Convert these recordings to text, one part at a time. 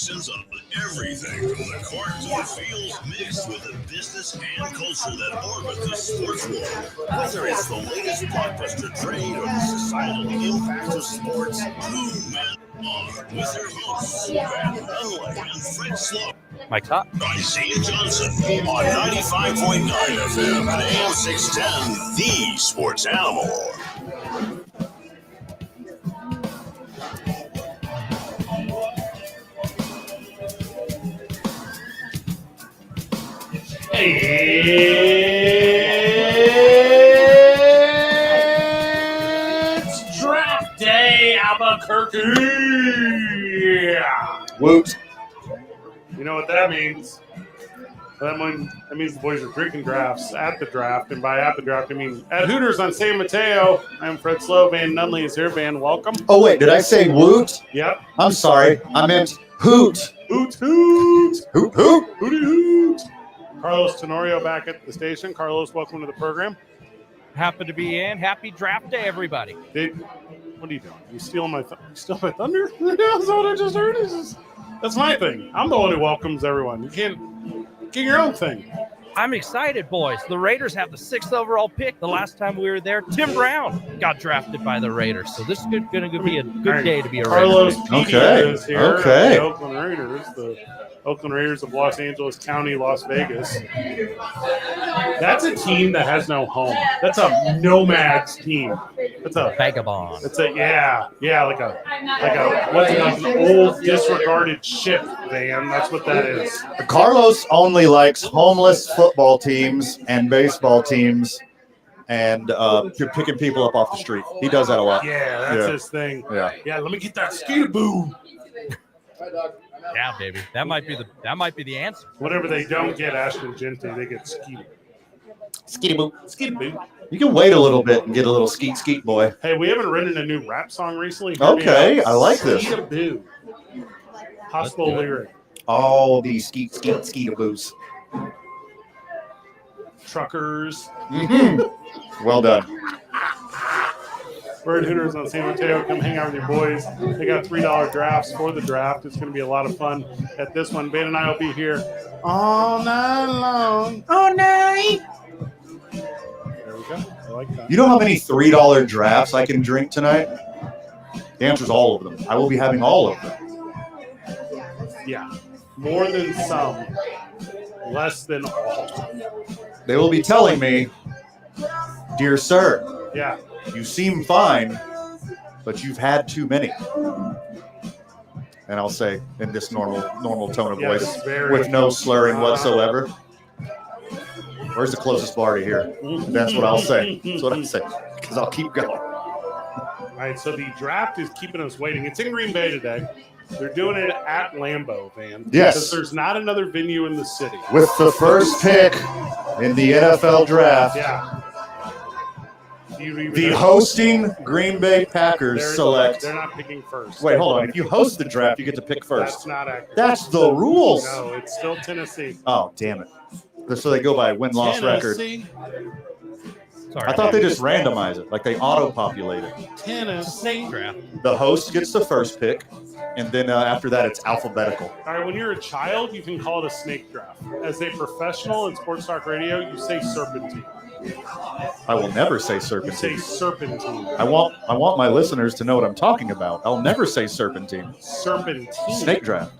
questions on everything from the court to the field, mixed with the business and culture that orbit the sports world. Whether it's the latest blockbuster trade or the societal impact of sports, two men are with their hosts, Van Dunley and Fred Slow. Mike's hot. Isaiah Johnson on 95.9 FM and AM 610, the sports animal. It's draft day, Albuquerque. Woot. You know what that means? That means the boys are drinking drafts at the draft, and by at the draft, I mean at Hooters on San Mateo. I'm Fred Slow. Van Nunley is here. Van, welcome. Oh, wait, did I say woot? Yep. I'm sorry. I meant hoot. Hoot, hoot. Hoot, hoot. Hooty, hoot. Carlos Tenorio back at the station. Carlos, welcome to the program. Happy to be in. Happy draft day, everybody. What are you doing? You stealing my thunder? That's what I just heard. That's my thing. I'm the one who welcomes everyone. You can't get your own thing. I'm excited, boys. The Raiders have the 6th overall pick. The last time we were there, Tim Brown got drafted by the Raiders. So this is going to be a good day to be a Carlos Raiders. Pedia is here. Okay. The Oakland Raiders of Los Angeles County, Las Vegas. That's a team that has no home. That's a nomads team. That's a vagabond. It's a like an old disregarded ship, Van. That's what that is. Carlos only likes homeless football teams and baseball teams and picking people up off the street. He does that a lot. Yeah, that's his thing. Yeah. Let me get that skidaboo. Yeah, baby. That might be the answer. Whatever they don't get, Ashton Gente, they get skidoo. Skidaboo. Skidaboo. You can wait a little bit and get a little skeet, boy. Hey, we haven't written a new rap song recently. Okay, I like this. Skidaboo. Hospital lyric. All these skeetaboos. Truckers. Mm-hmm. Well done. We're at Hooters on San Mateo. Come hang out with your boys. They got $3 drafts for the draft. It's going to be a lot of fun at this one. Van and I will be here all night long. All night. There we go. I like that. You know how many $3 drafts I can drink tonight? The answer is all of them. I will be having all of them. Yeah. More than some. Less than all. They will be telling me, dear sir. Yeah. You seem fine, but you've had too many. And I'll say in this normal tone of voice, with no slurring whatsoever. Where's the closest bar to here? That's what I'll say. That's what I'll say. Because I'll keep going. All right, so the draft is keeping us waiting. It's in Green Bay today. They're doing it at Lambeau, Van. Yes. Because there's not another venue in the city. With the first pick in the NFL draft. Yeah. The hosting Green Bay Packers select. They're not picking first. Wait, hold on. If you host the draft, you get to pick first. That's not accurate. That's the rules. No, it's still Tennessee. Oh, damn it. So they go by win-loss record. Sorry, I thought they just randomize it, like they auto-populate it. Tennessee draft. The host gets the first pick, and then after that, it's alphabetical. All right, when you're a child, you can call it a snake draft. As a professional in sports talk radio, you say serpentine. I will never say You serpentine. say serpentine. I want my listeners to know what I'm talking about. I'll never say serpentine. Serpentine. Snake draft.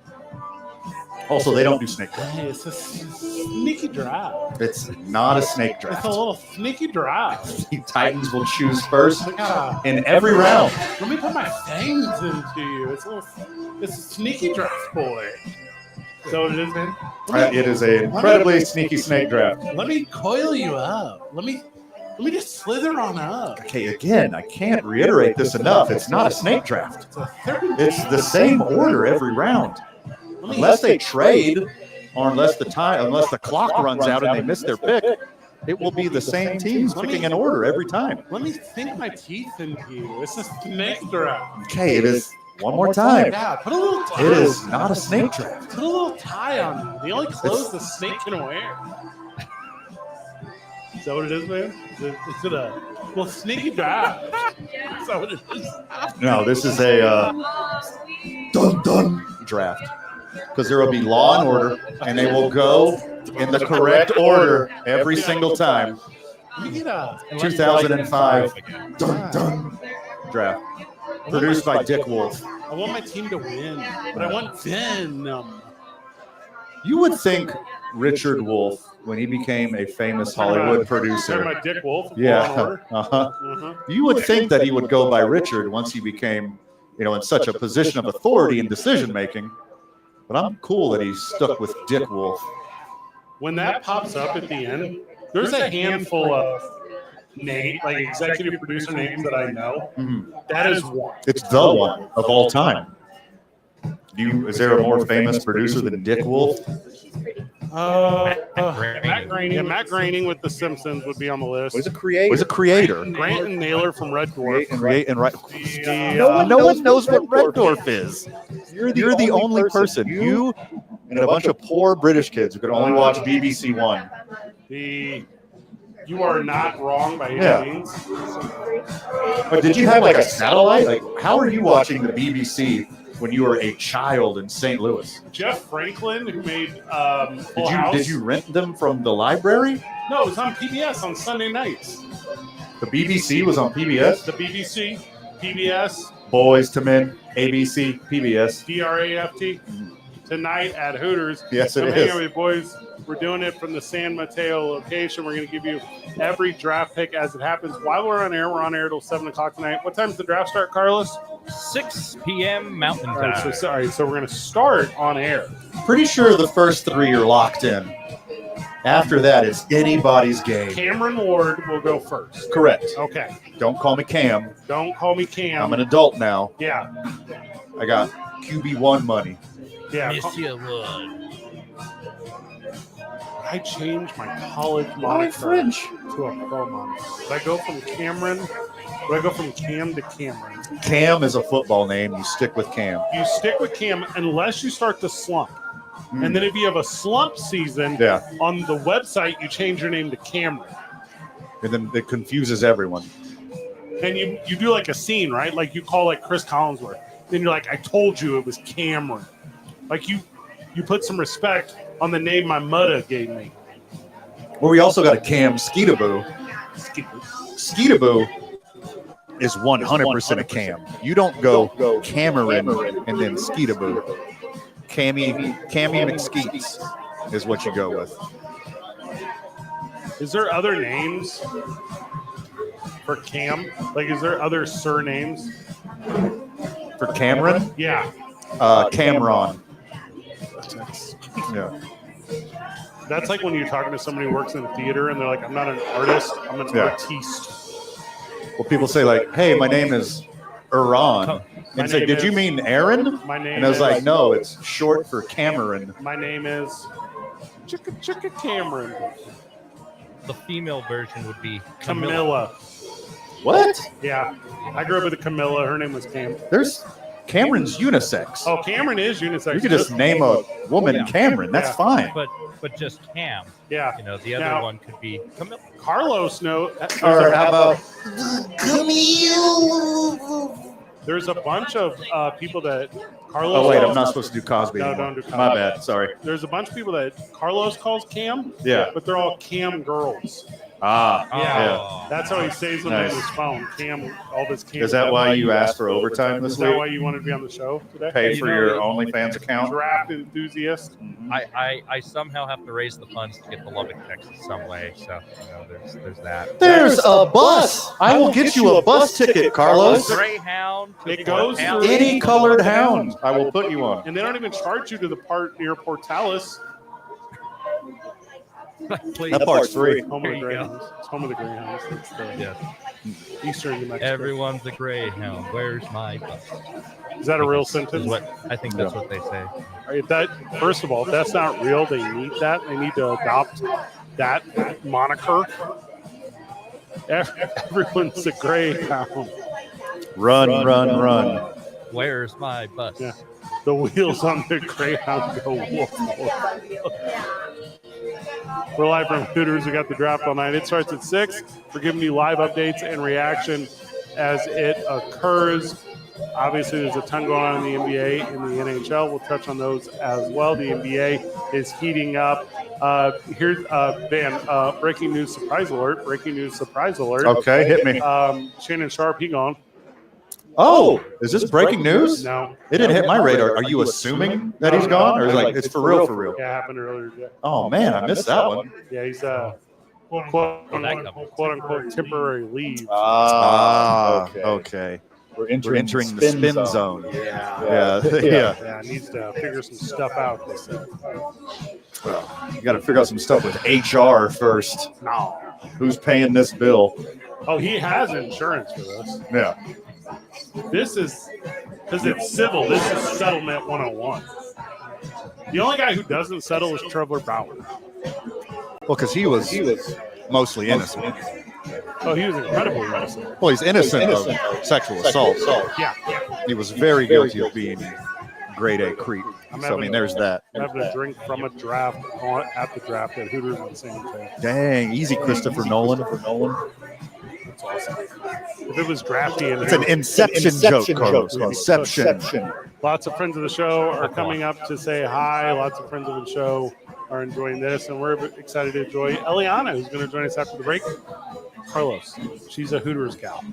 Also, they don't do snake draft. Hey, it's a sneaky draft. It's not a snake It's draft. a little sneaky draft. The Titans will choose first Yeah. in every round. Let me put my fangs into you. It's a sneaky draft, boy. So it is, man. It is an incredibly sneaky snake draft. Let me coil you up. Let me just slither on up. Okay, again, I can't reiterate this enough. It's not a snake draft. It's a serpentine. It's the same order every round. Unless they trade, or unless the clock runs out and they miss their pick, it will be the same teams picking an order every time. Let me sink my teeth into you. It's a snake draft. Okay, it is one more time. Yeah, put a little tie. It is not a snake draft. Put a little tie on you. The only clothes the snake can wear. Is that what it is, man? Is it a sneaky draft? Is that what it is? No, this is a dun-dun draft. because there will be law and order, and they will go in the correct order every single time. You get a 2005 dun, dun, draft, produced by Dick Wolf. I want my team to win, but I want Venom. You would think Richard Wolf, when he became a famous Hollywood producer, Talking about Dick Wolf. yeah, you would think that he would go by Richard once he became, in such a position of authority and decision making. But I'm cool that he stuck with Dick Wolf. When that pops up at the end, there's a handful of like executive producer names that I know. Mm-hmm. That is one. It's the one of all time. Is there a more famous producer than Dick Wolf? Matt Groening. Yeah, Matt Groening with The Simpsons would be on the list. Was a creator. Grant and Naylor from Red Dwarf. No one knows what Red Dwarf is. You're the only person. You and a bunch of poor British kids who could only watch BBC One. You are not wrong by any means. But did you have like a satellite? Like, how are you watching the BBC when you were a child in St. Louis? Jeff Franklin, who made Full House. Did you rent them from the library? No, it was on PBS on Sunday nights. The BBC was on PBS? The BBC, PBS. Boys to Men, ABC, PBS. DRAFT. Tonight at Hooters. Yes, it Hang is. out with boys. We're doing it from the San Mateo location. We're going to give you every draft pick as it happens. While we're on air till 7 o'clock tonight. What time does the draft start, Carlos? 6 p.m. Mountain All Time. right, so we're going to start on air. Pretty sure the first 3 are locked in. After that, it's anybody's game. Cameron Ward will go first. Correct. Okay. Don't call me Cam. Don't call me Cam. I'm an adult now. Yeah. I got QB1 money. Yeah. Monsieur Wood. I changed my college moniker to a pro moniker. Did I go from Cameron? Did I go from Cam to Cameron? Cam is a football name. You stick with Cam. You stick with Cam unless you start to slump. And then if you have a slump season on the website, you change your name to Cameron. And then it confuses everyone. And you do like a scene, right? Like you call like Chris Collinsworth. Then you're like, I told you it was Cameron. Like you put some respect on the name my mother gave me. Well, we also got a Cam Skeetaboo. Skeetaboo is 100% a Cam. You don't go Cameron and then Skeetaboo. Cammy McSkeets is what you go with. Is there other names for Cam? Like, is there other surnames? For Cameron? Yeah. Cameron. Yeah. That's like when you're talking to somebody who works in the theater and they're like, I'm not an artist, I'm an artiste. Well, people say like, hey, my name is Iran. And say, did you mean Aaron? My name and I was like, no, it's short for Cameron. My name is Chicka Cameron. The female version would be Camilla. What? Yeah. I grew up with a Camilla. Her name was Cam. Cameron's unisex. Oh, Cameron is unisex. You could just name a woman Cameron. That's fine. But just Cam. Yeah. The other one could be Camilla. Carlos Or how about there's a bunch of people that Carlos. Oh wait, I'm not supposed to do Cosby. No, anymore. don't do Cosby. My bad. Sorry. There's a bunch of people that Carlos calls Cam. Yeah. But they're all Cam girls. Ah. Yeah. That's how he saves them Nice. on his phone. Cam, all this Cam. Is that why you asked for overtime this Is week? that why you wanted to be on the show today? Pay for your OnlyFans account? Draft enthusiast. I somehow have to raise the funds to get the Lubbock, Texas some way. So there's that. There's a bus. I will get you a bus ticket, Carlos. Greyhound. It goes through Any colored hound, I will put you on. And they don't even charge you to the part near Portales. Please. That part's free. Home of There the you go. Greyhounds. It's home of the Greyhounds. It's the Yes. Eastern New Mexico. Everyone's a Greyhound. Where's my bus? Is that a real Is sentence? what I think that's what they say. All right, first of all, if that's not real, they need that. They need to adopt that moniker. Everyone's a Greyhound. Run. Where's my bus? Yeah. The wheels on the Greyhound go woof, woof. We're live from Hooters. We got the draft all night. It starts at 6. We're giving you live updates and reaction as it occurs. Obviously, there's a ton going on in the NBA and the NHL. We'll touch on those as well. The NBA is heating up. Here's Van. Breaking news! Surprise alert! Breaking news! Surprise alert! Okay, hit me. Shannon Sharp, he gone. Oh, is this breaking news? No, It didn't hit my radar. Are you assuming that he's gone, or is like it's for real? For real? yeah, it happened earlier. Yeah, Oh man, I missed that one. yeah, he's quote unquote temporary leave. Okay. We're We're entering the spin zone. Yeah, Yeah. yeah, needs to figure some stuff out. They said. Well, you got to figure out some stuff with HR first. No. Who's paying this bill? Oh, he has insurance for this. Yeah. This is because it's civil. This is settlement 101. The only guy who doesn't settle is Trevor Bauer. Well, because he was mostly innocent. Oh, he was incredibly innocent. Well, he's innocent of sexual assault. Yeah. He was very guilty of being grade A creep. I'm So I mean, having- there's that. I'm having a drink from a draft at the draft at Hooters in San Jose. Dang, easy, Christopher Nolan. That's awesome. If it was drafty in It's an Inception joke, Carlos. Inception. Lots of friends of the show are coming up to say hi. Lots of friends of the show are enjoying this, and we're excited to enjoy Eliana, who's going to join us after the break. Carlos, she's a Hooters gal.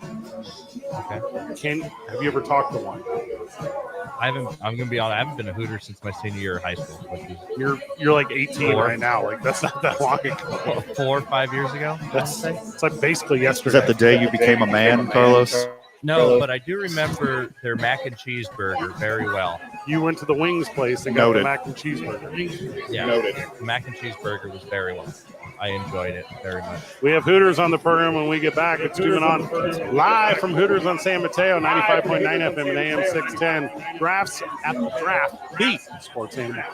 Okay. Have you ever talked to one? I'm gonna be honest. I haven't been a Hooter since my senior year of high school, which is You're like 18 Four. right now. Like that's not that long ago. 4 or 5 years ago. It's like basically Is yesterday. that the day you became a man, Carlos? No, but I do remember their mac and cheese burger very well. You went to the wings place and got the Noted. mac and cheese burger. Yeah, Noted. the mac and cheese burger was very well. I enjoyed it very much. We have Hooters on the program when we get back. It's moving on live from Hooters on San Mateo, 95.9 FM and AM 610. Drafts at the draft. The Sports Animal.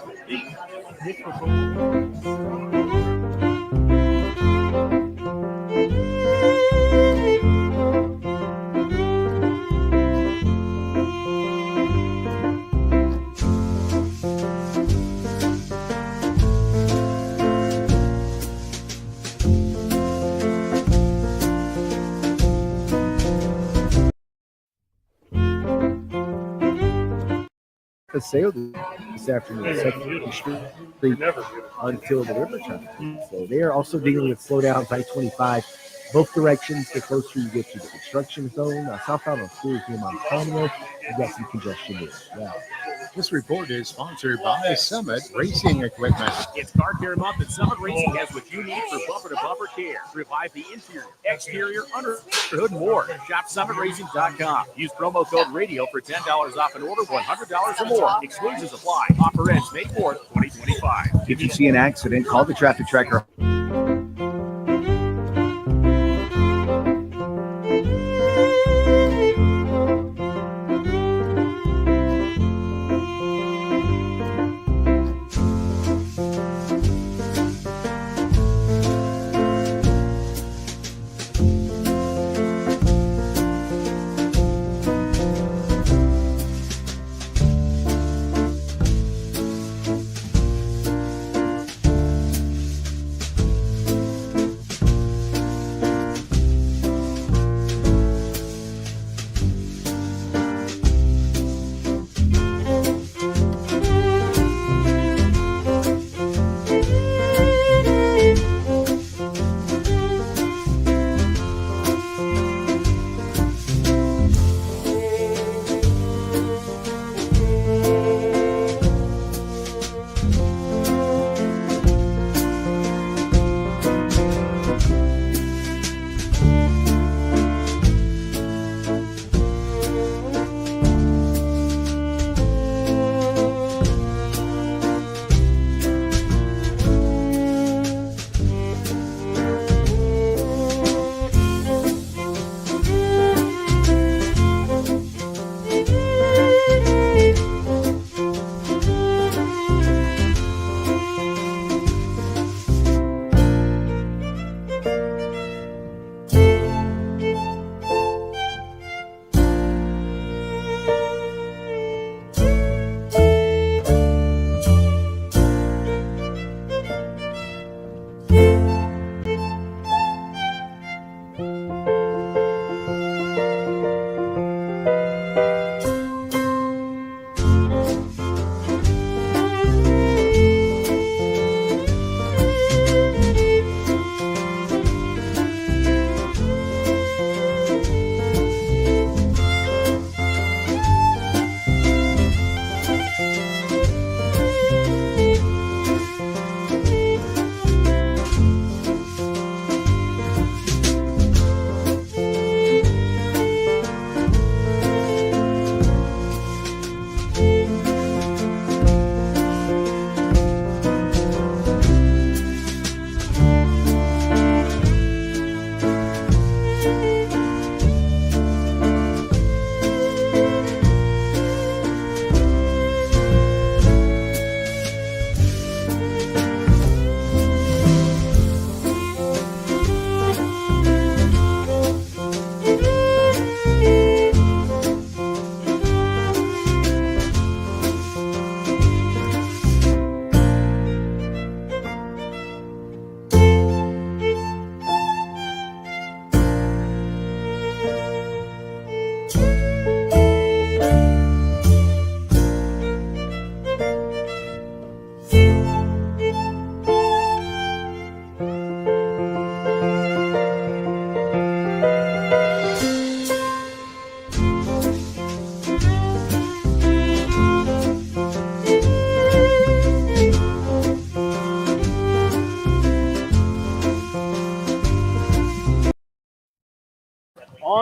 The sale this afternoon, Second Street until the river time. So they are also dealing with slowdowns, I-25, both directions. The closer you get to the construction zone, southbound on schools near Mount Conroe, you got some congestion there. Yeah. This report is sponsored by Summit Racing Equipment. It's Car Care Month, and Summit Racing has what you need for bumper-to-bumper care. Revive the interior, exterior, underhood, and more. Shop SummitRacing.com. Use promo code RADIO for $10 off an order, $100 or more. Exclusions apply. Offer ends May 4th, 2025. If you see an accident, call the traffic tracker.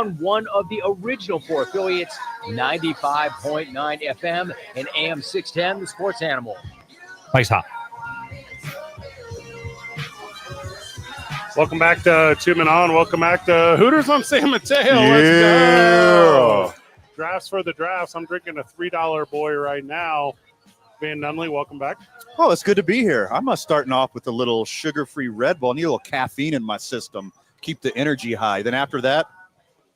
on one of the original 4 affiliates, 95.9 FM and AM 610, the Sports Animal. Place hot. Welcome back to Two Men On. Welcome back to Hooters on San Mateo. Yeah. Let's go. Drafts for the drafts. I'm drinking a $3 boy right now. Van Nunley, welcome back. Oh, it's good to be here. I'm starting off with a little sugar-free Red Bull. I need a little caffeine in my system. Keep the energy high. Then after that,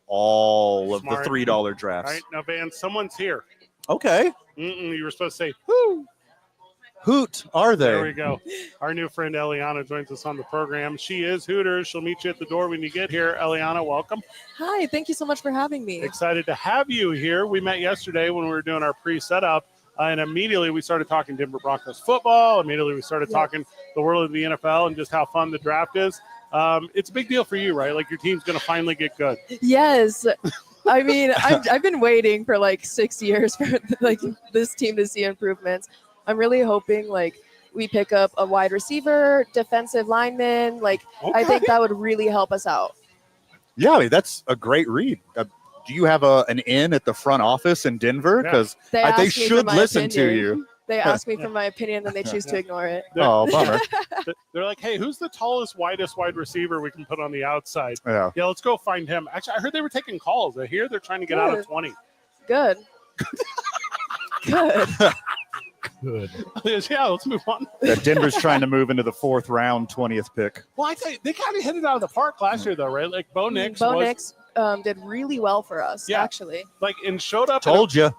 all of Smart. the $3 drafts. All right, now, Van, someone's here. Okay. You were supposed to say, whoo. Hoot, are they? There we go. Our new friend Eliana joins us on the program. She is Hooters. She'll meet you at the door when you get here. Eliana, welcome. Hi, thank you so much for having me. Excited to have you here. We met yesterday when we were doing our pre-setup, and immediately we started talking Denver Broncos football. Immediately we started talking the world of the NFL and just how fun the draft is. It's a big deal for you, right? Like your team's going to finally get good. Yes. I mean, I've been waiting for like 6 years for like this team to see improvements. I'm really hoping like we pick up a wide receiver, defensive lineman. Like I think that would really help us out. Yeah, I mean, that's a great read. Do you have an in at the front office in Denver? Because they should listen to you. They ask me for my opinion, and they choose to ignore it. Oh, bummer. They're like, hey, who's the tallest, widest wide receiver we can put on the outside? Yeah. Yeah, let's go find him. Actually, I heard they were taking calls. I hear they're trying to get out of 20. Good. Good. Good. Yeah, let's move on. That Denver's trying to move into the 4th round, 20th pick. Well, I tell you, they kind of hit it out of the park last year, though, right? Like Bo Nix. Did really well for us, actually. Like, and showed up. Told you.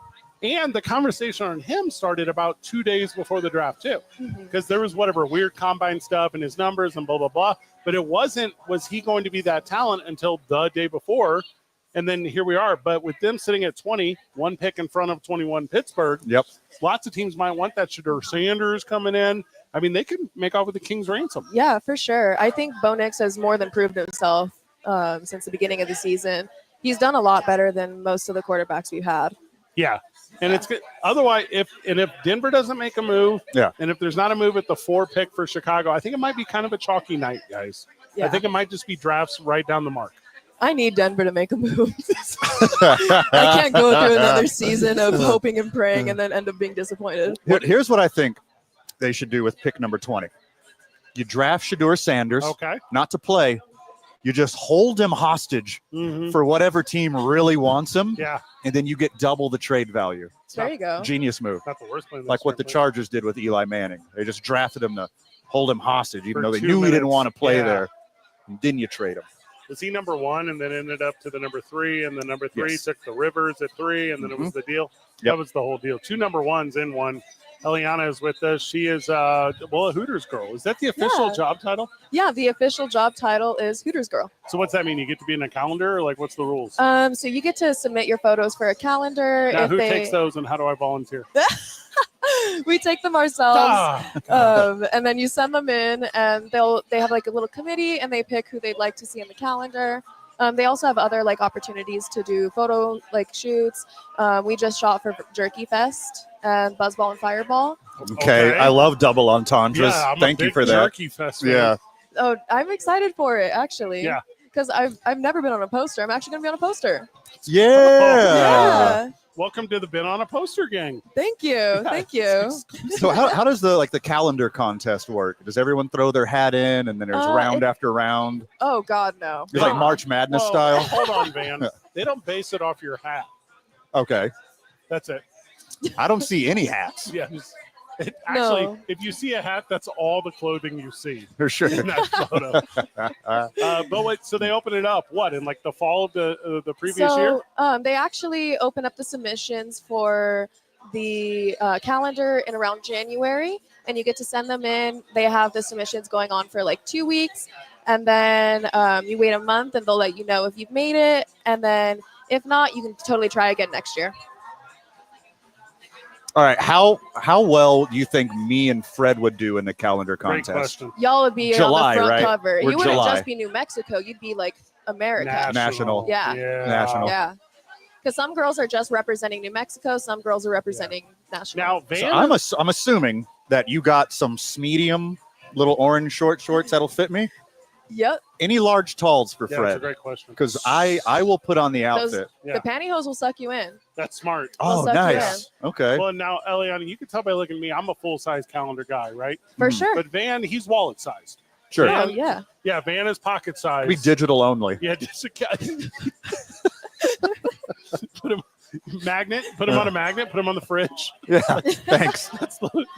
And the conversation on him started about 2 days before the draft, too. Because there was whatever weird combine stuff and his numbers and blah, blah, blah. But it wasn't, was he going to be that talent until the day before? And then here we are. But with them sitting at 20, 1 pick in front of 21 Pittsburgh. Yep. Lots of teams might want that. Shedeur Sanders coming in. I mean, they could make off with the King's ransom. Yeah, for sure. I think Bo Nix has more than proved himself since the beginning of the season. He's done a lot better than most of the quarterbacks we've had. Yeah. And it's good. Otherwise, if Denver doesn't make a move, and if there's not a move at the 4 pick for Chicago, I think it might be kind of a chalky night, guys. Yeah. I think it might just be drafts right down the mark. I need Denver to make a move. I can't go through another season of hoping and praying and then end up being disappointed. Here's what I think they should do with pick number 20. You draft Shedeur Sanders, not to play. You just hold him hostage for whatever team really wants him. Yeah. And then you get double the trade value. There you go. Genius move. Not the worst plan. Like what the Chargers did with Eli Manning. They just drafted him to hold him hostage, even For though they 2 knew he didn't minutes. want to play Yeah. there. And then you trade him. Was he number 1 and then ended up to the number 3, and the number 3 Yes. took the Rivers at 3, and then it was the deal? Yep. That was the whole deal. 2 number 1s in 1. Eliana is with us. She is, a Hooters girl. Is that the official job title? Yeah, the official job title is Hooters Girl. So what's that mean? You get to be in a calendar, or like what's the rules? So you get to submit your photos for a calendar. Now, if who they... takes those, and how do I volunteer? We take them ourselves, and then you send them in, and they have like a little committee, and they pick who they'd like to see in the calendar. They also have other like opportunities to do photo like shoots. We just shot for Jerky Fest and Buzzball and Fireball. Okay. I love double entendres. Yeah, I'm Thank a you big for that. Jerky Fest fan. Yeah. Oh, I'm excited for it actually. Yeah. Because I've never been on a poster. I'm actually gonna be on a poster. Yeah. Welcome to the Been on a Poster gang. Thank you. Thank you. So how does the calendar contest work? Does everyone throw their hat in and then there's round after round? Oh God, no. It's like March Madness style. Hold on, Van. They don't base it off your hat. Okay. That's it. I don't see any hats. Yeah. Actually, No. if you see a hat, that's all the clothing you see For sure. in that photo. But wait, so they open it up, what, in like the fall of the previous year? They actually open up the submissions for the calendar in around January, and you get to send them in. They have the submissions going on for like 2 weeks, and then you wait a month, and they'll let you know if you've made it. And then if not, you can totally try again next year. All right. How well do you think me and Fred would do in the calendar Great contest? question. Y'all would be July, on the front right? cover. We're You wouldn't July. just be New Mexico. You'd be like America. National. Yeah. National. Yeah. Because some girls are just representing New Mexico. Some girls are representing national. Now, Van, So I'm assuming that you got some medium little orange shorts that'll fit me. Yep. Any large talls for Yeah, that's a Fred? great question. Because I will put on the Those- outfit. Yeah. The pantyhose will suck you in. That's smart. Oh, suck you nice. Okay. Well, now, Eliana, you can tell by looking at me, I'm a full-size calendar guy, right? For Mhm. sure. But Van, he's wallet-sized. Sure. Yeah. Oh, yeah. Yeah, Van is pocket-sized. Be digital only. Yeah, just put him magnet. Put him on a magnet. Put him on the fridge. Yeah. Thanks.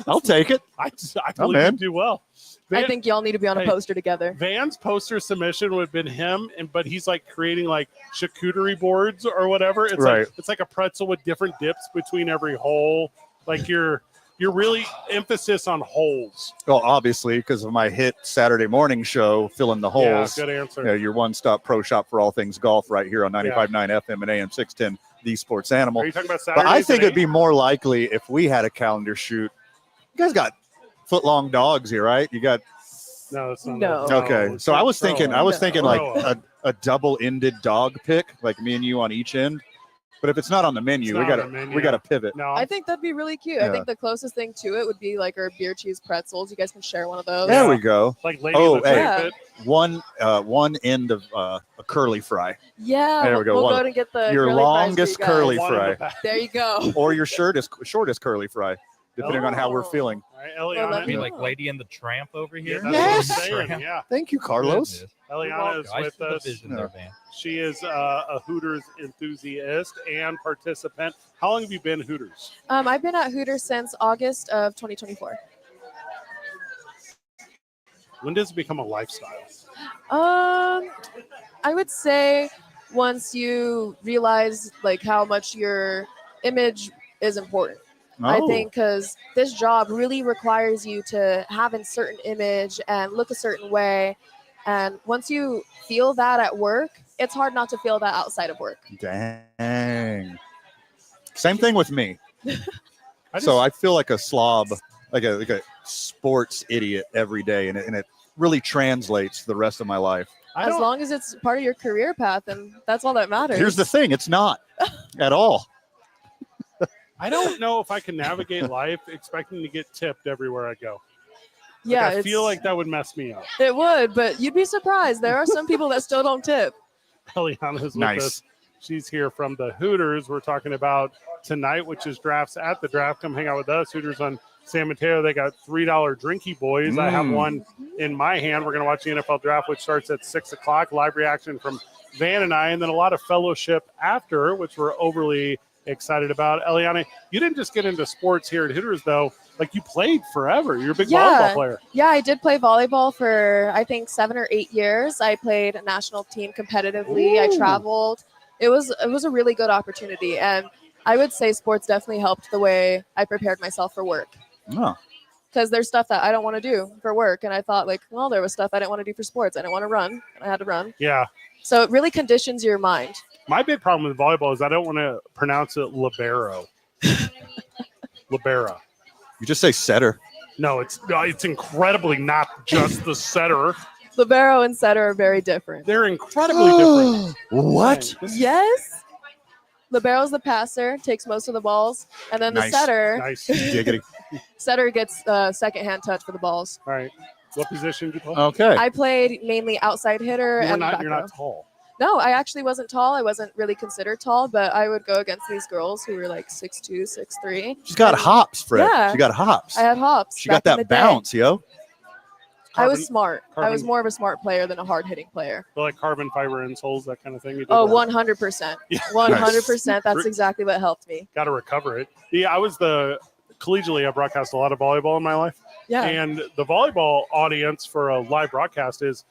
I'll take it. I I'm believe you in. do well. I think y'all need to be on a Hey. poster together. Van's poster submission would have been him, but he's like creating like charcuterie boards or whatever. It's Right. like it's like a pretzel with different dips between every hole. Like you're really emphasis on holes. Well, obviously, because of my hit Saturday morning show, Filling the Holes. Yeah, good answer. You know, your one-stop pro shop for all things golf right here on 95.9 FM and AM 610, The Sports Animal. Are you talking about Saturdays? But I think at it'd be more likely if we had a calendar shoot. You guys got foot-long dogs here, right? You got No, that's not. No. okay. So I was thinking like No. a double-ended dog pick, like me and you on each end. But if it's not on the menu, It's we not got on the menu. we got to pivot. No, I think that'd be really cute. Yeah. I think the closest thing to it would be like our beer cheese pretzels. You guys can share one of those. There Yeah. we go. like lady Oh, in the hey. trade Yeah. pit. One end of a curly fry, Yeah, There we go. We'll One- go and get the your curly fries for longest you guys. curly One in fry. the back. There you go. or your shortest curly fry, depending on how we're Oh. feeling. All right, Well, Eliana. let Be me like know. Lady and the Tramp over Yeah, here. that's Yes. what I'm saying. Yeah, Thank you, Carlos. Goodness. Eliana is I with see the us. vision Yeah. there, man. She is a Hooters enthusiast and participant. How long have you been Hooters? I've been at Hooters since August of 2024. When does it become a lifestyle? I would say once you realize like how much your image is important. I Oh. think because this job really requires you to have a certain image and look a certain way. And once you feel that at work, it's hard not to feel that outside of work. Dang. Same thing with me. I So I feel like a slob, like a sports idiot every day, and it really translates the rest of my life. I As don't, long as it's part of your career path, and that's all that matters. Here's the thing: it's not at all. I don't know if I can navigate life expecting to get tipped everywhere I go. yeah, I feel like that would mess me up. it would, but you'd be surprised. There are some people that still don't tip. Eliana's with Nice. us. She's here from the Hooters. We're talking about tonight, which is drafts at the draft. Come hang out with us. Hooters on San Mateo. They got $3 drinky boys. I have one in my hand. We're going to watch the NFL draft, which starts at 6:00. Live reaction from Van and I, and then a lot of fellowship after, which we're overly excited about. Eliana, you didn't just get into sports here at Hooters, though. Like, you played forever. You're a big Yeah. volleyball player. Yeah, I did play volleyball for I think 7 or 8 years. I played a national team competitively. I Ooh. traveled. It was a really good opportunity, and I would say sports definitely helped the way I prepared myself for work. Oh. Because there's stuff that I don't want to do for work, and I thought like, well, there was stuff I didn't want to do for sports. I didn't want to run, and I had to run. Yeah. So it really conditions your mind. My big problem with volleyball is I don't want to pronounce it libero. Libera. You just say setter. No, it's incredibly not just the setter. Libero and setter are very different. They're incredibly different. What? Yes. Libero's the passer, takes most of the balls, and then the Nice. setter Nice. Giggity. setter gets second-hand touch for the balls. All right. What position did you play? Okay. I played mainly outside hitter You're and not, back you're row. not tall. No, I actually wasn't tall. I wasn't really considered tall, but I would go against these girls who were like 6'2", 6'3". She's got hops, Fred. Yeah. She got hops. I had hops. She got back in that the day. bounce, yo. I was Carbon- smart. I was carbon- more of a smart player than a hard-hitting player. like carbon fiber insoles, that kind of thing. You did Oh, that. 100%. 100%. That's exactly what helped me. Got to recover it. Yeah, I was collegially, I broadcast a lot of volleyball in my life. Yeah. And the volleyball audience for a live broadcast is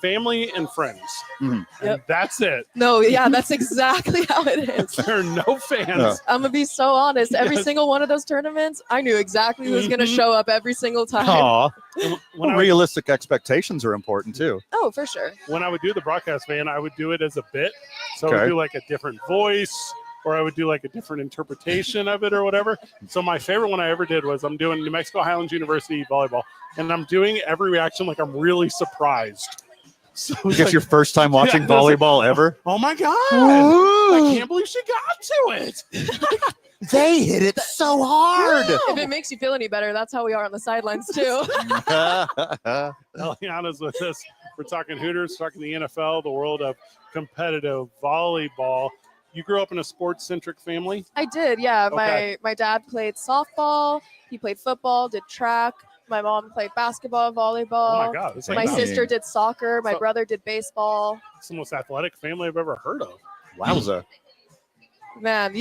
family and friends. Mhm. And Yep. that's it. No, yeah, that's exactly how it is. There are no fans. Yeah. I'm gonna be so honest. Every Yes. single one of those tournaments, I knew exactly who was gonna Mhm. show up every single time. Aw. When I would- Realistic expectations are important too. Oh, for sure. when I would do the broadcast, man, I would do it as a bit. So I Okay. would do like a different voice, or I would do like a different interpretation of it or whatever. So my favorite one I ever did was I'm doing New Mexico Highlands University volleyball, and I'm doing every reaction like I'm really surprised. So I it's guess like, your first time watching Yeah, that's volleyball ever. oh my God, I can't believe she got to it. They hit it so hard. If it makes you feel any better, that's how we are on the sidelines too. Eliana's with us. We're talking Hooters, talking the NFL, the world of competitive volleyball. You grew up in a sports-centric family? I did, yeah. Okay. My dad played softball. He played football, did track. My mom played basketball, volleyball. Oh, my God. It's My like sister did soccer. My So- brother did baseball. it's the most athletic family I've ever heard of. Wowza. Man,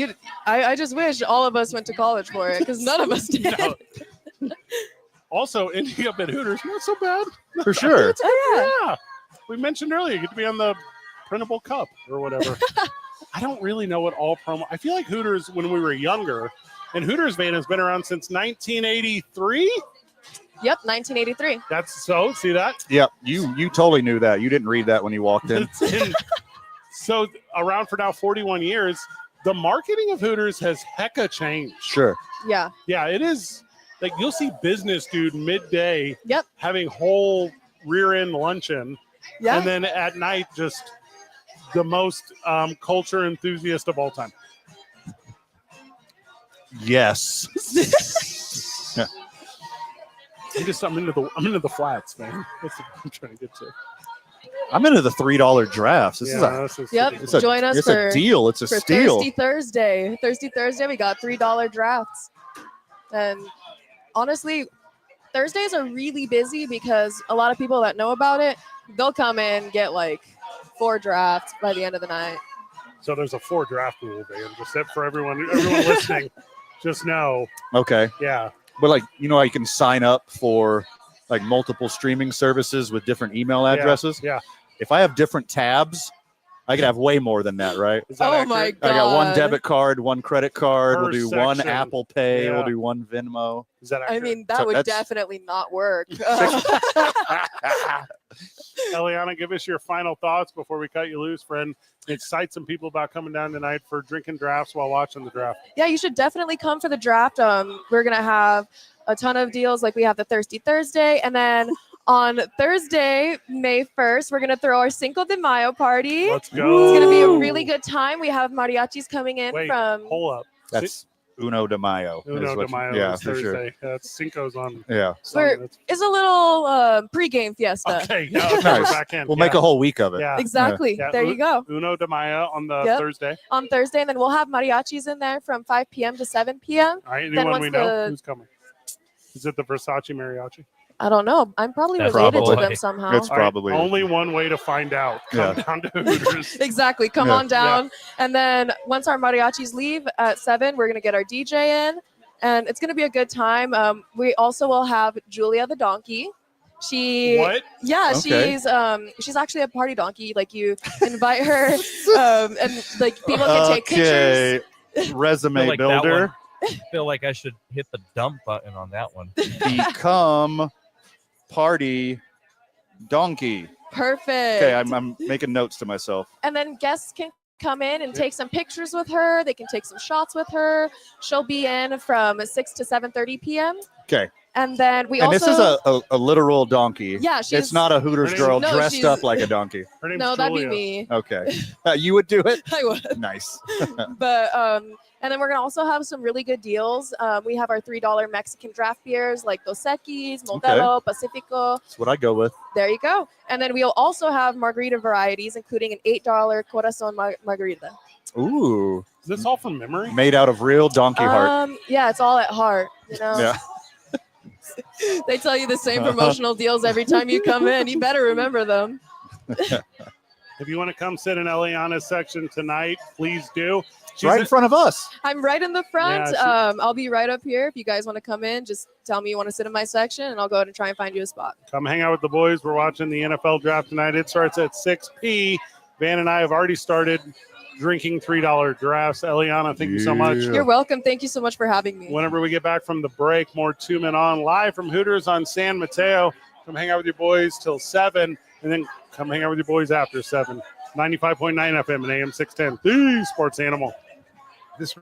I just wish all of us went to college for it because none of us did. No. Also, ending up at Hooters, not so bad. For sure. Oh, Yeah. We mentioned earlier, you get to be on the printable cup or whatever. I don't really know what all promo. I feel like Hooters, when we were younger, and Hooters van has been around since 1983. Yep, 1983. That's so, see that? Yep. You totally knew that. You didn't read that when you walked in. So around for now 41 years, the marketing of Hooters has hecka changed. Sure. Yeah. Yeah, it is. Like you'll see business dude midday Yep. having whole rear end luncheon. Yeah. And then at night, just the most culture enthusiast of all time. Yes. I'm into the flats, man. That's what I'm trying to get to. I'm into the $3 drafts. This Yep. is a Join us it's for a deal. It's a for steal. Thirsty Thursday. Thirsty Thursday, we got $3 drafts. And honestly, Thursdays are really busy because a lot of people that know about it, they'll come in, get like 4 drafts by the end of the night. So there's a 4 draft rule, Dan. Just that for everyone listening, just know. Okay. Yeah. But like, you can sign up for like multiple streaming services with different email addresses. Yeah. If I have different tabs, I could have way more than that, right? Is that Oh accurate? my I got one God. debit card, one credit card. Per We'll do one section. Apple Pay. Yeah. We'll do one Venmo. Is that I accurate? mean, that So would that's- definitely not work. Eliana, give us your final thoughts before we cut you loose, friend. Excite some people about coming down tonight for drinking drafts while watching the draft. Yeah, you should definitely come for the draft. We're going to have a ton of deals. Like we have the Thirsty Thursday. And then on Thursday, May 1st, we're going to throw our Cinco de Mayo party. Let's go. It's going to be a really good time. We have mariachis coming in Wait, from. hold up. That's Uno de Mayo. is Uno what de you- Mayo Yeah, is for sure. Thursday. That's Cinco's on Yeah. Sunday. We're- It's a little pregame fiesta. Okay, yeah, okay, Nice. we're back in. We'll make a whole week of it. Yeah. Exactly. Yeah. There you go. Uno de Mayo on the Yep. Thursday. On Thursday, and then we'll have mariachis in there from 5 p.m. to 7 p.m. All right, Then anyone once we know the- who's coming? Is it the Versace mariachi? I don't know. I'm probably That's related to probably- them somehow. It's All right, probably only one way to find out. Come down to Hooters. Exactly. Come Yeah. on down. And then once our mariachis leave at 7, we're going to get our DJ in. And it's going to be a good time. We also will have Julia the donkey. She, What? yeah, Okay. she's actually a party donkey. Like you invite her, and like people can take pictures. Resume Feel like that builder. I feel like I should hit the dump button on that one. Become party donkey. Perfect. Okay, I'm making notes to myself. And then guests can come in and take some pictures with her. They can take some shots with her. She'll be in from 6 to 7:30 p.m. Okay. And then we And also this is a literal donkey. yeah, she's It's not a Hooters Her girl name- No, dressed she's- up like a donkey. Her name's no, that'd be Julia. me. Okay. You would do it? I would. Nice. But and then we're gonna also have some really good deals. We have our $3 Mexican draft beers like Dos Equis, Modelo, Pacifico. That's what I go with. There you go. And then we'll also have margarita varieties, including an $8 Corazon margarita. Ooh. Is this all from memory? Made out of real donkey heart. Yeah, it's all at heart. You know, Yeah. they tell you the same promotional deals every time you come in. You better remember them. If you want to come sit in Eliana's section tonight, please do. It's right in front of us. I'm right in the front. Yeah, I'll be right up here. If you guys want to come in, just tell me you want to sit in my section, and I'll go ahead and try and find you a spot. Come hang out with the boys. We're watching the NFL draft tonight. It starts at 6 p. Van and I have already started drinking $3 drafts. Eliana, thank you so much. Yeah. You're welcome. Thank you so much for having me. Whenever we get back from the break, more 2 Men On live from Hooters on San Mateo. Come hang out with your boys till 7, and then come hang out with your boys after 7. 95.9 FM and AM 610. The Sports Animal. This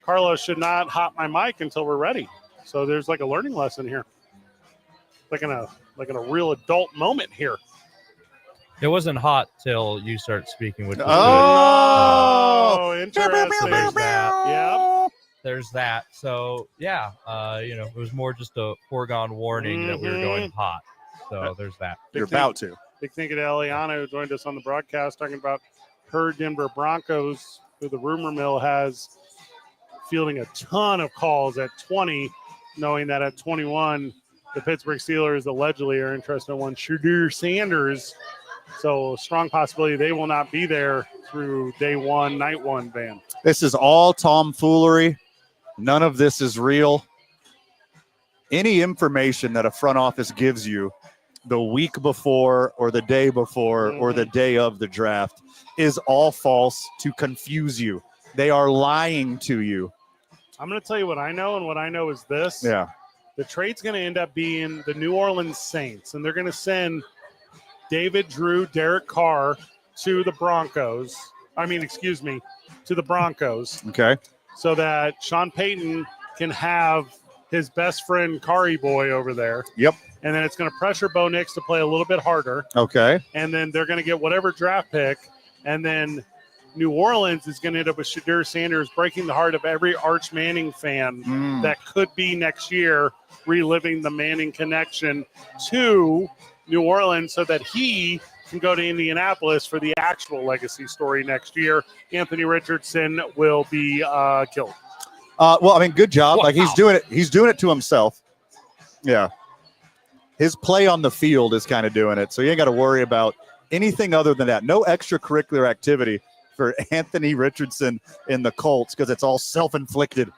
Carlos should not hot my mic until we're ready. So there's like a learning lesson here. Like in a real adult moment here. It wasn't hot till you start speaking, which was Oh, interesting. There's that. Yep. There's that. So yeah, it was more just a foregone warning that we were going hot. So there's that. You're about to. Big thank you to Eliana, who joined us on the broadcast, talking about her Denver Broncos, who the rumor mill has fielding a ton of calls at 20, knowing that at 21, the Pittsburgh Steelers allegedly are interested in one Shedeur Sanders. So strong possibility they will not be there through day one, night one, Van. This is all tomfoolery. None of this is real. Any information that a front office gives you the week before or the day before or the day of the draft is all false to confuse you. They are lying to you. I'm going to tell you what I know, and what I know is this. Yeah. The trade's going to end up being the New Orleans Saints, and they're going to send David Drew, Derek Carr to the Broncos. To the Broncos. Okay. So that Sean Payton can have his best friend Kari Boy over there. Yep. And then it's going to pressure Bo Nix to play a little bit harder. Okay. And then they're going to get whatever draft pick. And then New Orleans is going to end up with Shedeur Sanders breaking the heart of every Arch Manning fan that could be next year reliving the Manning connection to New Orleans so that he can go to Indianapolis for the actual legacy story next year. Anthony Richardson will be killed. Good job. Wow. Like he's doing it. He's doing it to himself. Yeah. His play on the field is kind of doing it. So you ain't got to worry about anything other than that. No extracurricular activity for Anthony Richardson in the Colts because it's all self-inflicted.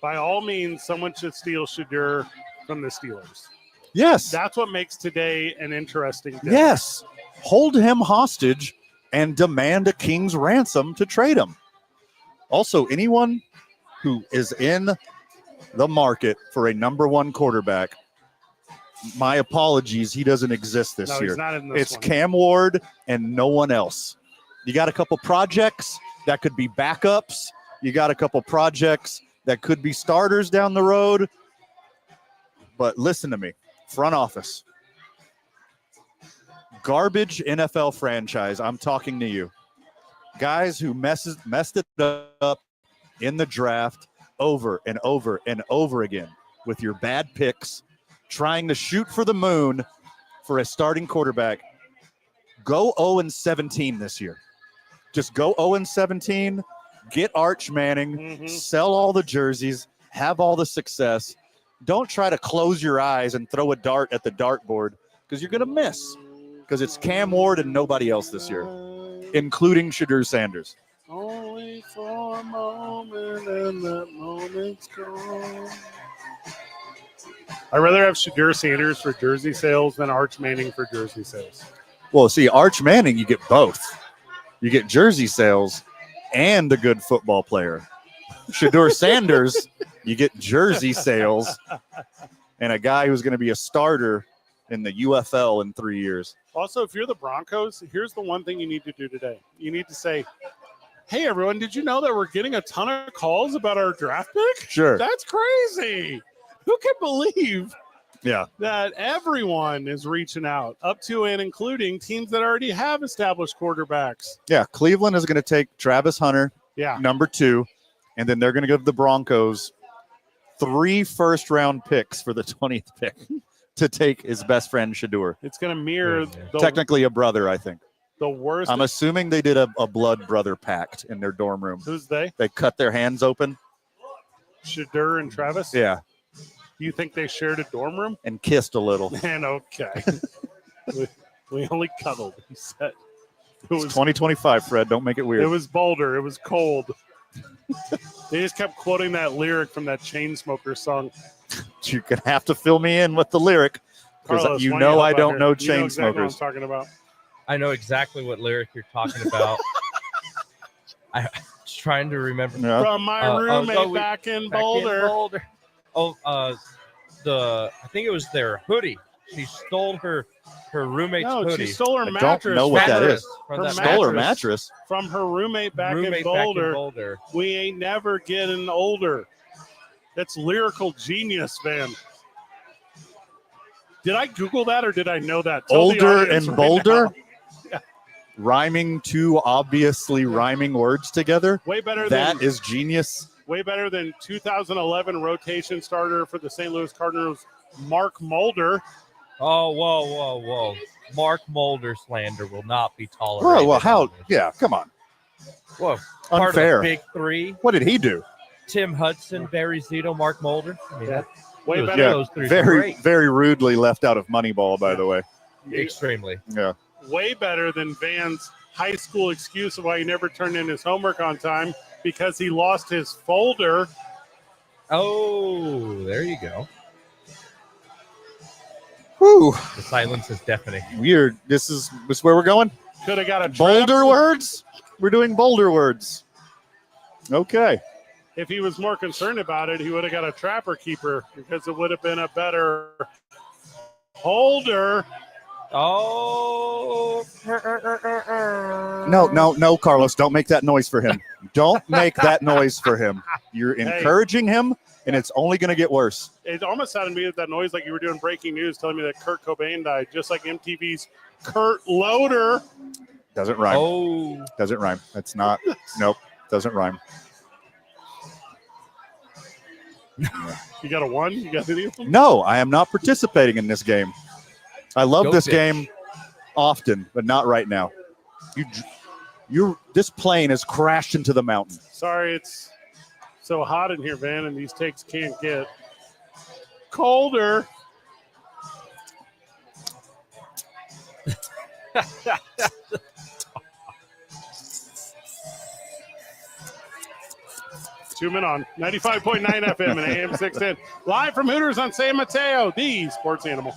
By all means, someone should steal Shedeur from the Steelers. Yes. That's what makes today an interesting day. Yes. Hold him hostage and demand a king's ransom to trade him. Also, anyone who is in the market for a number one quarterback, my apologies, he doesn't exist this year. He's not in this It's one. Cam Ward and no one else. You got a couple projects that could be backups. You got a couple projects that could be starters down the road. But listen to me, front office. Garbage NFL franchise, I'm talking to you. Guys who messed it up in the draft over and over and over again with your bad picks, trying to shoot for the moon for a starting quarterback. Go 0-17 this year. Just go 0-17, get Arch Manning, sell all the jerseys, have all the success. Don't try to close your eyes and throw a dart at the dartboard because you're going to miss because it's Cam Ward and nobody else this year, including Shedeur Sanders. Only for a moment, and that moment's gone. I'd rather have Shedeur Sanders for jersey sales than Arch Manning for jersey sales. Well, see, Arch Manning, you get both. You get jersey sales and a good football player. Shedeur Sanders, you get jersey sales and a guy who's going to be a starter in the UFL in 3 years. Also, if you're the Broncos, here's the one thing you need to do today. You need to say, hey, everyone, did you know that we're getting a ton of calls about our draft pick? Sure. That's crazy. Who can believe Yeah. that everyone is reaching out, up to and including teams that already have established quarterbacks? Yeah. Cleveland is going to take Travis Hunter, Yeah. number 2, and then they're going to give the Broncos 3 first-round picks for the 20th pick to take his best friend Shedeur. It's going to mirror Technically a brother, I think. the worst. I'm assuming they did a blood brother pact in their dorm room. Who's they? They cut their hands open. Shedeur and Travis? Yeah. You think they shared a dorm room? And kissed a little. Man, okay. we only cuddled, he said. It's 2025, Fred. Don't make it weird. It was Boulder. It was cold. They just kept quoting that lyric from that Chainsmokers song. You're going to have to fill me in with the lyric because Carlos, you why know help I out don't here? know You know exactly what I'm Chainsmokers. talking about. I know exactly what lyric you're talking about. I was trying to remember. Yeah. From my roommate back in Boulder. Oh, I think it was their hoodie. She stole her Her roommate's No, hoodie. she stole her I mattress. don't know what that is. From Her that Stole her mattress. mattress. From her roommate back in roommate Boulder. Boulder. We ain't never getting older. That's lyrical genius, Van. Did I Google that or did I know that? Tell the Older audience and right Boulder? now. Yeah. Rhyming two obviously rhyming words together. Way better That than is genius. way better than 2011 rotation starter for the St. Louis Cardinals, Mark Mulder. Oh, whoa. Mark Mulder slander will not be tolerated. Bro, well, how? on this. Yeah, come on. Whoa. Part Unfair. of the big three. What did he do? Tim Hudson, Barry Zito, Mark Mulder. I mean, Way those- better. Yeah, those three are very, great. very rudely left out of Moneyball, by the way. Extremely. Yeah. Way better than Van's high school excuse of why he never turned in his homework on time because he lost his folder. Oh, there you go. Whew. The silence is deafening. Weird. This is where we're going? Could have got a trap. Boulder words? We're doing Boulder words. Okay. If he was more concerned about it, he would have got a trapper keeper because it would have been a better holder. Oh. No, Carlos. Don't make that noise for him. Don't make that noise for him. You're encouraging him, and it's only going to get worse. It almost sounded to me that noise like you were doing breaking news telling me that Kurt Cobain died, just like MTV's Kurt Loder. Doesn't rhyme. Oh. Doesn't rhyme. That's not. Nope. Doesn't rhyme. You got a one? You got any of them? No, I am not participating in this game. I love Go this fish. game often, but not right now. This plane has crashed into the mountain. Sorry, it's so hot in here, Van, and these takes can't get colder. Two men on 95.9 FM and AM 610. Live from Hooters on San Mateo, the sports animal.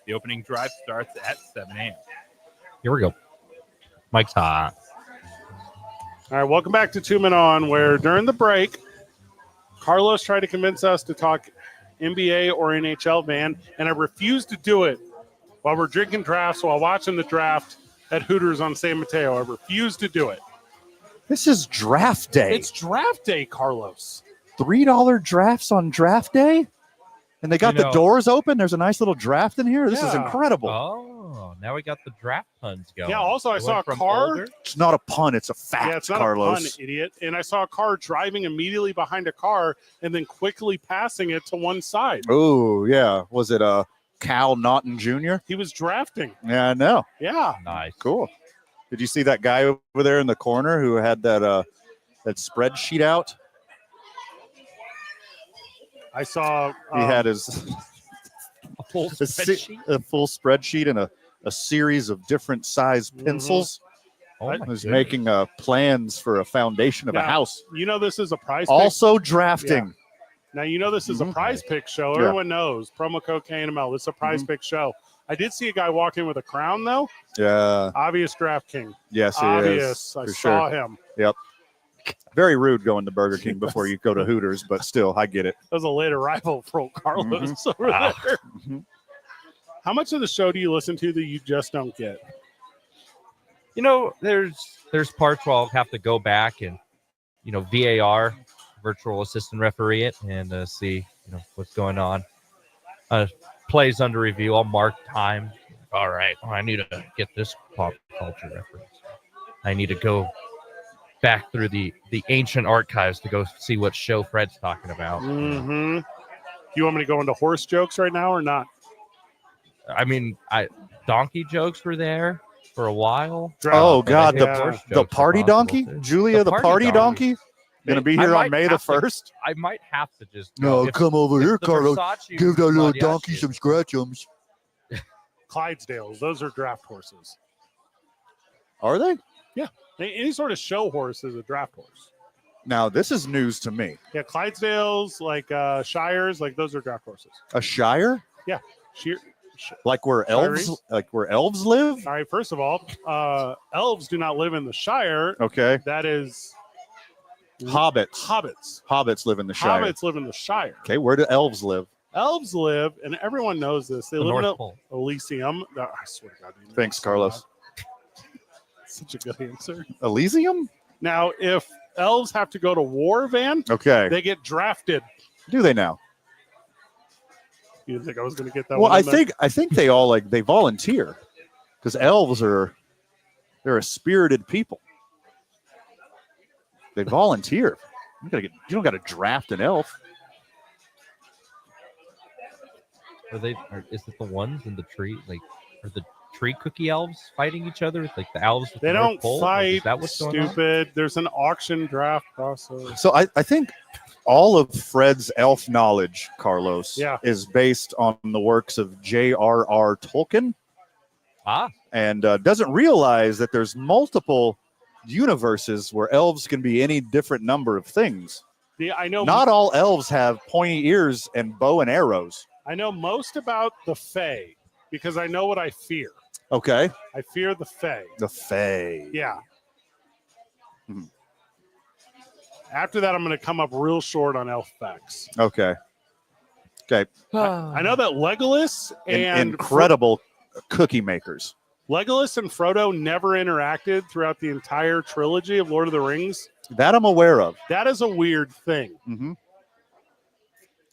The opening drive starts at 7 a.m. Here we go. Mike's hot. All right, welcome back to 2 Men On, where during the break, Carlos tried to convince us to talk NBA or NHL, Van, and I refused to do it while we're drinking drafts, while watching the draft at Hooters on San Mateo. I refused to do it. This is draft day. It's draft day, Carlos. $3 drafts on draft day? And they got the doors open. There's a nice little draft in here. This is incredible. Oh, now we got the draft puns going. Yeah, also I saw a car. Older. It's not a pun. It's a fact, Yeah, it's not Carlos. a pun, idiot. And I saw a car driving immediately behind a car and then quickly passing it to one side. Oh, yeah. Was it Cal Naughton Jr.? He was drafting. Yeah, I know. Yeah. Nice. Cool. Did you see that guy over there in the corner who had that spreadsheet out? I saw He had his A full spreadsheet. a full spreadsheet and a series of different size pencils. Oh my He was goodness. making plans for a foundation of a Now, house. You know this is a prize pick. Also drafting. Now you know this is a prize pick show. Yeah. Everyone knows promo code KNML. This is a prize pick show. I did see a guy walk in with a crown though. Yeah. Obvious draft king. Yes, he Obvious. is. I For saw sure. him. Yep. Very rude going to Burger King before you go to Hooters, but still, I get it. That was a late arrival for Carlos over Wow. there. Mhm. How much of the show do you listen to that you just don't get? You know, there's parts where I'll have to go back and, VAR, virtual assistant referee it, and see, what's going on. Plays under review. I'll mark time. All right, I need to get this pop culture reference. I need to go back through the ancient archives to go see what show Fred's talking about. Mm-hmm. You want me to go into horse jokes right now or not? I mean, donkey jokes were there for a while. Oh, but I God. think yeah. horse The jokes are party possible, donkey? too. Julia, the party donkey? Going to be I here might on May the have to- 1st? I might have to just No, if- come over if here, the Carlos. Versace Give that little mariachi donkey is- some scratchums. Clydesdales. Those are draft horses. Are they? Any sort of show horse is a draft horse. Now, this is news to me. Yeah, Clydesdales, like Shires, like those are draft horses. A shire? Sheer. Like where elves live? All right, first of all, elves do not live in the Shire. Okay. That is Hobbits. hobbits. Hobbits live in the shire. Hobbits live in the Shire. Okay, where do elves live? Elves live, and everyone knows this. They The live North in Pole. Elysium. I swear to God. you know Thanks, this. Carlos. Such a good answer. Elysium? Now, if elves have to go to war, Van, Okay. they get drafted. Do they now? You didn't think I was going to get that Well, one? I think they all they volunteer because elves they're a spirited people. They volunteer. You don't got to draft an elf. Is it the ones in the tree? Like, are the tree cookie elves fighting each other? Like the elves with They the North don't Pole? Like, fight. is that what's going on? Stupid. There's an auction draft process. So I think all of Fred's elf knowledge, Carlos, Yeah. is based on the works of J.R.R. Tolkien, and doesn't realize that there's multiple universes where elves can be any different number of things. I know. Not all elves have pointy ears and bow and arrows. I know most about the Fae because I know what I fear. Okay. I fear the Fae. The Fae. Yeah. Mhm. After that, I'm going to come up real short on elf facts. Okay. Okay. I know that Legolas and Incredible cookie makers. Legolas and Frodo never interacted throughout the entire trilogy of Lord of the Rings. That I'm aware of. That is a weird thing. Mm-hmm.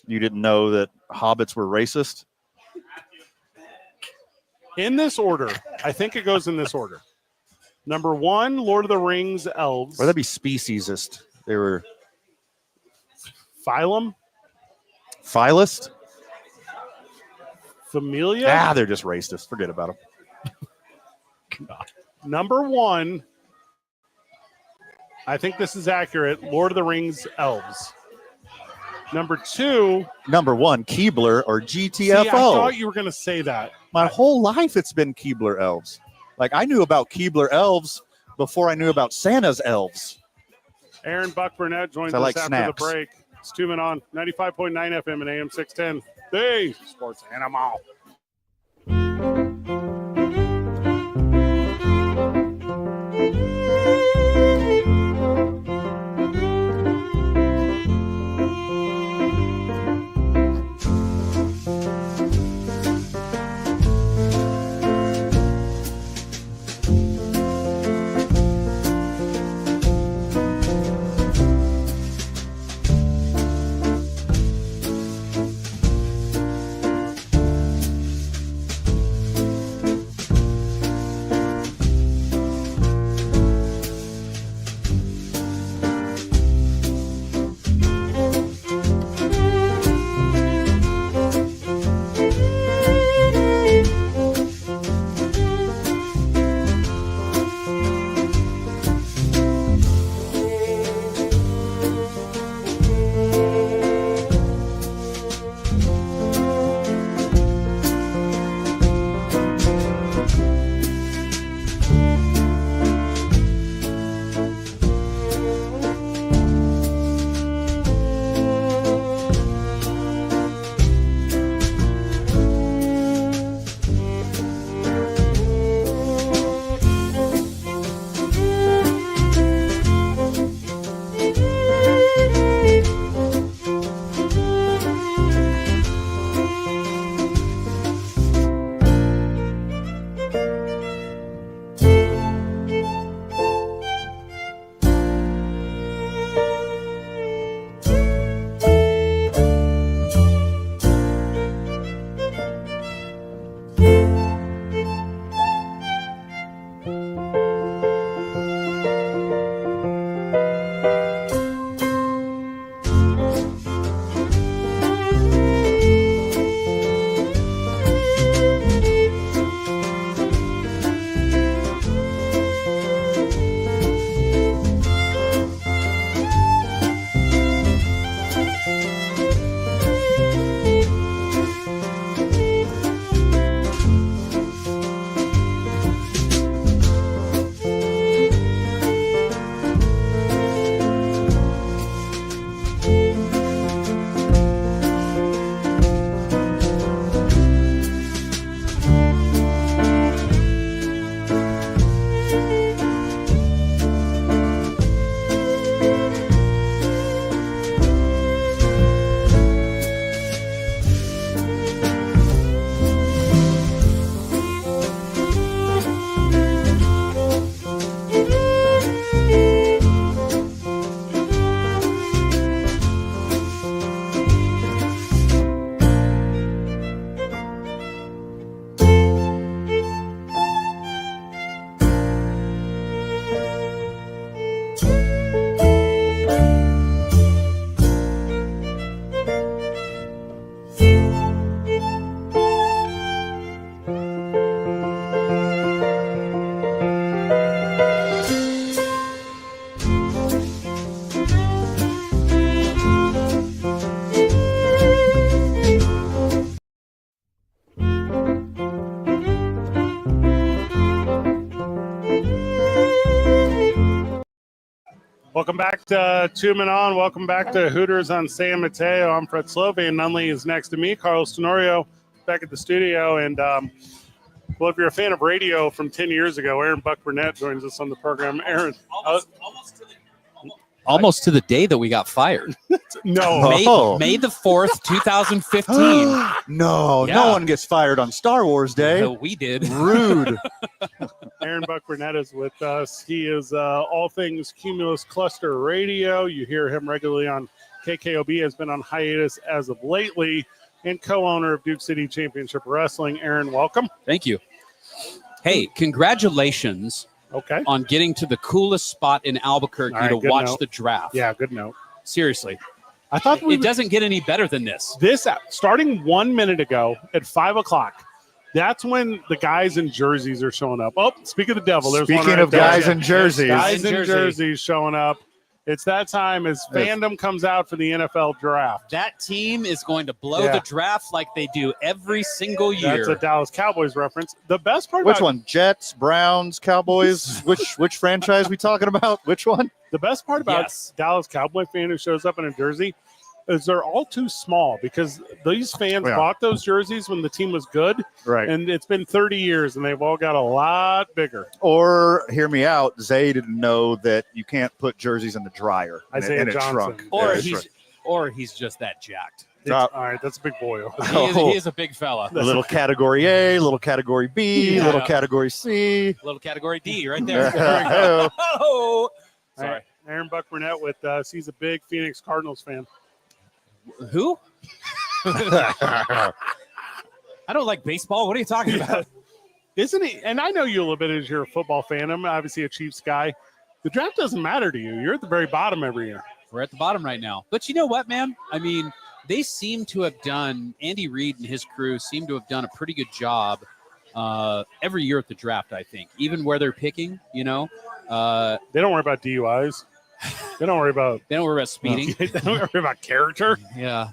You didn't know that hobbits were racist? In this order, I think it goes in this order. Number 1, Lord of the Rings elves. Or that'd be speciesist. They were Phylum, philist? Familia. They're just racist. Forget about them. Number 1, I think this is accurate, Lord of the Rings elves. Number 2, Number 1, Keebler or GTFO. see, I thought you were going to say that. My whole life it's been Keebler elves. Like I knew about Keebler elves before I knew about Santa's elves. Aaron Buck Burnett joins I us like after snaps. the break. It's 2 Men On, 95.9 FM and AM 610. The Sports Animal. Welcome back to 2 Men On. Welcome back to Hooters on San Mateo. I'm Fred Slovey, and Nunley is next to me. Carlos Tenorio back at the studio. And, well, if you're a fan of radio from 10 years ago, Aaron Buck Burnett joins us on the program. Aaron. Almost to the day that we got fired. No. May the 4th, 2015. No one gets fired on Star Wars Day. We did. Rude. Aaron Buck Burnett is with us. He is all things Cumulus Cluster Radio. You hear him regularly on KKOB, has been on hiatus as of lately, and co-owner of Duke City Championship Wrestling. Aaron, welcome. Thank you. Hey, congratulations on getting to the coolest spot in Albuquerque to watch the draft. Yeah, good note. Seriously. I thought it doesn't get any better than this. Starting 1 minute ago at 5 o'clock, that's when the guys in jerseys are showing up. Oh, speak of the devil. There's Speaking one right of there. guys in jerseys. Guys in jerseys showing up. It's that time as fandom comes out for the NFL draft. That team is going to blow the draft like they do every single year. That's a Dallas Cowboys reference. The best part Which about one? Jets, Browns, Cowboys? which franchise we talking about? Which one? the best part about Dallas Cowboy fan who shows up in a jersey is they're all too small because these fans bought those jerseys when the team was good. Right. And it's been 30 years and they've all got a lot bigger. Or hear me out, Zay didn't know that you can't put jerseys in the dryer. Isaiah and it Johnson. shrunk. Or he's just that jacked. All right, that's a big boy. He is a big fella. A little category A, little category B, little category C. Little category D right there. Oh, sorry. Right. Aaron Buck Burnett with us. He's a big Phoenix Cardinals fan. Who? I don't like baseball. What are you talking about? Isn't he? And I know you a little bit as you're a football fan. I'm obviously a Chiefs guy. The draft doesn't matter to you. You're at the very bottom every year. We're at the bottom right now. But you know what, man? I mean, they seem to have done, Andy Reid and his crew seem to have done a pretty good job every year at the draft, I think. Even where they're picking, you know. They don't worry about DUIs. They don't worry about speeding. They don't worry about character. Yeah.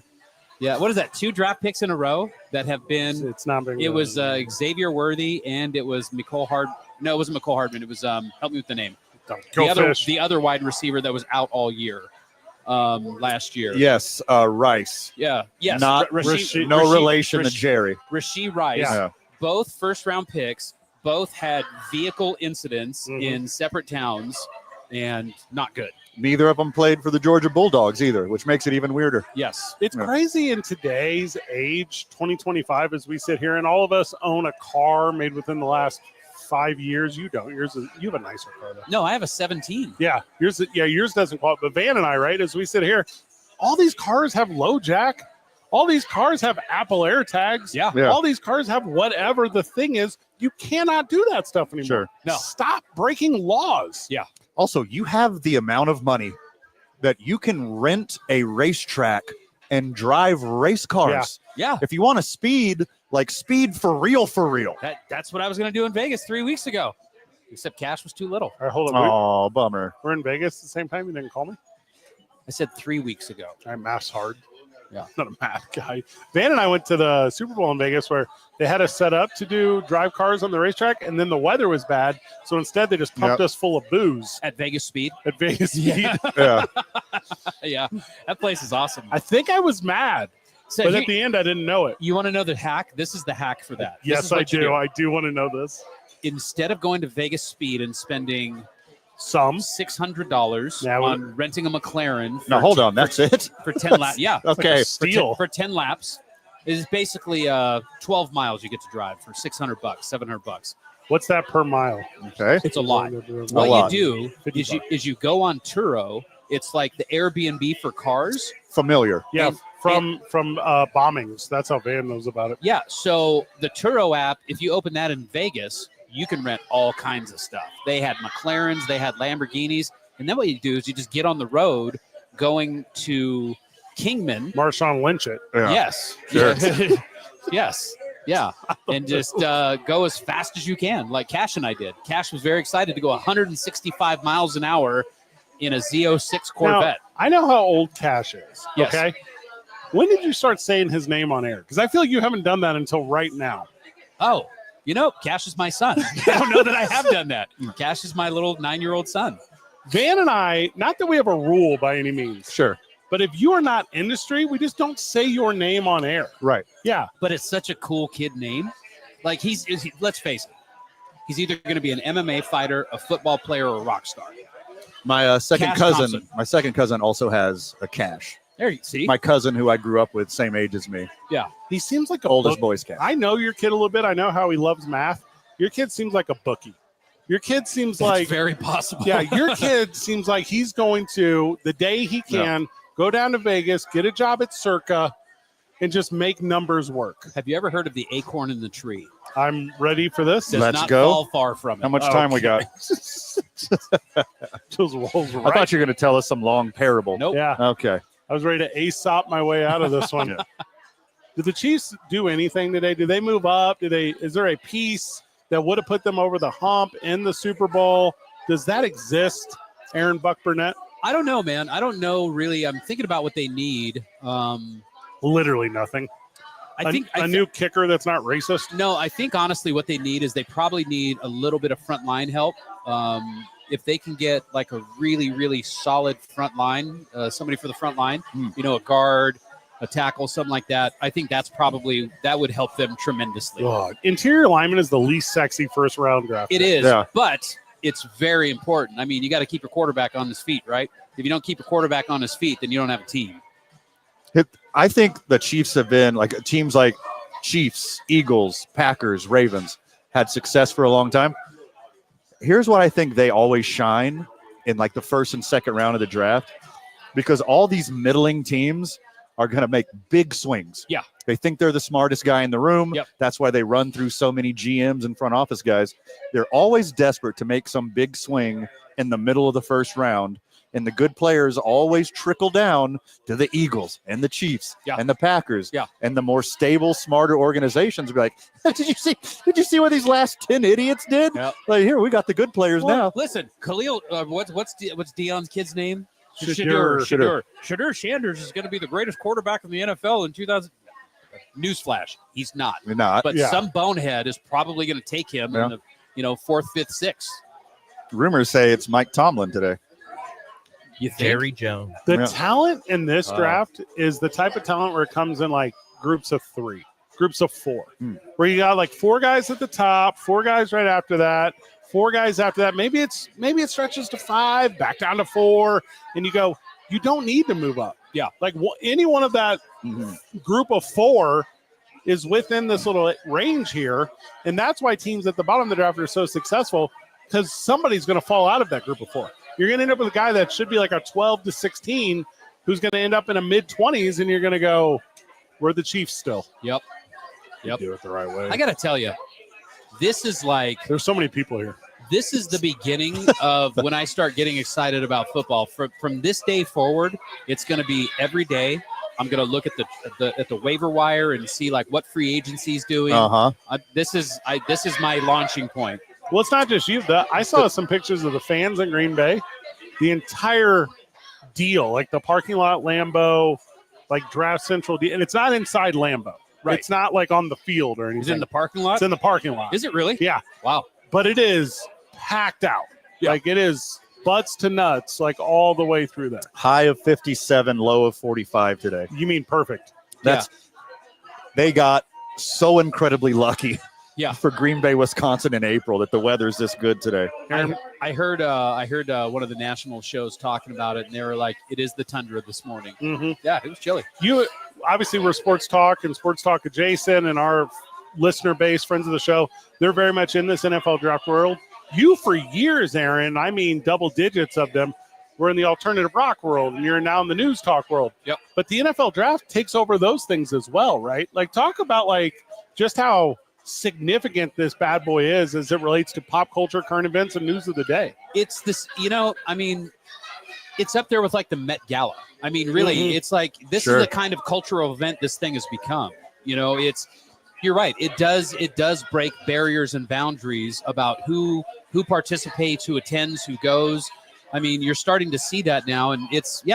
Yeah. What is that? 2 draft picks in a row that have been. It's not been. It was Xavier Worthy and it was Mecole Hardman. No, it wasn't Mecole Hardman. It was help me with the name. The other wide receiver that was out all year last year. Yes, Rice. Yeah. Yes. Not no relation to Jerry. Rasheed Rice. Yeah. Both first-round picks. Both had vehicle incidents in separate towns, and not good. Neither of them played for the Georgia Bulldogs either, which makes it even weirder. Yes. It's crazy in today's age, 2025, as we sit here, and all of us own a car made within the last 5 years. You don't. You have a nicer car, though. No, I have a 17. Yeah, yours doesn't qualify. But Van and I, right, as we sit here, all these cars have low jack. All these cars have Apple Air tags. Yeah. All these cars have whatever. The thing is, you cannot do that stuff anymore. Sure. No. Stop breaking laws. Yeah. Also, you have the amount of money that you can rent a racetrack and drive race cars. Yeah. If you want to speed, like speed for real, for real. That's what I was going to do in Vegas 3 weeks ago, except cash was too little. All right, hold on. Oh, bummer. We're in Vegas at the same time. You didn't call me? I said 3 weeks ago. All right, math's hard. Yeah. Not a math guy. Van and I went to the Super Bowl in Vegas where they had us set up to do drive cars on the racetrack, and then the weather was bad. So instead, they just pumped us full of booze. At Vegas Speed? At Vegas Speed. Yeah. Yeah. That place is awesome. I think I was mad, So but at the end, I didn't know it. You want to know the hack? This is the hack for that. This Yes, is I what you do. I do want to know this. Instead of going to Vegas Speed and spending some $600 Now- on renting a McLaren. No, hold on. That's it. For 10 laps. Yeah. Okay. Steal. For 10 laps. It is basically 12 miles you get to drive for $600, $700. What's that per mile? Okay. It's a lot. lot. What you do 50 is you go on Turo. It's like the Airbnb for cars. Familiar. Yeah, And- from bombings. That's how Van knows about it. Yeah. So the Turo app, if you open that in Vegas, you can rent all kinds of stuff. They had McLarens, they had Lamborghinis. And then what you do is you just get on the road going to Kingman. Marshawn Lynch it. Yeah. Yes. Sure. Yes. Yeah. And just go as fast as you can, like Cash and I did. Cash was very excited to go 165 miles an hour in a Z06 Corvette. Now, I know how old Cash is. Yes. Okay. When did you start saying his name on air? Because I feel like you haven't done that until right now. Oh, you know, Cash is my son. I don't know that I have done that. Cash is my little 9-year-old son. Van and I, not that we have a rule by any means, Sure. but if you are not industry, we just don't say your name on air. Right. Yeah. But it's such a cool kid name. Like let's face it, he's either going to be an MMA fighter, a football player, or a rock star. My second Cash cousin. Thompson. My second cousin also has a Cash. There you see. My cousin, who I grew up with, same age as me, Yeah. He seems like a oldest book- boy's Cash. I know your kid a little bit. I know how he loves math. Your kid seems like a bookie. Your kid seems That's like very possible. yeah, your kid seems like he's going to, the day he can, go down to Vegas, get a job at Circa, and just make numbers work. Have you ever heard of the acorn in the tree? I'm ready for this. Does Let's not go. fall far from it. How much time we got? Those walls I thought you were going to tell us some long parable. Nope. Yeah, Okay. I was ready to Aesop my way out of this one. Yeah. Did the Chiefs do anything today? Did they move up? Is there a piece that would have put them over the hump in the Super Bowl? Does that exist, Aaron Buck Burnett? I don't know, man. I don't know really. I'm thinking about what they need. Literally nothing. I think a new kicker that's not racist. No, I think honestly what they need is they probably need a little bit of front line help. If they can get like a really, really solid front line, somebody for the front line, a guard, a tackle, something like that, I think that would help them tremendously. God. Interior lineman is the least sexy first round draft. It is, but it's very important. I mean, you got to keep your quarterback on his feet, right? If you don't keep a quarterback on his feet, then you don't have a team. I think the Chiefs have been like teams like Chiefs, Eagles, Packers, Ravens had success for a long time. Here's what I think they always shine in like the first and second round of the draft, because all these middling teams are going to make big swings. Yeah. They think they're the smartest guy in the room. Yep. That's why they run through so many GMs and front office guys. They're always desperate to make some big swing in the middle of the first round. And the good players always trickle down to the Eagles and the Chiefs and the Packers. Yeah. And the more stable, smarter organizations be like, did you see what these last 10 idiots did? Yep. Like, here, we got the good players now. Listen, Khalil, what's Deion's kid's name? Shadur. Shadur Sanders is going to be the greatest quarterback in the NFL in 2000. Newsflash, he's not. But some bonehead is probably going to take him in the 4th, 5th, 6th. Rumors say it's Mike Tomlin today. You think? Jerry Jones. The talent in this draft is the type of talent where it comes in like groups of 3, groups of 4, where you got like 4 guys at the top, 4 guys right after that, 4 guys after that. Maybe it stretches to 5, back down to 4, and you go, you don't need to move up. Yeah. Like any one of that group of 4 is within this little range here. And that's why teams at the bottom of the draft are so successful, because somebody's going to fall out of that group of 4. You're going to end up with a guy that should be like a 12 to 16 who's going to end up in a mid-20s, and you're going to go, we're the Chiefs still. Yep. Do it the right way. I got to tell you, this is like – there's so many people here. This is the beginning of when I start getting excited about football. From this day forward, it's going to be every day. I'm going to look at the waiver wire and see like what free agency is doing. This is my launching point. Well, it's not just you. I saw some pictures of the fans in Green Bay. The entire deal, like the parking lot, Lambeau, like Draft Central, and it's not inside Lambeau. Right. It's not like on the field or anything. Is it in the parking lot? It's in the parking lot. Is it really? Yeah. Wow. But it is packed out. Yeah. Like it is butts to nuts, like all the way through there. High of 57, low of 45 today. You mean perfect? They got so incredibly lucky. Yeah. For Green Bay, Wisconsin in April that the weather's this good today. I heard one of the national shows talking about it, and they were like, it is the tundra this morning. Mm-hmm. Yeah, it was chilly. You obviously we're sports talk and sports talk adjacent, and our listener base, friends of the show, they're very much in this NFL draft world. You for years, Aaron, I mean double digits of them, were in the alternative rock world, and you're now in the news talk world. Yep. But the NFL draft takes over those things as well, right? Like talk about like just how significant this bad boy is as it relates to pop culture, current events, and news of the day. It's this, I mean, it's up there with like the Met Gala. I mean, really, it's like this is the kind of cultural event this thing has become. You're right. It does break barriers and boundaries about who participates, who attends, who goes. I mean, you're starting to see that now, and it's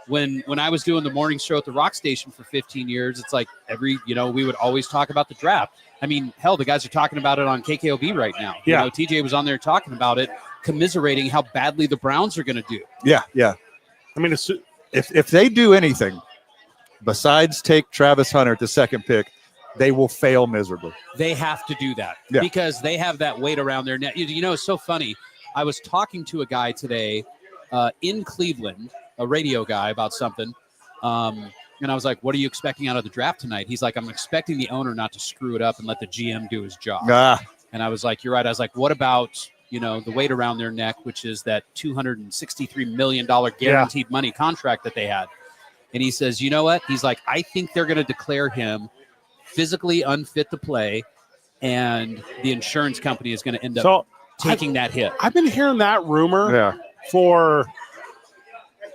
when I was doing the morning show at the rock station for 15 years, it's like we would always talk about the draft. I mean, hell, the guys are talking about it on KKOB right now. Yeah. TJ was on there talking about it, commiserating how badly the Browns are going to do. Yeah. I mean, if they do anything besides take Travis Hunter at the second pick, they will fail miserably. They have to do that because they have that weight around their neck. It's so funny. I was talking to a guy today in Cleveland, a radio guy, about something. And I was like, what are you expecting out of the draft tonight? He's like, I'm expecting the owner not to screw it up and let the GM do his job. And I was like, you're right. I was like, what about, the weight around their neck, which is that $263 million guaranteed money contract that they had. And he says, you know what? He's like, I think they're going to declare him physically unfit to play, and the insurance company is going to end up taking that hit. I've been hearing that rumor for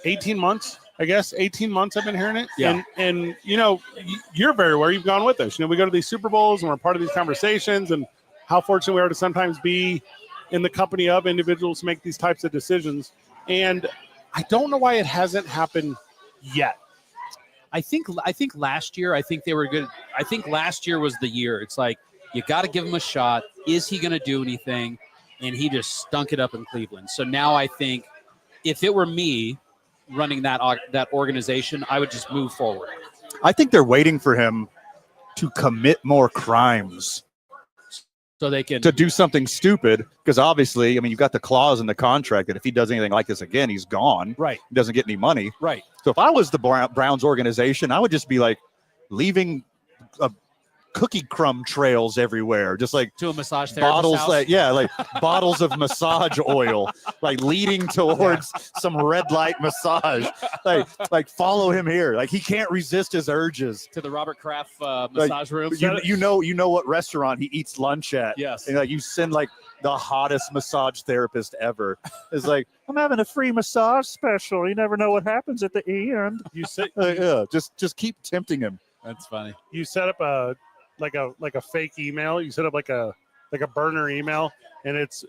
18 months. I guess 18 months I've been hearing it. Yeah. And you're very aware. You've gone with us. We go to these Super Bowls and we're part of these conversations, and how fortunate we are to sometimes be in the company of individuals who make these types of decisions. And I don't know why it hasn't happened yet. I think last year, I think they were good. I think last year was the year. It's like, you got to give him a shot. Is he going to do anything? And he just stunk it up in Cleveland. So now I think if it were me running that organization, I would just move forward. I think they're waiting for him to commit more crimes so they can to do something stupid. Because obviously, I mean, you've got the clause in the contract that if he does anything like this again, he's gone. Right. He doesn't get any money. Right. So if I was the Browns organization, I would just be like leaving cookie crumb trails everywhere, just like to a massage therapist bottles, house. like bottles of massage oil, like leading towards some red light massage. Like follow him here. Like he can't resist his urges. To the Robert Kraft massage room. You know what restaurant he eats lunch at. Yes. And like you send like the hottest massage therapist ever. It's like, I'm having a free massage special. You never know what happens at the end. You said, just keep tempting him. That's funny. You set up a fake email. You set up like a burner email, and it's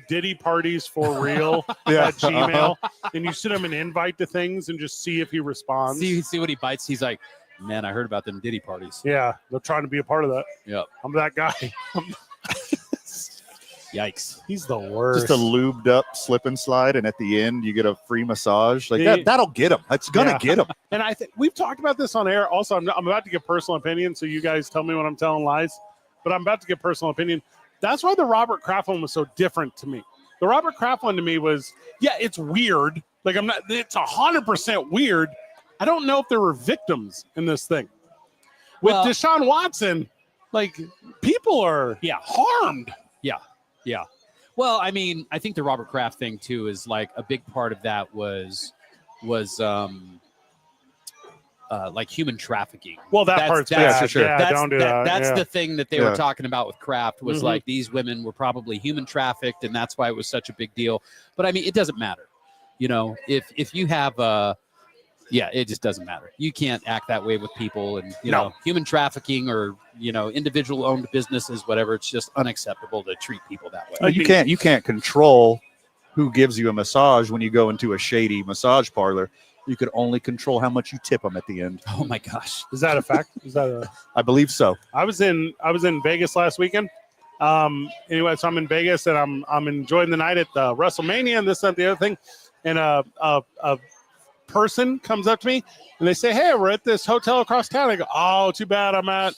Diddy parties for real at Gmail, and you send him an invite to things and just see if he responds. See what he bites. He's like, man, I heard about them Diddy parties. Yeah, they're trying to be a part of that. Yep. I'm that guy. Yikes. He's the worst. Just a lubed up slip and slide, and at the end you get a free massage. Like that'll get him. That's gonna get him. And I think we've talked about this on air. Also, I'm about to give personal opinion, so you guys tell me when I'm telling lies. But I'm about to give personal opinion. That's why the Robert Kraft one was so different to me. The Robert Kraft one to me was, it's weird. Like it's 100% weird. I don't know if there were victims in this thing. With Deshaun Watson, like people are harmed. Yeah. Well, I mean, I think the Robert Kraft thing too is like a big part of that was like human trafficking. Well, that part's bad. For sure. Don't do that. That's the thing that they were talking about with Kraft was like these women were probably human trafficked, and that's why it was such a big deal. But I mean, it doesn't matter. You know, if you have it just doesn't matter. You can't act that way with people, and you know, human trafficking or individual owned businesses, whatever. It's just unacceptable to treat people that way. You can't control who gives you a massage when you go into a shady massage parlor. You could only control how much you tip them at the end. Oh my gosh, is that a fact? I believe so. I was in Vegas last weekend. Anyway, so I'm in Vegas and I'm enjoying the night at the WrestleMania and this and the other thing, and a person comes up to me and they say, "Hey, we're at this hotel across town." I go, "Oh, too bad. I'm at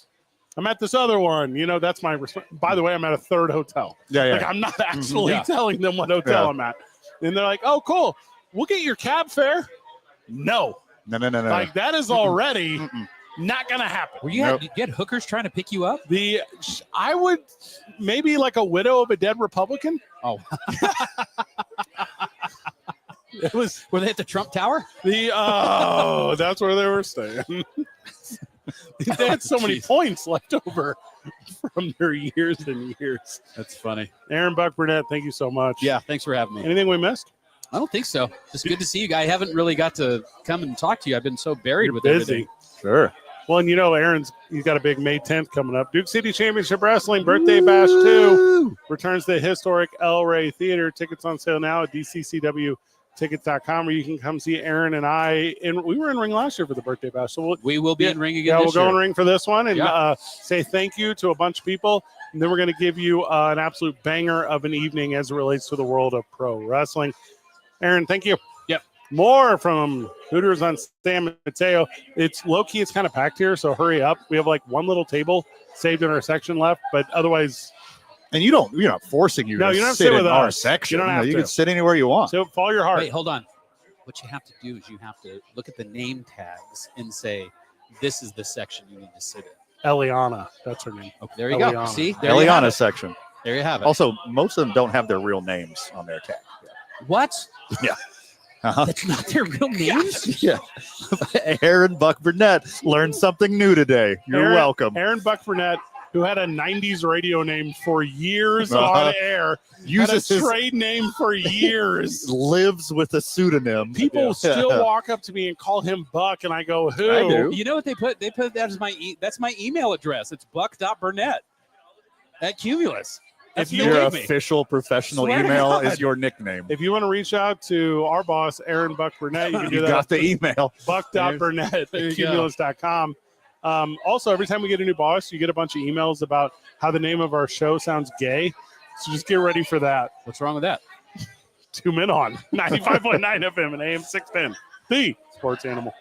this other one." That's my response. By the way, I'm at a third hotel. Like I'm not actually telling them what hotel I'm at. And they're like, "Oh, cool. We'll get your cab fare." No. Like that is already not gonna happen. Were you had hookers trying to pick you up? I would maybe like a widow of a dead Republican. Oh. Were they at the Trump Tower? That's where they were staying. They had so many points left over from their years and years. That's funny. Aaron Buck Burnett, thank you so much. Yeah, thanks for having me. Anything we missed? I don't think so. Just good to see you guys. I haven't really got to come and talk to you. I've been so buried with busy. everything. Sure. Well, and he's got a big May 10th coming up. Duke City Championship Wrestling Birthday Bash 2 returns to the historic El Rey Theater. Tickets on sale now at dccwtickets.com, where you can come see Aaron and I. And we were in ring last year for the Birthday Bash. So we will be in ring again. Yeah, we'll go in ring for this one and say thank you to a bunch of people. And then we're going to give you an absolute banger of an evening as it relates to the world of pro wrestling. Aaron, thank you. Yep. More from Hooters on San Mateo. It's low-key. It's kind of packed here, so hurry up. We have like one little table saved in our section left, but otherwise... And you're not forcing you to sit in our section. You don't have to. You can sit anywhere you want. So follow your heart. Wait, hold on. What you have to do is you have to look at the name tags and say, this is the section you need to sit in. Eliana. That's her name. Okay, there you go. See? There Eliana section. There you have it. Also, most of them don't have their real names on their tag. What? Yeah. That's not their real names? Yeah. Aaron Buck Burnett learned something new today. You're welcome. Aaron Buck Burnett, who had a 90s radio name for years on air, uses had a trade name for years. Lives with a pseudonym. People still walk up to me and call him Buck, and I go, who? I do. You know what they put? They put that as that's my email address. It's buck.burnett at Cumulus. That's If what you- they Your gave me. official professional Swear to email God. is your nickname. If you want to reach out to our boss, Aaron Buck Burnett, you can do You that. got the email. buck.burnett at There you go. cumulus.com. Also, every time we get a new boss, you get a bunch of emails about how the name of our show sounds gay. So just get ready for that. What's wrong with that? 2 Men On 95.9 FM and AM 610. The Sports Animal.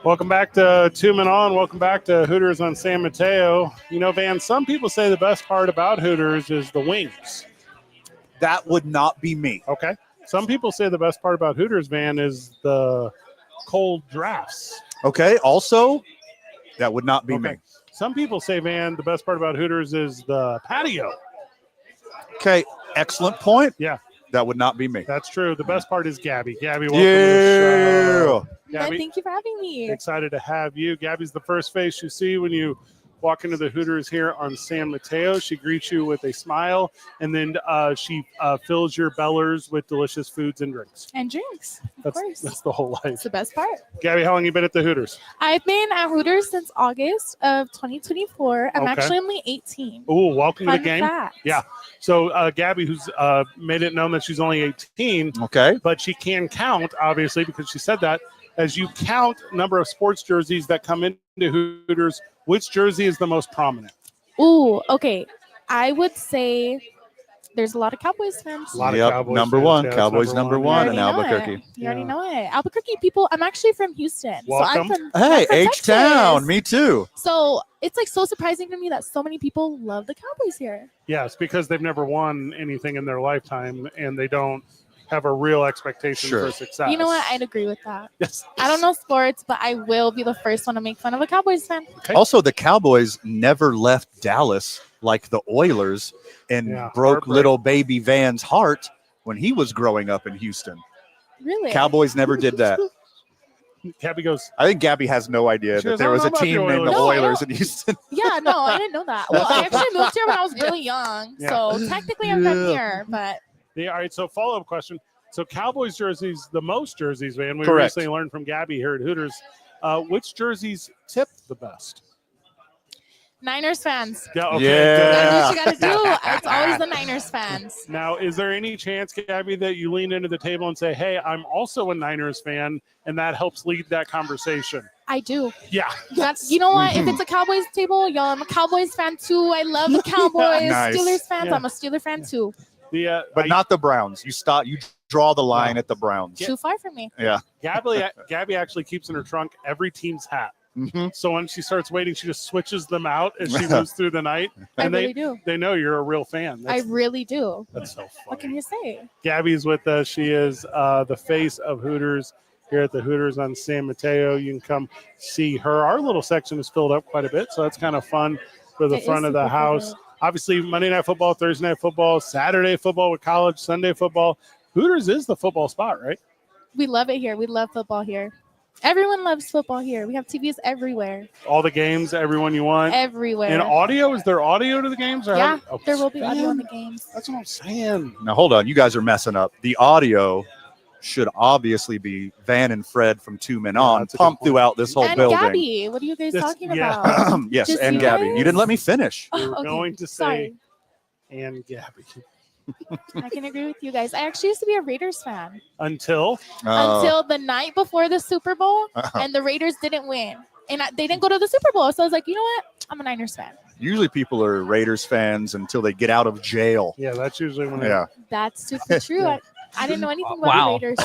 Welcome back to Two Men On. Welcome back to Hooters on San Mateo. You know, Van, some people say the best part about Hooters is the wings. That would not be me. Okay. Some people say the best part about Hooters, Van, is the cold drafts. Okay. Also, that would not be me. Some people say, Van, the best part about Hooters is the patio. Okay. Excellent point. Yeah. That would not be me. That's true. The best part is Gabby. Gabby, welcome to the show. Gabby, Thank you for having me. excited to have you. Gabby's the first face you see when you walk into the Hooters here on San Mateo. She greets you with a smile, and then she fills your bellers with delicious foods and drinks. And drinks, of course. That's the whole life. It's the best part. Gabby, how long you been at the Hooters? I've been at Hooters since August of 2024. I'm Okay. actually only 18. Ooh, welcome to Fun the game. fact. Yeah. So Gabby, who's made it known that she's only 18, Okay. but she can count, obviously, because she said that. As you count number of sports jerseys that come into Hooters, which jersey is the most prominent? Ooh, okay. I would say there's a lot of Cowboys fans. A lot of Yep, Cowboys number fans. one. Yeah, it's Cowboys number You one in already know Albuquerque. it. You already Yeah. know it. Albuquerque people. I'm actually from Houston. Welcome. So I'm Hey, from H-Town. Texas. Me too. So it's like so surprising to me that so many people love the Cowboys here. Yes, because they've never won anything in their lifetime, and they don't have a real expectation Sure. for success. You know what? I'd agree with that. Yes. I don't know sports, but I will be the first one to make fun of a Cowboys fan. Okay. Also, the Cowboys never left Dallas like the Oilers and Yeah, broke heartbreak. little baby Van's heart when he was growing up in Houston. Really? Cowboys never did that. Gabby goes, I think Gabby has no idea She that goes, there "I was don't a know team about the named the Oilers." No, I Oilers don't. in Houston. Yeah, no, I didn't know that. Well, I actually moved here when I was really young. Yeah. So technically I'm from here, but yeah, all right, so follow-up question. So Cowboys jerseys, the most jerseys, man. We Correct. recently learned from Gabby here at Hooters. Which jerseys tip the best? Niners fans. Yeah, okay. Yeah. good. Gotta do what you gotta do. It's always the Niners fans. Now, is there any chance, Gabby, that you lean into the table and say, hey, I'm also a Niners fan, and that helps lead that conversation? I do. Yeah. That's you know what? If it's a Cowboys table, y'all, I'm a Cowboys fan too. I love the Cowboys. Nice. Steelers fans. Yeah. I'm a Steeler fan too. But not the Browns. You draw the line at the Browns. Too far from me. Yeah. Gabby actually keeps in her trunk every team's hat. Mhm. So when she starts waiting, she just switches them out as she moves through the night. I And really do. they know you're a real fan. I really do. That's so What can funny. you say? Gabby's with us. She is the face of Hooters here at the Hooters on San Mateo. You can come see her. Our little section is filled up quite a bit, so that's kind of fun for the It is front of the super house. fun. Obviously, Monday Night Football, Thursday Night Football, Saturday football with college, Sunday football. Hooters is the football spot, right? We love it here. We love football here. Everyone loves football here. We have TVs everywhere. All the games, everyone you want. Everywhere. And audio, is there audio to the games? Or Yeah, how- there will be audio in man, the games. That's what I'm saying. Now, hold on. You guys are messing up. The audio should obviously be Van and Fred from Two Men On, that's a good pumped point. throughout this whole And building. Gabby, what are you guys This- talking yeah. about? Yes, Just and you Gabby. guys? You didn't let me finish. We were Okay, going to say, sorry. and Gabby. I can agree with you guys. I actually used to be a Raiders fan Until until the night before the Super Bowl, Uh-huh. and the Raiders didn't win, and they didn't go to the Super Bowl. So I was like, you know what? I'm a Niners fan. Usually people are Raiders fans until they get out of jail. yeah, that's usually when Yeah. That's super true. I didn't know anything about Wow. the Raiders.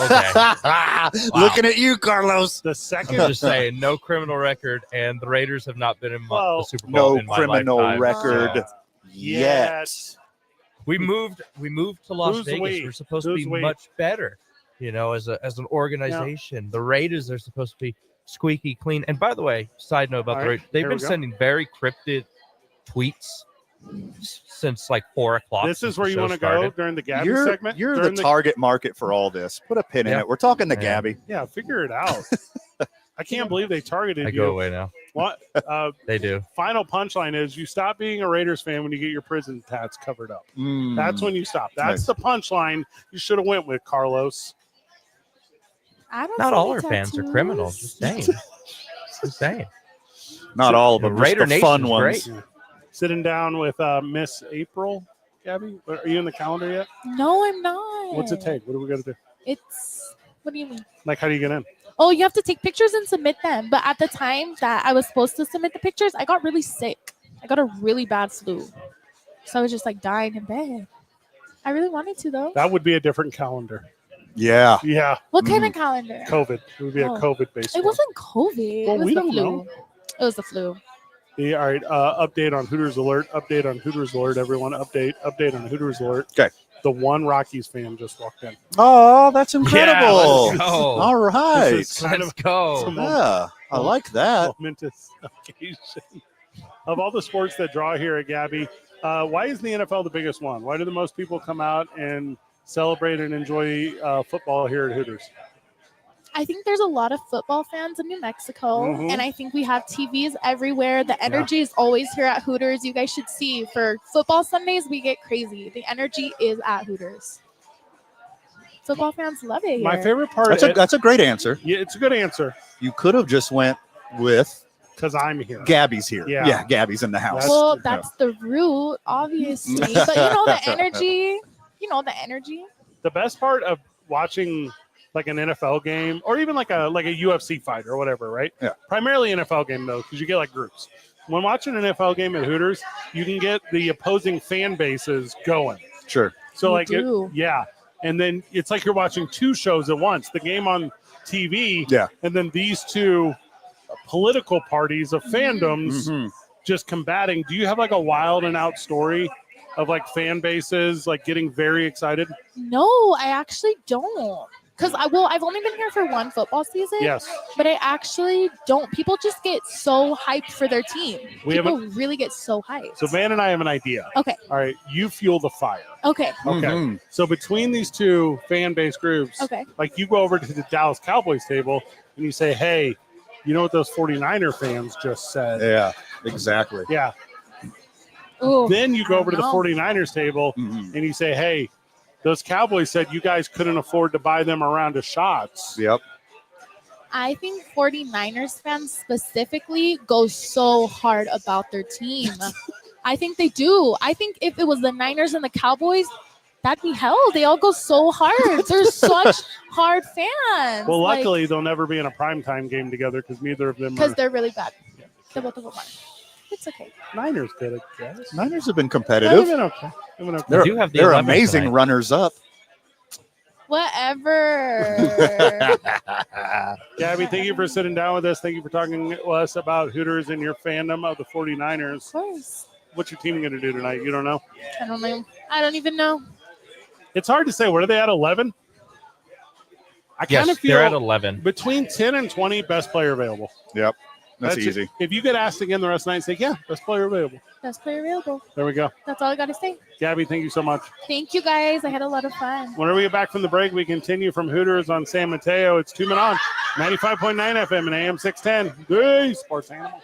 Okay. Looking at you, Carlos. the I'm second just saying, no criminal record, and the Raiders have not been in Well, the Super Bowl No in my criminal lifetime. record So, yet. we moved to Las Who's Vegas. we? We're supposed Who's to be we? much better, as an organization. The Raiders are supposed to be squeaky clean. And by the way, side note about All the right, Raiders, they've here we been go. sending very cryptic tweets since like 4 o'clock. this since is where the you show want to go started. during the Gabby You're segment. the During target market for all this. Put a pin in Yeah. it. We're talking to Yeah. Gabby. Yeah, figure it out. I can't believe they targeted I you. go away now. What? They do. Final punchline is you stop being a Raiders fan when you get your prison tats covered up. Mm. That's when you stop. That's Nice. the punchline you should have went with, Carlos. I don't Not see all any our fans are tattoos. criminals. Just saying. Just saying. Not all of them. just Raider the fun Nation's ones. great. Sitting down with Miss April. Gabby, are you in the calendar yet? No, I'm not. What's it take? What are we going to do? It's what do you mean? Like, how do you get in? Oh, you have to take pictures and submit them. But at the time that I was supposed to submit the pictures, I got really sick. I got a really bad flu. So I was just like dying in bed. I really wanted to though. That would be a different calendar. Yeah. Yeah, What kind of calendar? COVID. It would be a Oh. COVID-based It one. wasn't COVID. Well, it was we the don't flu. know. It was the flu. Yeah, all right. Update on Hooters alert. Update on Hooters alert. Everyone, update on Hooters alert. Okay. The one Rockies fan just walked in. Oh, that's incredible. let's go. All right. This is kind Let's of go. some Yeah, I like that. momentous occasion. Of all the sports that draw here at Gabby, why is the NFL the biggest one? Why do the most people come out and celebrate and enjoy football here at Hooters? I think there's a lot of football fans in New Mexico, Mhm. and I think we have TVs everywhere. The energy is always here at Hooters. You guys should see. For football Sundays, we get crazy. The energy is at Hooters. Football fans love it here. My favorite part. That's a great answer. Yeah, it's a good answer You could have just went with because I'm here. Gabby's here. Yeah. Gabby's in the house. Well, that's the root, obviously. But the energy. The energy. The best part of watching like an NFL game or even like a UFC fight or whatever, right? Yeah. Primarily NFL game though, because you get like groups. When watching an NFL game at Hooters, you can get the opposing fan bases going. Sure. So You do. and then it's like you're watching two shows at once: the game on TV, Yeah. and then these two political parties of fandoms Mhm. just combating. Do you have like a wild and out story of like fan bases like getting very excited? No, I actually don't. Because I've only been here for one football season. Yes. But I actually don't. People just get so hyped for their team. People really get so hyped. So Van and I have an idea. Okay. All right, you fuel the fire. Okay. Okay. Mhm. So between these two fan base groups, Okay. like you go over to the Dallas Cowboys table and you say, hey, you know what those 49er fans just said? Yeah, exactly. Yeah. Ooh, Then you go over to the no. 49ers table Mhm. and you say, hey, those Cowboys said you guys couldn't afford to buy them a round of shots. Yep. I think 49ers fans specifically go so hard about their team. I think they do. I think if it was the Niners and the Cowboys, that'd be hell. They all go so hard. They're such hard fans. Well, luckily they'll never be in a primetime game together because neither of them because are. they're really bad. They're both of them are. It's okay. Niners did, I guess. Niners have been They've competitive. been okay. They've been okay. They're, do have the they're 11th amazing tonight. runners up. Whatever. Gabby, thank you for sitting down with us. Thank you for talking to us about Hooters and your fandom of the 49ers. Of course. What's your team going to do tonight? You don't know? I don't know. I don't even know. It's hard to say. What are they at, 11? I Yes, kind of feel they're at 11. between 10 and 20, best player available. Yep. That's it. easy. If you get asked again the rest of the night, say, yeah, best player available. Best player available. There we go. That's all I got to say. Gabby, thank you so much. Thank you guys. I had a lot of fun. Whenever we get back from the break, we continue from Hooters on San Mateo. It's 2 Men On, 95.9 FM and AM 610. The Sports Animal.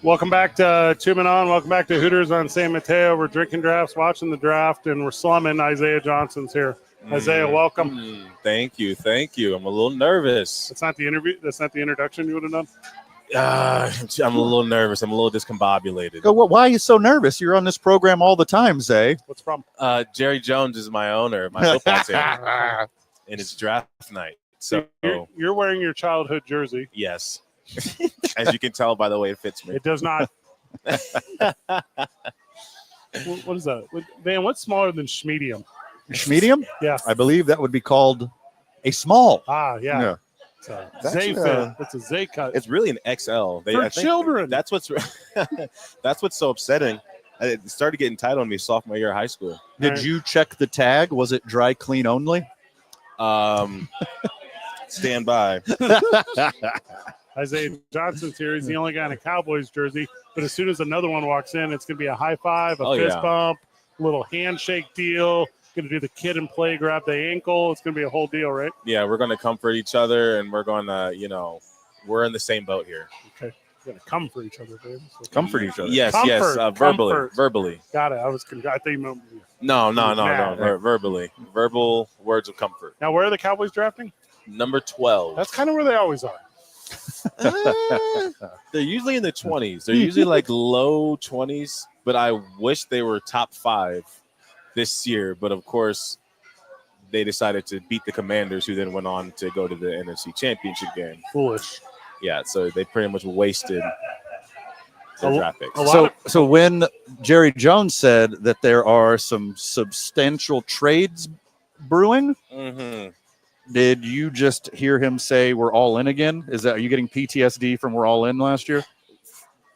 Welcome back to Two Men On. Welcome back to Hooters on San Mateo. We're drinking drafts, watching the draft, and we're slumming. Isaiah Johnson's here. Isaiah, welcome. Thank you. I'm a little nervous. That's not the interview. That's not the introduction you would have done. I'm a little nervous. I'm a little discombobulated. Why are you so nervous? You're on this program all the time, Zay. What's the problem? Jerry Jones is my owner, my football team, and it's draft night. So You're wearing your childhood jersey. yes, as you can tell by the way it fits me. It does not. What is that? Van, what's smaller than schmedium? Schmedium? Yeah. I believe that would be called a small. Yeah. It's a Zay fit. It's a Zay cut. It's really an XL. For children. That's what's so upsetting. It started getting tight on me sophomore year of high school. Did you check the tag? Was it dry clean only? Stand by. Isaiah Johnson's here. He's the only guy in a Cowboys jersey. But as soon as another one walks in, it's going to be a high five, a fist bump, little handshake deal. Going to do the kid and play, grab the ankle. It's going to be a whole deal, right? Yeah, we're going to comfort each other, and we're going to, we're in the same boat here. Okay. We're going to come for each other, baby. So Comfort each other. Yes, verbally. Got it. I thought you meant. No. Verbally. Verbal words of comfort. Now, where are the Cowboys drafting? Number 12. That's kind of where they always are. They're usually in the 20s. They're usually like low 20s, but I wish they were top 5 this year. But of course, they decided to beat the Commanders, who then went on to go to the NFC Championship game. Foolish. Yeah, so they pretty much wasted their draft picks. So when Jerry Jones said that there are some substantial trades brewing, did you just hear him say we're all in again? Are you getting PTSD from we're all in last year?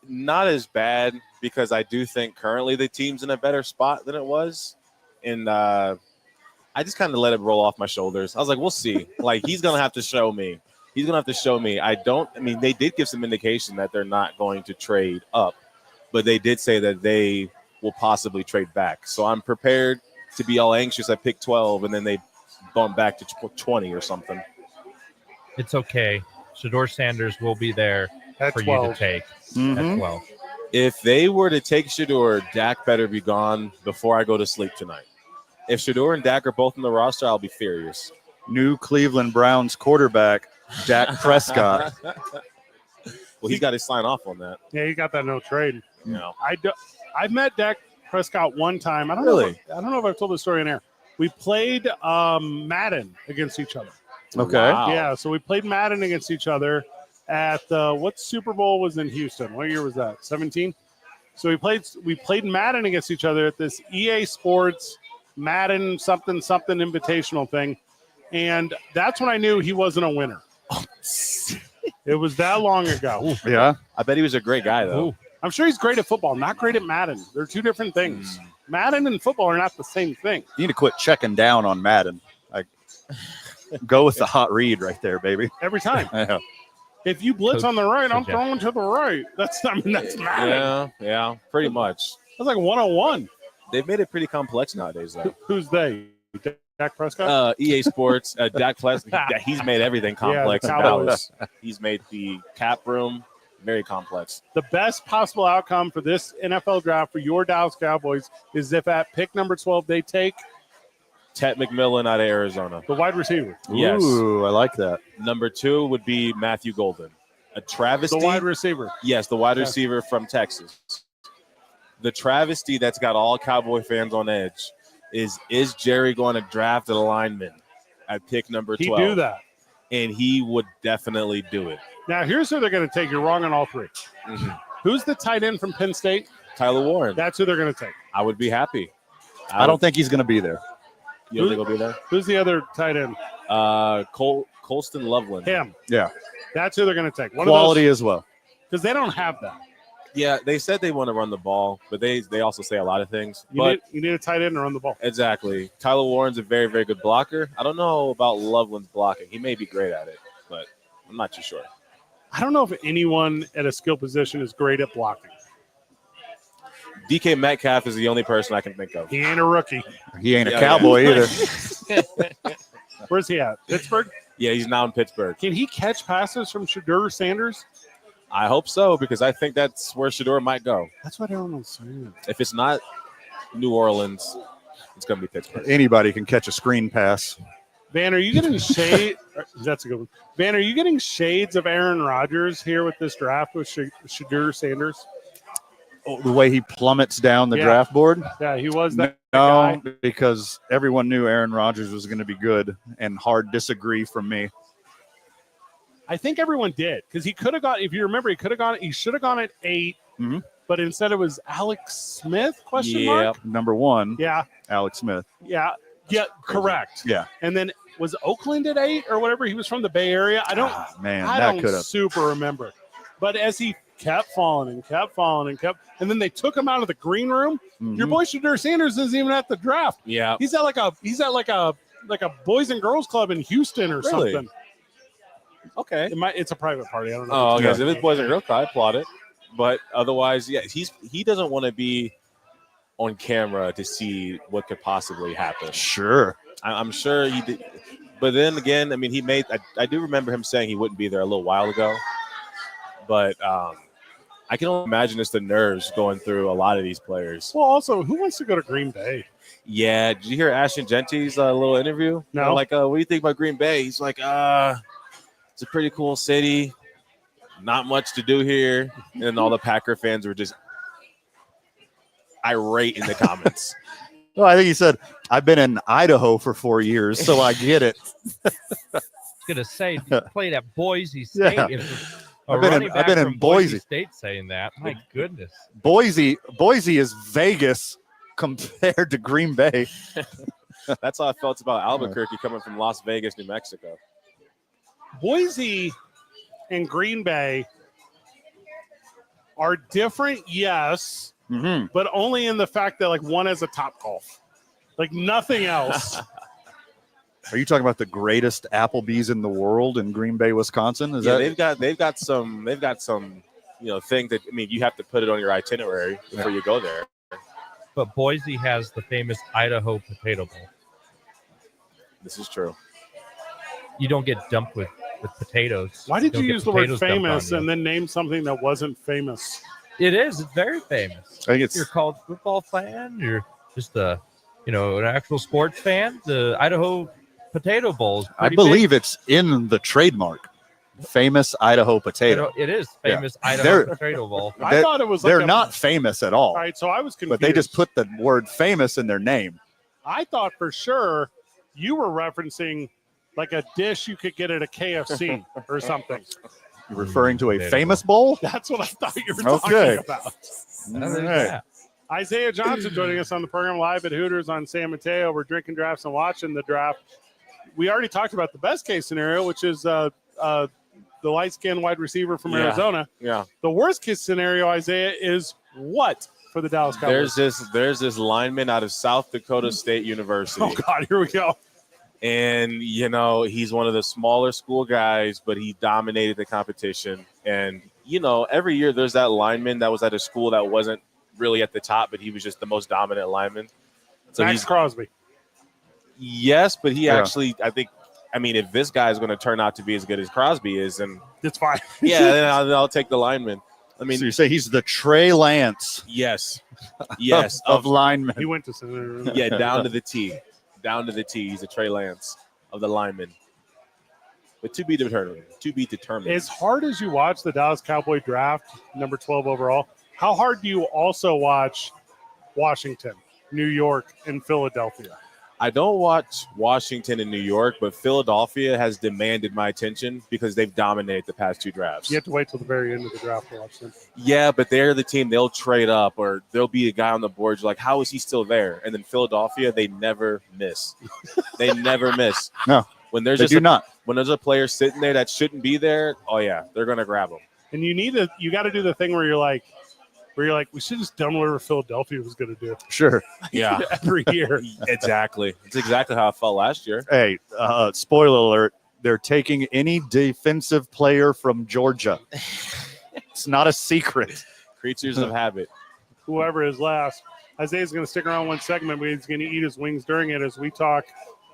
Not as bad, because I do think currently the team's in a better spot than it was. And I just kind of let it roll off my shoulders. I was like, we'll see. Like, he's going to have to show me. They did give some indication that they're not going to trade up, but they did say that they will possibly trade back. So I'm prepared to be all anxious at pick 12, and then they bump back to 20 or something. It's okay. Shador Sanders will be there at for 12. you to take at 12. If they were to take Shador, Dak better be gone before I go to sleep tonight. If Shador and Dak are both in the roster, I'll be furious. New Cleveland Browns quarterback, Dak Prescott. Well, he's got to sign off on that. Yeah, he got that no trade. No. I've met Dak Prescott one time. I don't know if I've told the story in air. We played Madden against each other. Okay. Wow. Yeah, so we played Madden against each other at what Super Bowl was in Houston? What year was that? 17? So we played Madden against each other at this EA Sports Madden something invitational thing. And that's when I knew he wasn't a winner. It was that long ago. Yeah. I bet he was a great guy, though. I'm sure he's great at football, not great at Madden. They're two different things. Madden and football are not the same thing. You need to quit checking down on Madden. Go with the hot read right there, baby. Every time. I know. If you blitz on the right, I'm throwing to the right. That's Madden. Yeah, pretty much. That's like 101. They've made it pretty complex nowadays, though. Who's they? Dak Prescott? EA Sports, Dak Prescott. He's made everything complex. He's made the cap room very complex. The best possible outcome for this NFL draft for your Dallas Cowboys is if at pick number 12 they take Ted McMillan out of Arizona. The wide receiver. Yes. Ooh, I like that. Number 2 would be Matthew Golden. A travesty. The wide receiver. Yes, the wide receiver from Texas. The travesty that's got all Cowboy fans on edge is Jerry going to draft a lineman at pick number 12? He'd do that. And he would definitely do it. Now, here's who they're going to take. You're wrong on all three. Who's the tight end from Penn State? Tyler Warren. That's who they're going to take. I would be happy. I don't think he's going to be there. You don't think he'll be there? Who's the other tight end? Colston Loveland. Him. Yeah. That's who they're going to take. Quality as well. Because they don't have that. Yeah, they said they want to run the ball, but they also say a lot of things. You need a tight end to run the ball. Exactly. Tyler Warren's a very, very good blocker. I don't know about Loveland's blocking. He may be great at it, but I'm not too sure. I don't know if anyone at a skill position is great at blocking. DK Metcalf is the only person I can think of. He ain't a rookie. He ain't a Cowboy either. Where's he at? Pittsburgh? Yeah, he's now in Pittsburgh. Can he catch passes from Shador Sanders? I hope so, because I think that's where Shador might go. That's what everyone was saying. If it's not New Orleans, it's going to be Pittsburgh. Anybody can catch a screen pass. Van, are you getting shade? That's a good one. Van, are you getting shades of Aaron Rodgers here with this draft with Shedeur Sanders? Oh, the way he plummets down the Yeah. draft board? Yeah, he was that No, guy. because everyone knew Aaron Rodgers was going to be good, and hard disagree from me. I think everyone did because he could have got. If you remember, he should have gone at 8, but instead it was Alex Smith? Question mark. Number 1. Yeah, Alex Smith. yeah, correct. Yeah. And then was Oakland at 8 or whatever? He was from the Bay Area. I don't. Man, I that don't could have. super remember. But as he kept falling, and then they took him out of the green room. Your boy Shedeur Sanders isn't even at the draft. Yeah. He's at like a boys and girls club in Houston or Really? something. Okay. It's a private party. I don't know. Oh, okay. So if it's boys and girls, I applaud it. But otherwise, yeah, he doesn't want to be on camera to see what could possibly happen. Sure. I'm sure he did. But then again, I mean, I do remember him saying he wouldn't be there a little while ago. But I can only imagine it's the nerves going through a lot of these players. Well, also, who wants to go to Green Bay? Yeah. Did you hear Ashton Genty's little interview? No. They're like, what do you think about Green Bay? He's like, it's a pretty cool city. Not much to do here. And then all the Packer fans were just irate in the comments. Well, I think he said, I've been in Idaho for 4 years, so I get it. I was gonna say he played at Boise State. Yeah. If I've been in Boise State saying that. My goodness. Boise is Vegas compared to Green Bay. That's how I felt about Albuquerque coming from Las Vegas, New Mexico. Boise and Green Bay are different, yes, but only in the fact that like one has a Top Golf, like nothing else. Are you talking about the greatest Applebee's in the world in Green Bay, Wisconsin? They've got some thing that, I mean, you have to put it on your itinerary before you go there. But Boise has the famous Idaho Potato Bowl. This is true. You don't get dumped with potatoes. Why did you don't get use the word potatoes dumped on famous you. and then name something that wasn't famous? It is. It's very famous. I think it's You're a college football fan. You're just an actual sports fan. The Idaho Potato Bowl. I believe it's in the trademark. Famous Idaho potato. It is famous Yeah. Idaho They're- Potato Bowl. I thought it was. They're like not famous at all. All right, so I was confused. But they just put the word famous in their name. I thought for sure you were referencing like a dish you could get at a KFC or something. You're referring to a Potato famous bowl? That's what I thought you were Okay. talking about. All right. Isaiah Johnson joining us on the program live at Hooters on San Mateo. We're drinking drafts and watching the draft. We already talked about the best case scenario, which is the light-skinned wide receiver from Arizona. Yeah. The worst case scenario, Isaiah, is what for the Dallas Cowboys? There's this lineman out of South Dakota State University. Oh, God, here we go. And, he's one of the smaller school guys, but he dominated the competition. And, every year there's that lineman that was at a school that wasn't really at the top, but he was just the most dominant lineman. So Max Crosby. Yes, but he actually, if this guy is going to turn out to be as good as Crosby is, and it's fine. then I'll take the lineman. So you say he's the Trey Lance Yes. of linemen. He went to center. Yeah, down to the T. Down to the T. He's a Trey Lance of the linemen. But to be determined. As hard as you watch the Dallas Cowboy draft, number 12 overall, how hard do you also watch Washington, New York, and Philadelphia? I don't watch Washington and New York, but Philadelphia has demanded my attention because they've dominated the past two drafts. You have to wait till the very end of the draft to watch them. Yeah, but they're the team. They'll trade up, or there'll be a guy on the board. You're like, how is he still there? And then Philadelphia, they never miss. They never miss. No, when there's they just do not. When there's a player sitting there that shouldn't be there, oh yeah, they're gonna grab him. And you got to do the thing where you're like, we should just done whatever Philadelphia was going to do. Sure. Yeah, every year. Exactly. It's exactly how I felt last year. Hey, spoiler alert. They're taking any defensive player from Georgia. It's not a secret. Creatures of habit. Whoever is last. Isaiah's going to stick around one segment, but he's going to eat his wings during it as we talk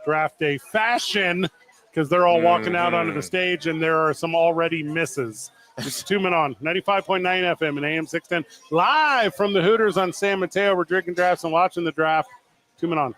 draft day fashion, because they're all walking out onto the stage and there are some already misses. It's 2 Men On, 95.9 FM and AM 610. Live from the Hooters on San Mateo. We're drinking drafts and watching the draft. 2 Men On.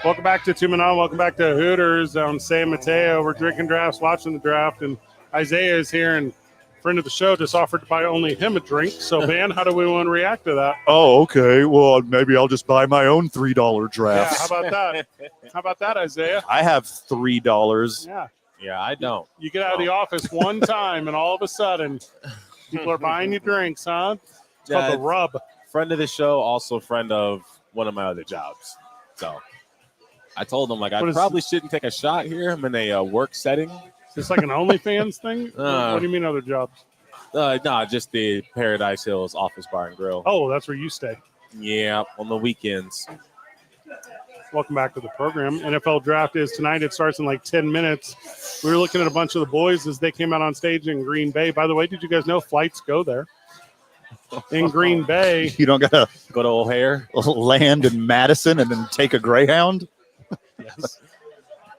Welcome back to Two Men On. Welcome back to Hooters on San Mateo. We're drinking drafts, watching the draft, and Isaiah is here, and friend of the show just offered to buy only him a drink. So, Van, how do we want to react to that? Oh, okay. Well, maybe I'll just buy my own $3 drafts. Yeah, how about that? How about that, Isaiah? I have $3. Yeah. Yeah, I don't. You get out of the office one time, and all of a sudden, people are buying you drinks, huh? It's called the rub. Friend of the show, also friend of one of my other jobs. So I told him, like, I probably shouldn't take a shot here. I'm in a work setting. Is this like an OnlyFans thing? What do you mean other jobs? No, just the Paradise Hills Office Bar and Grill. Oh, that's where you stay. Yeah, on the weekends. Welcome back to the program. NFL draft is tonight. It starts in like 10 minutes. We were looking at a bunch of the boys as they came out on stage in Green Bay. By the way, did you guys know flights go there? In Green Bay. You don't got to go to O'Hare, land in Madison, and then take a Greyhound? Yes.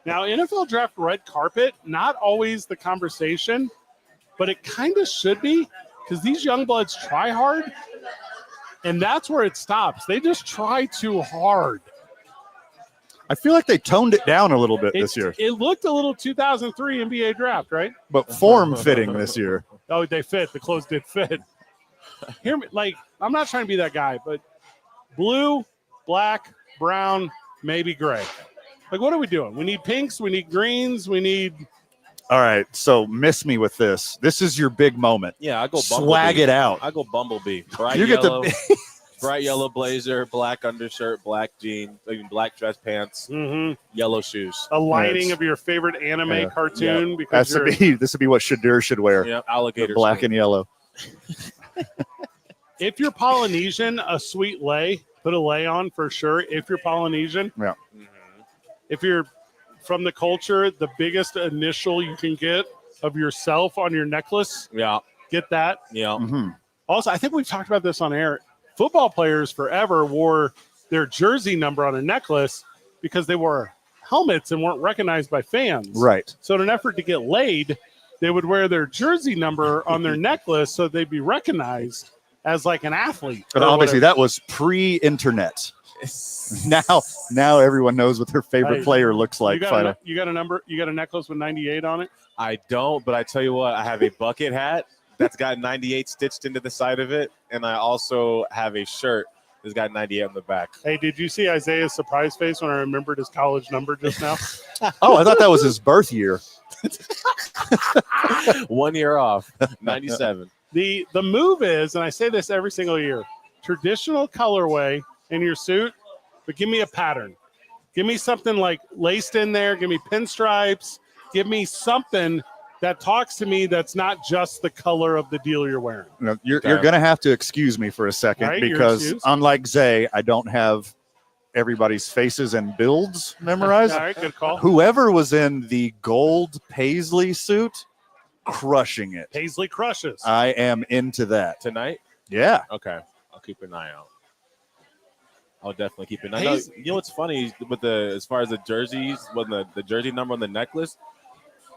Now, NFL draft red carpet, not always the conversation, but it kind of should be because these young bloods try hard, and that's where it stops. They just try too hard. I feel like they toned it down a little bit this year. It looked a little 2003 NBA draft, right? But form-fitting this year. Oh, they fit. The clothes did fit. Hear me, like, I'm not trying to be that guy, but blue, black, brown, maybe gray. Like, what are we doing? We need pinks. We need greens. We need. All right, so miss me with this. This is your big moment. Yeah, I go Bumblebee. Swag it out. I go Bumblebee. Bright You get yellow, the bright yellow blazer, black undershirt, black jeans, black dress pants, yellow shoes. A lighting of your favorite anime cartoon. Yep. Because this would be what Shadir should wear. Yep, alligator black skin. and yellow. If you're Polynesian, a sweet lei. Put a lei on for sure. If you're Polynesian. Yeah. If you're from the culture, the biggest initial you can get of yourself on your necklace. Yeah. Get that. Yeah. Also, I think we've talked about this on air. Football players forever wore their jersey number on a necklace because they wore helmets and weren't recognized by fans. Right. So in an effort to get laid, they would wear their jersey number on their necklace so they'd be recognized as like an athlete. But obviously that was pre-internet. Now everyone knows what their favorite player looks like. You got a number? You got a necklace with 98 on it? I don't, but I tell you what, I have a bucket hat that's got 98 stitched into the side of it, and I also have a shirt that's got 98 on the back. Hey, did you see Isaiah's surprise face when I remembered his college number just now? Oh, I thought that was his birth year. 1 year off, 97. The move is, and I say this every single year, traditional colorway in your suit, but give me a pattern. Give me something like laced in there. Give me pinstripes. Give me something that talks to me that's not just the color of the deal you're wearing. No, you're going to have to excuse me for a second Right, because unlike Zay, I don't have everybody's faces and builds memorized. All right, good call. Whoever was in the gold paisley suit, crushing it. Paisley crushes. I am into that. Tonight? Yeah. Okay. I'll keep an eye out. I'll definitely keep an eye out. You know what's funny with as far as the jerseys, when the jersey number on the necklace,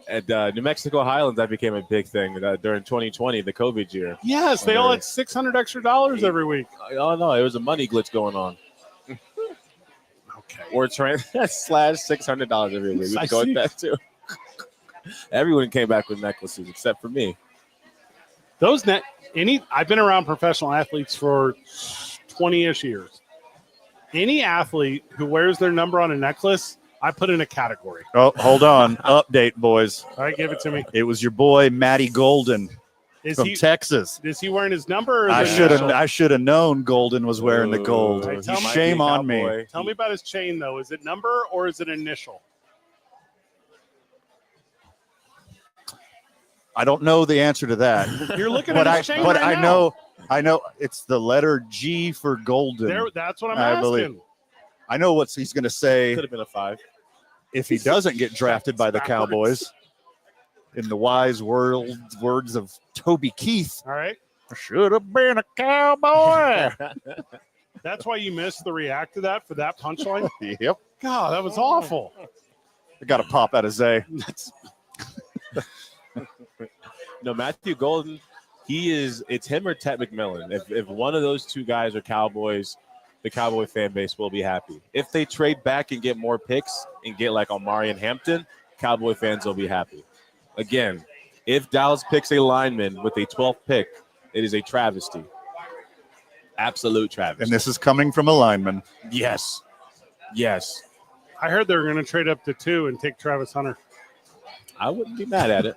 at New Mexico Highlands, that became a big thing during 2020, the COVID year. Yes, they all had $600 extra every week. Oh, no, it was a money glitch going on. Okay. Or slash $600 every week. We can go with that, too. Everyone came back with necklaces except for me. I've been around professional athletes for 20-ish years. Any athlete who wears their number on a necklace, I put in a category. Oh, hold on. Update, boys. All right, give it to me. It was your boy, Matty Golden from Texas. Is he wearing his number? Or I should have known Golden was wearing the gold. Right, Shame on me. Tell me about his chain, though. Is it number or is it initial? I don't know the answer to that. You're looking at his chain right now. I know it's the letter G for Golden. That's what I'm asking. Believe. I know what he's going to say. Could have been a 5. If he doesn't get drafted by the Cowboys. In the wise words of Toby Keith. All right. I should have been a cowboy. That's why you missed the react to that for that punchline? Yep. God, that was awful. I got a pop out of Zay. No, Matthew Golden, it's him or Ted McMillan. If one of those two guys are Cowboys, the Cowboy fan base will be happy. If they trade back and get more picks and get like Omari and Hampton, Cowboy fans will be happy. Again, if Dallas picks a lineman with a 12th pick, it is a travesty. Absolute travesty. And this is coming from a lineman. Yes. Yes. I heard they were going to trade up to 2 and take Travis Hunter. I wouldn't be mad at it.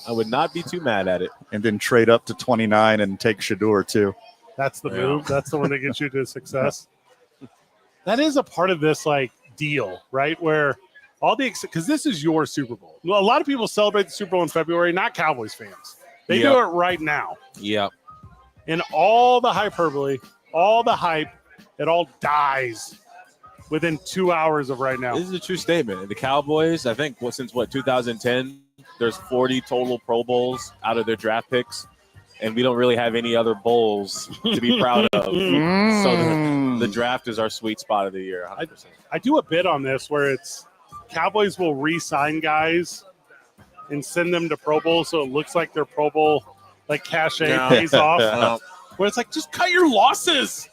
I would not be too mad at it. And then trade up to 29 and take Shador too. That's the move. That's the one that gets you to success. That is a part of this like deal, right? Where all the because this is your Super Bowl. Well, a lot of people celebrate the Super Bowl in February, not Cowboys fans. They do it right now. Yep. And all the hyperbole, all the hype, it all dies within 2 hours of right now. This is a true statement. The Cowboys, I think, since 2010, there's 40 total Pro Bowls out of their draft picks, and we don't really have any other bowls to be proud of. So the draft is our sweet spot of the year. 100%. I do a bit on this where it's Cowboys will re-sign guys and send them to Pro Bowl so it looks like their Pro Bowl like cachet pays off. Where it's like, just cut your losses.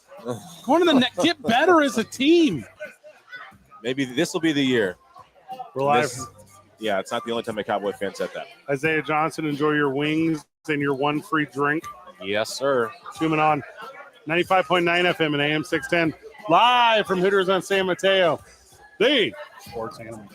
Go to the net, get better as a team. Maybe this will be the year. We're live. Yeah, it's not the only time a Cowboy fan said that. Isaiah Johnson, enjoy your wings and your one free drink. Yes, sir. Zooming on 95.9 FM and AM 610. Live from Hooters on San Mateo. The sports animal.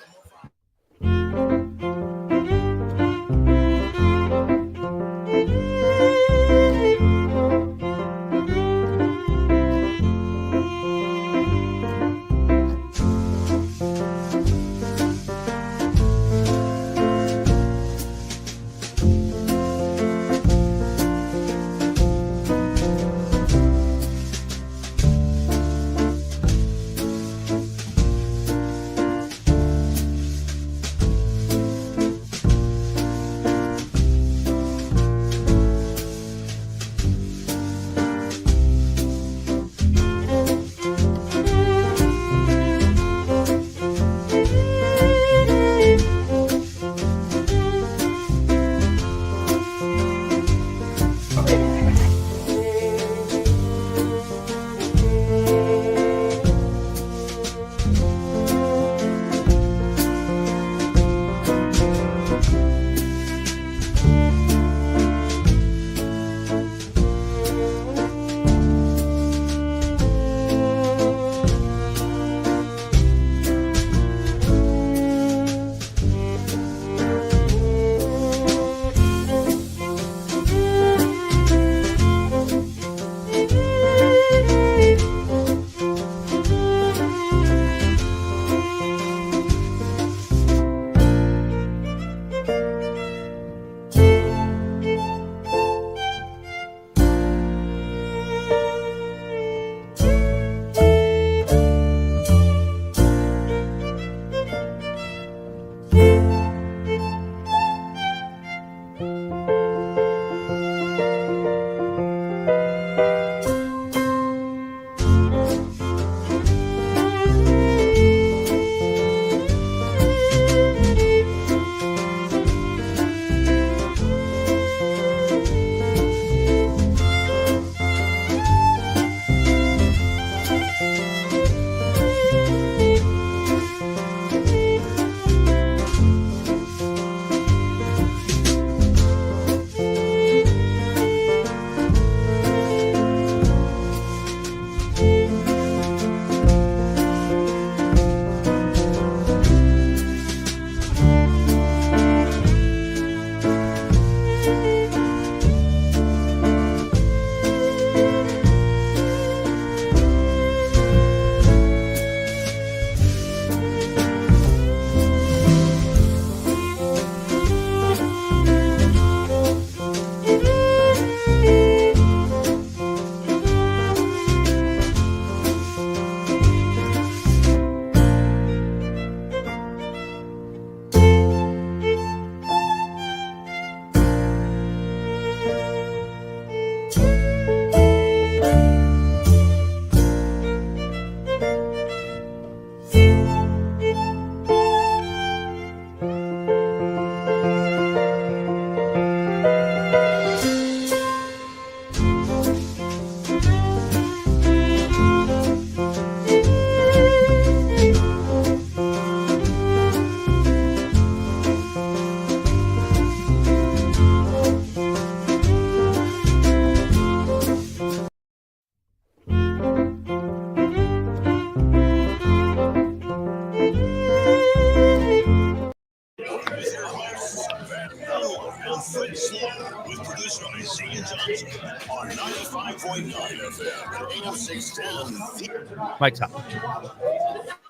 Fritz Slow with producer Isaiah Johnson on 95.9 FM and AM 610. Mike's up.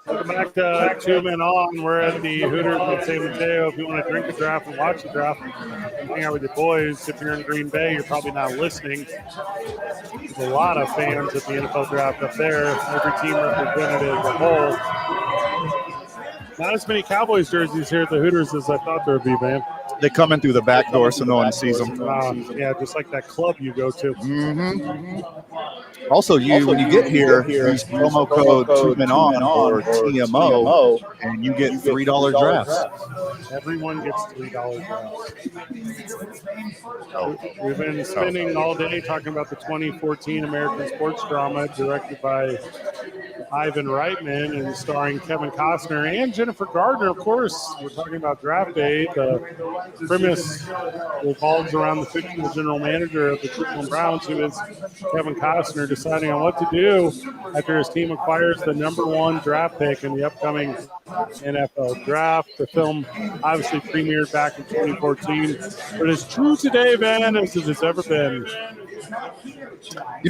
Welcome back to Two Men On. We're at the Hooters in San Mateo. If you want to drink the draft and watch the draft, hang out with your boys. If you're in Green Bay, you're probably not listening. There's a lot of fans at the NFL draft up there. Every team represented as a whole. Not as many Cowboys jerseys here at the Hooters as I thought there would be, man. They come in through the back door so no one sees them. Yeah, just like that club you go to. Mm-hmm. Also, when you get here, use promo code 2MENON or TMO, and you get $3 drafts. Everyone gets $3 drafts. We've been spending all day talking about the 2014 American sports drama directed by Ivan Reitman and starring Kevin Costner and Jennifer Gardner, of course. We're talking about draft day. The premise revolves around the fictional general manager of the Cleveland Browns, who is Kevin Costner, deciding on what to do after his team acquires the #1 draft pick in the upcoming NFL draft. The film obviously premiered back in 2014, but as true today, Van, as it's ever been.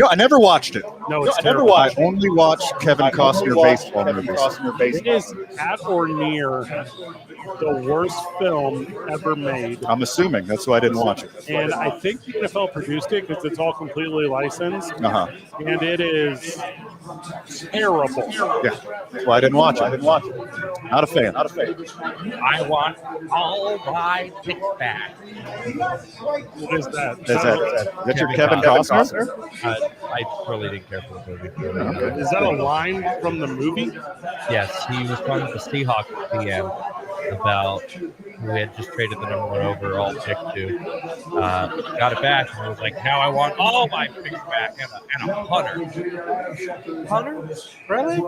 I never watched it. No, it's I never watched. I only watched Kevin Costner baseball movies. It is at or near the worst film ever made. I'm assuming that's why I didn't watch it. And I think the NFL produced it because it's all completely licensed. Uh-huh. And it is terrible. Yeah, that's why I didn't watch it. Not a fan. I want all my picks back. What is that? Is that your Kevin Costner? I really didn't care for the movie. Is that a line from the movie? Yes, he was on the Seahawks PM about who had just traded the #1 overall pick to. Got it back, and it was like, now I want all my picks back and a punter. Punter? Really?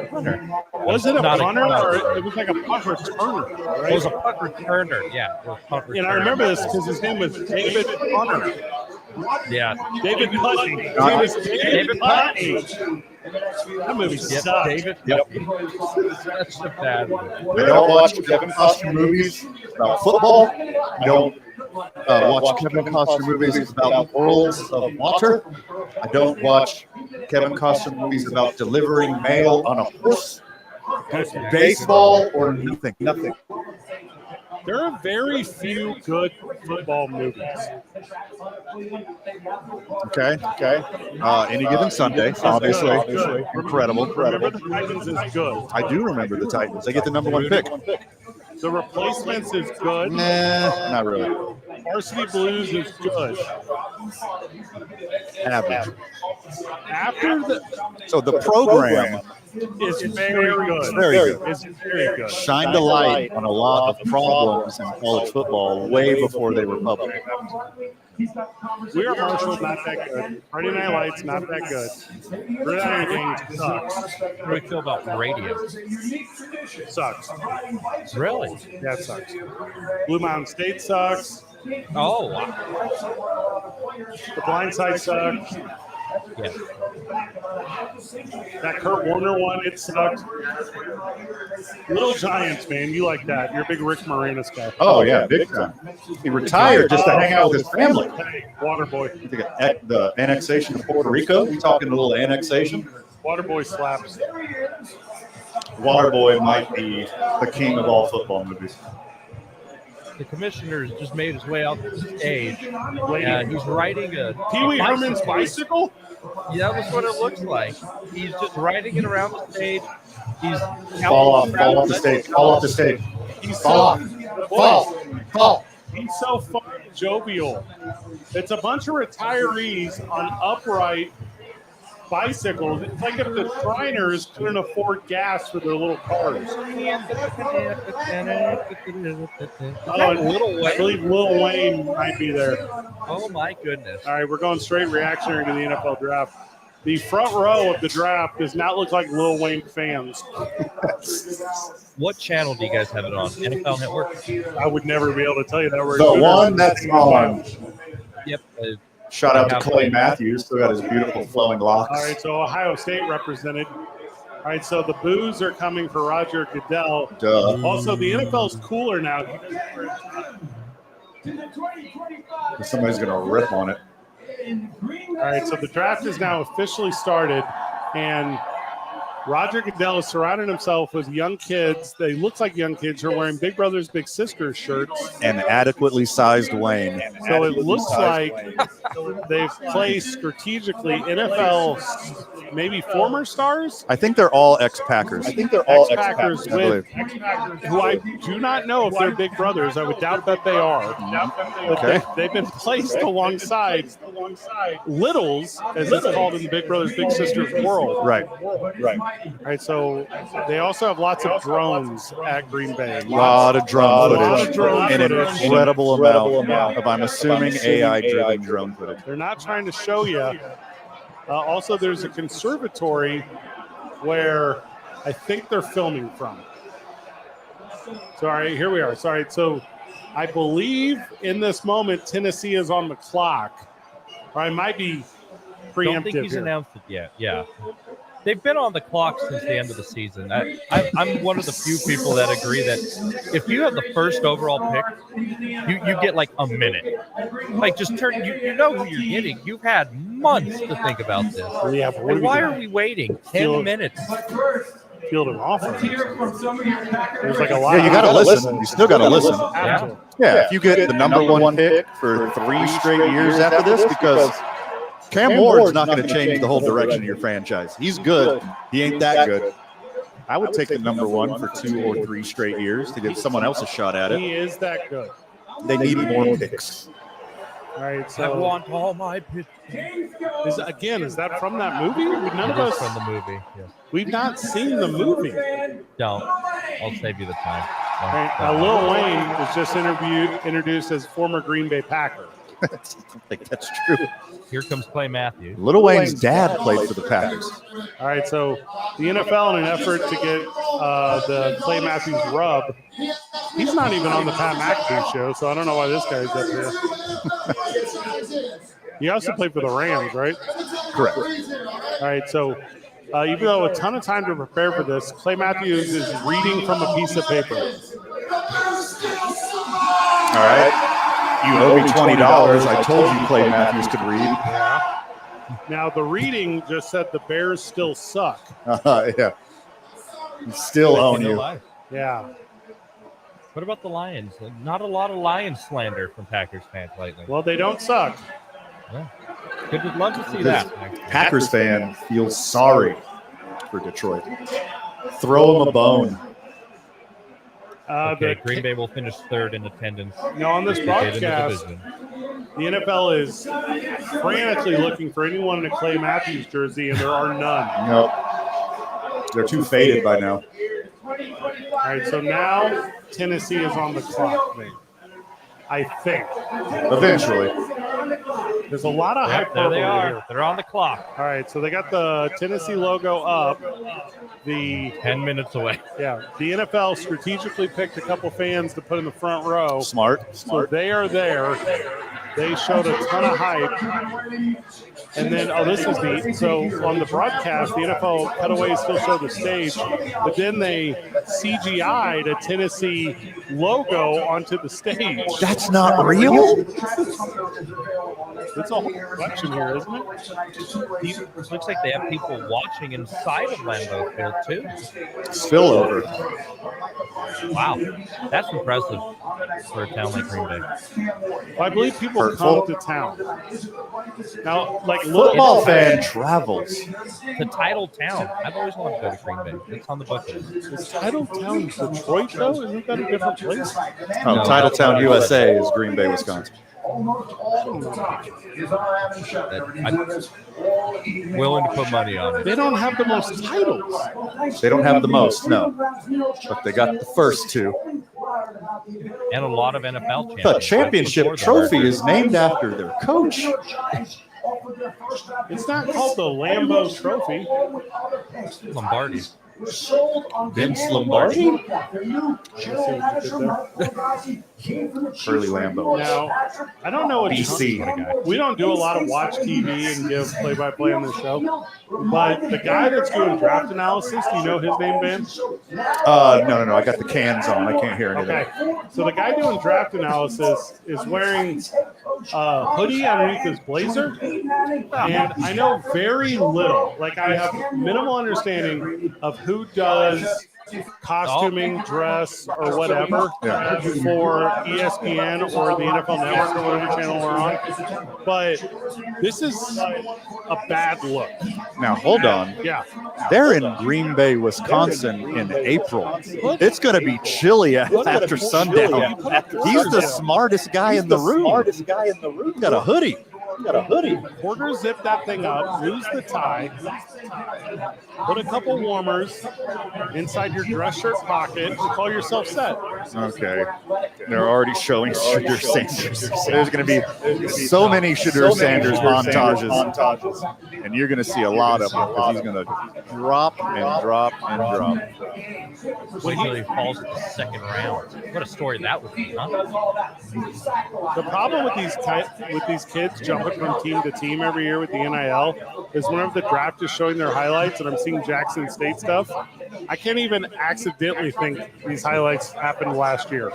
Punter. Was it a Not punter or it was like a punt returner? Right? It was a punt returner, yeah. It was punt returner. And I remember this because his name was David Punter. Yeah. David Putney. His name was David Putney. That movie sucked. David. Yep. Such a bad movie. I don't watch Kevin Costner movies about football. I don't watch Kevin Costner movies about worlds of water. I don't watch Kevin Costner movies about delivering mail on a horse, baseball, or nothing. There are very few good football movies. Okay. Any Given Sunday, obviously. Incredible. Remember the Titans is good. I do remember the Titans. They get the #1 pick. The Replacements is good. Nah, not really. Varsity Blues is good. Average. So the program is very good. It's very good. It's very good. Shined a light on a lot of problems in college football way before they were public. We are Marshall, not that good. Friday Night Lights, not that good. Gridiron Gang sucks. What do you feel about radio? Sucks. Really? Yeah, it sucks. Blue Mountain State sucks. Oh, wow. The Blind Side sucks. Yeah. That Kurt Warner one, it sucked. Little Giants, man, you like that. You're a big Rick Moranis guy. Oh, yeah, big time. He retired just to hang out with his family. Hey, Waterboy. You think the annexation of Puerto Rico? You talking a little annexation? Waterboy slaps. Waterboy might be the king of all football movies. The commissioner's just made his way out to the stage. He's riding a Pee Wee Herman's bicycle? Yeah, that's what it looks like. He's just riding it around the stage. He's Fall off the stage. He's Fall. He's so fucking jovial. It's a bunch of retirees on upright bicycles. It's like if the Shriners couldn't afford gas for their little cars. Oh, and I believe Lil Wayne might be there. Oh my goodness. All right, we're going straight reactionary to the NFL draft. The front row of the draft does not look like Lil Wayne fans. What channel do you guys have it on? NFL Network? I would never be able to tell you that. The one that's on. Yep. Shout out to Clay Matthews. Still got his beautiful flowing locks. All right, so Ohio State represented. All right, so the boos are coming for Roger Goodell. Duh. Also, the NFL's cooler now. Somebody's going to rip on it. All right, so the draft is now officially started, and Roger Goodell has surrounded himself with young kids. They look like young kids who are wearing Big Brothers Big Sisters shirts. And adequately sized Wayne. So it looks like they've placed strategically NFL, maybe former stars? I think they're all ex-Packers. Ex-Packers with who I do not know if they're Big Brothers. I would doubt that they are. But Okay. they've been placed alongside Littles, as it's called in the Big Brothers Big Sisters world. Right. All right, so they also have lots of drones at Green Bay. A lot of drone footage. An footage. incredible amount of, I'm assuming, AI-driven drone footage. They're not trying to show you. Also, there's a conservatory where I think they're filming from. So, all right, here we are. Sorry. So I believe in this moment, Tennessee is on the clock. Or I might be preemptive Don't think he's here. announced it yet. Yeah. They've been on the clock since the end of the season. I'm one of the few people that agree that if you have the first overall pick, you get like a minute. Like just turn. You know who you're getting. You've had months to think about this. Yeah, And why are we waiting 10 minutes? Field and offense. There's like a lot. Yeah, you got to listen. You still got to listen. Yeah. Yeah, if you get the number one pick for 3 straight years after this, because Cam Ward's not going to change the whole direction of your franchise. He's good. He ain't that good. I would take the number one for 2 or 3 straight years to give someone else a shot at it. He is that good. They need more picks. All right, I so want all my picks. is that from that movie? None of It is us. from the movie. Yes. We've not seen the movie. Don't. I'll save you the time. All right, now Lil Wayne was just introduced as former Green Bay Packer. I think that's true. Here comes Clay Matthews. Little Wayne's dad played for the Packers. All right, so the NFL, in an effort to get the Clay Matthews rub, he's not even on the Pat McAfee show, so I don't know why this guy's up here. He also played for the Rams, right? Correct. All right, so even though a ton of time to prepare for this, Clay Matthews is reading from a piece of paper. All right. You owe me $20. I told you Clay Matthews could read. Now, the reading just said the Bears still suck. Yeah. Still own you. Yeah. What about the Lions? Not a lot of Lions slander from Packers fans lately. Well, they don't suck. Yeah. Good. Would love to see This that. Packers fan feels sorry for Detroit. Throw him a bone. Okay, Green Bay will finish third in attendance. Now, on this They did in the broadcast, division. the NFL is frantically looking for anyone in a Clay Matthews jersey, and there are none. Nope. They're too faded by now. All right, so now Tennessee is on the clock, I think. Eventually. There's a lot of Yep, there hyperbole they are. here. They're on the clock. All right, so they got the Tennessee logo up. The 10 minutes away. Yeah, the NFL strategically picked a couple fans to put in the front row. Smart. So they are there. They showed a ton of hype. And then, this is neat. So on the broadcast, the NFL cutaways still show the stage, but then they CGI'd a Tennessee logo onto the stage. That's not real? It's a whole collection here, isn't it? Looks like they have people watching inside of Lambeau Field, too. Spillover. Wow. That's impressive for a town like Green Bay. Well, I believe people Hurtful. come to town. Now, like Football fan travels. The title town. I've always wanted to go to Green Bay. It's on the bucket list. Is Titletown Detroit, though? Isn't that a different place? Oh, Titletown, USA is Green Bay, Wisconsin. I'm willing to put money on it. They don't have the most titles. They don't have the most, no. But they got the first 2. And a lot of NFL champions. The championship trophy is named after their coach. It's not called the Lambeau Trophy. Lombardi. Vince Lombardi? Curly Lambeau. Now, I don't know what BC. we don't do a lot of watch TV and give play-by-play on the show, but the guy that's doing draft analysis, do you know his name, Ben? No. I got the cans on. I can't hear anything. Okay, so the guy doing draft analysis is wearing a hoodie underneath his blazer, and I know very little. Like, I have minimal understanding of who does costuming, dress, or whatever for ESPN or the NFL Network or whatever channel we're on. But this is a bad look. Now, hold on. Yeah. They're in Green Bay, Wisconsin in April. It's going to be chilly after sundown. He's the smartest guy in the room. He's got a hoodie. Quarter zip that thing up, lose the tie, put a couple warmers inside your dress shirt pocket, and call yourself set. Okay. They're already showing Shadur Sanders. There's going to be so many Shadur Sanders montages. And you're going to see a lot of them because he's going to drop and drop and drop. Wait till he falls in the second round. What a story that would be, huh? The problem with these kids jumping from team to team every year with the NIL is whenever the draft is showing their highlights and I'm seeing Jackson State stuff, I can't even accidentally think these highlights happened last year.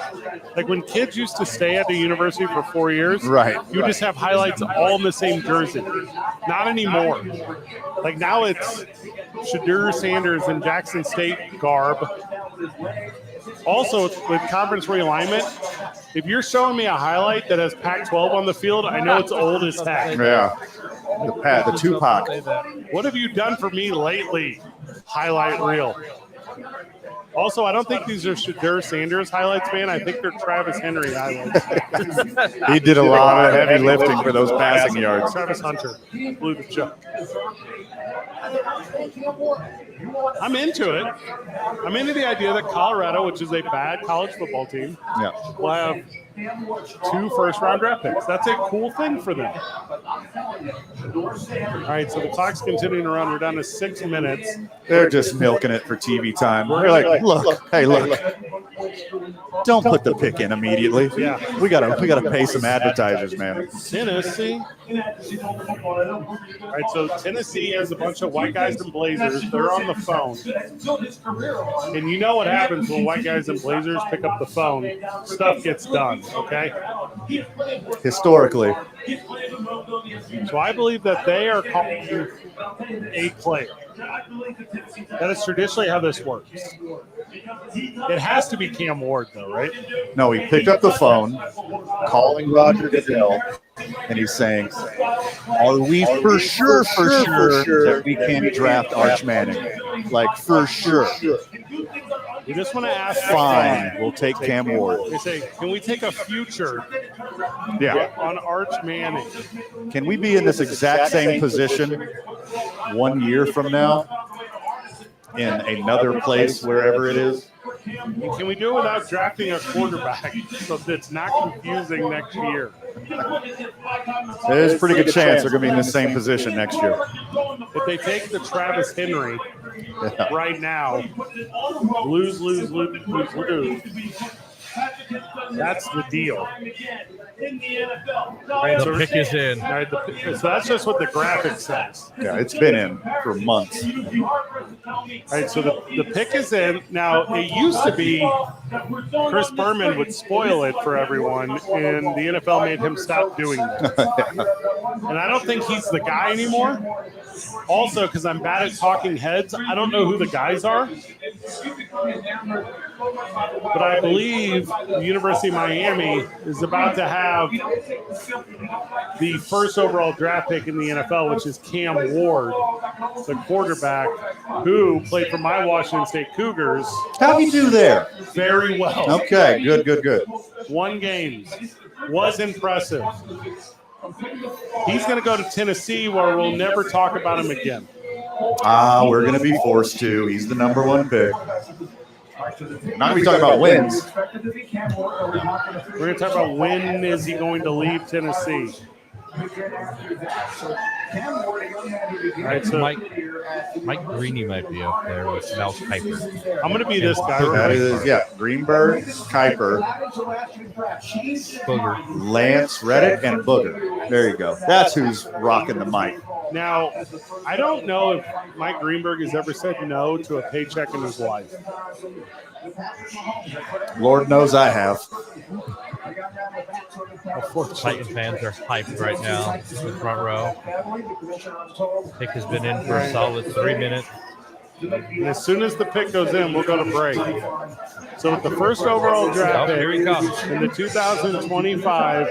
Like when kids used to stay at the university for 4 years, you just have highlights all in the same jersey. Not anymore. Like now it's Shadur Sanders and Jackson State garb. Also, with conference realignment, if you're showing me a highlight that has Pac-12 on the field, I know it's old as heck. Yeah. The Tupac. What have you done for me lately? Highlight reel. Also, I don't think these are Shadur Sanders highlights, man. I think they're Travis Henry highlights. He did a lot of heavy lifting for those passing yards. Travis Hunter blew the choke. I'm into it. I'm into the idea that Colorado, which is a bad college football team, will have 2 first-round draft picks. That's a cool thing for them. All right, so the clock's continuing to run. We're down to 6 minutes. They're just milking it for TV time. They're like, look, don't put the pick in immediately. Yeah, we gotta pay some advertisers, man. Tennessee. All right, so Tennessee has a bunch of white guys in blazers. They're on the phone, and you know what happens when white guys in blazers pick up the phone? Stuff gets done. Okay. Historically. So I believe that they are calling a player. That is traditionally how this works. It has to be Cam Ward, though, right? No, he picked up the phone, calling Roger Goodell, and he's saying, are we for sure that we can draft Arch Manning? Like, for sure. We just want to ask. Fine, we'll take Cam Ward. They say, can we take a future on Arch Manning? Can we be in this exact same position 1 year from now in another place, wherever it is? Can we do it without drafting a quarterback so that it's not confusing next year? There's a pretty good chance they're going to be in the same position next year. If they take the Travis Henry right now, lose. That's the deal. Right, the pick is in. All right, so that's just what the graphic says. Yeah, it's been in for months. All right, so the pick is in. Now, it used to be Chris Berman would spoil it for everyone, and the NFL made him stop doing that. And I don't think he's the guy anymore. Also, because I'm bad at talking heads, I don't know who the guys are. But I believe the University of Miami is about to have the first overall draft pick in the NFL, which is Cam Ward, the quarterback who played for my Washington State Cougars. How'd he do there? Very well. Okay, good. 1 game. Was impressive. He's going to go to Tennessee where we'll never talk about him again. We're going to be forced to. He's the number 1 pick. Not going to be talking about wins. We're going to talk about when is he going to leave Tennessee. All right, so Mike Greeny might be up there with Mel Kiper. I'm going to be this guy. That Right? is, yeah, Greenberg, Kuiper, Booger. Lance Reddick, and Booger. There you go. That's who's rocking the mic. Now, I don't know if Mike Greenberg has ever said no to a paycheck in his life. Lord knows I have. Titan fans are hyped right now in the front row. Pick has been in for a solid 3 minutes. And as soon as the pick goes in, we'll go to break. So with the first overall draft pick here he comes. in the 2025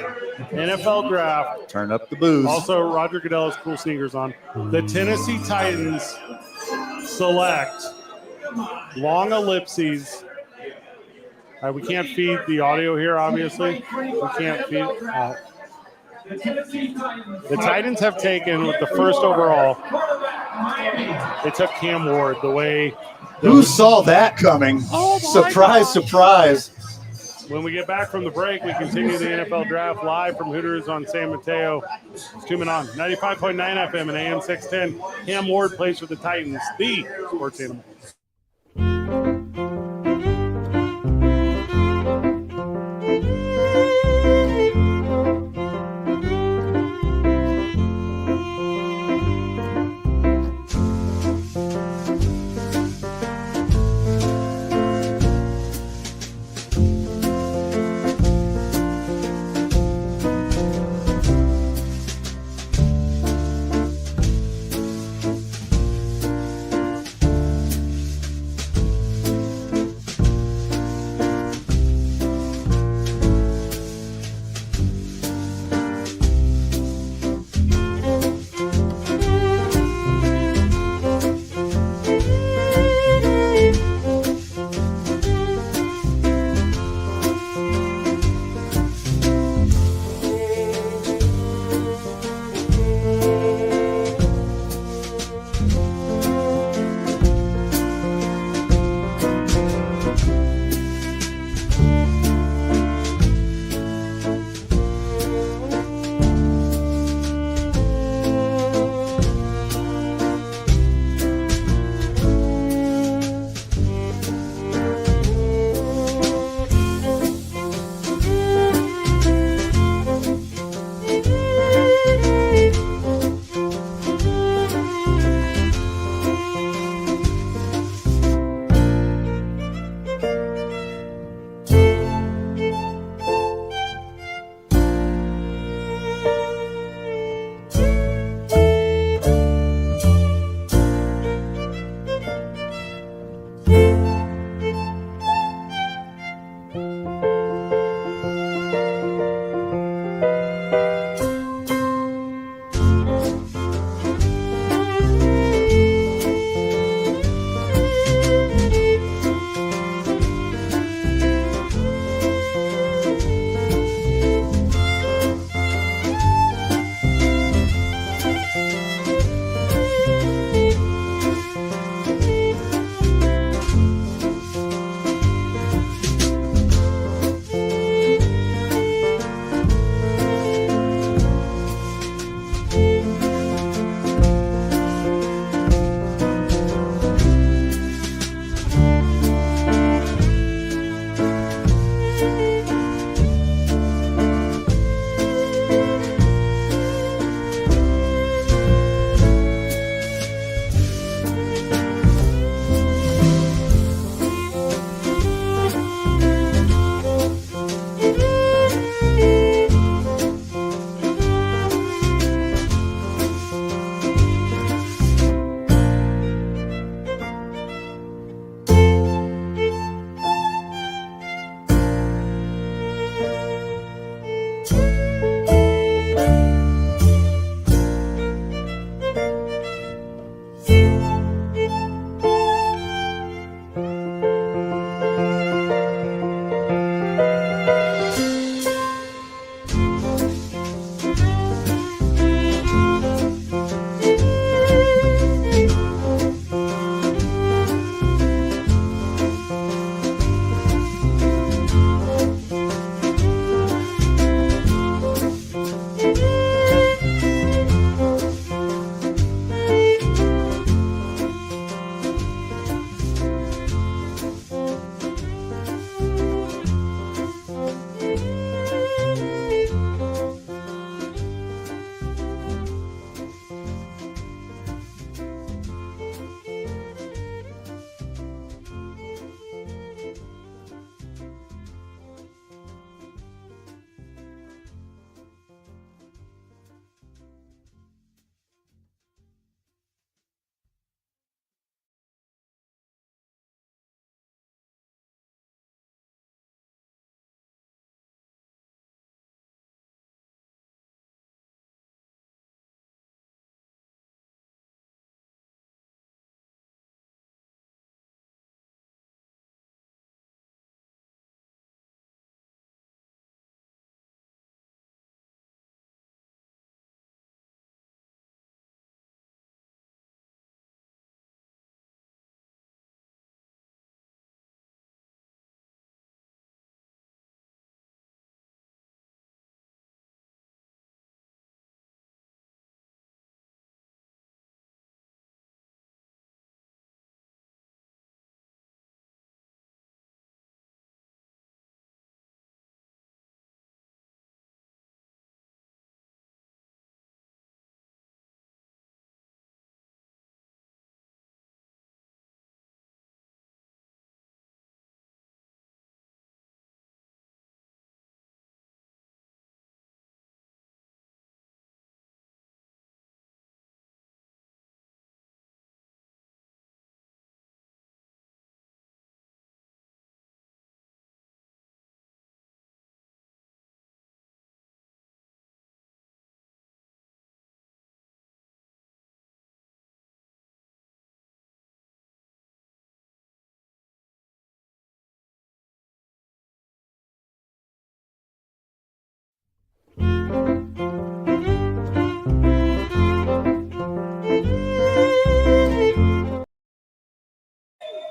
NFL draft, Turn up the booze. also Roger Goodell's cool sneakers on, the Tennessee Titans select long ellipses. We can't feed the audio here, obviously. We can't feed. The Titans have taken with the first overall. They took Cam Ward the way. Who saw that coming? Oh, Surprise, surprise. When we get back from the break, we continue the NFL draft live from Hooters on San Mateo. It's 2 Men On 95.9 FM and AM 610. Cam Ward plays for the Titans, the sports animal.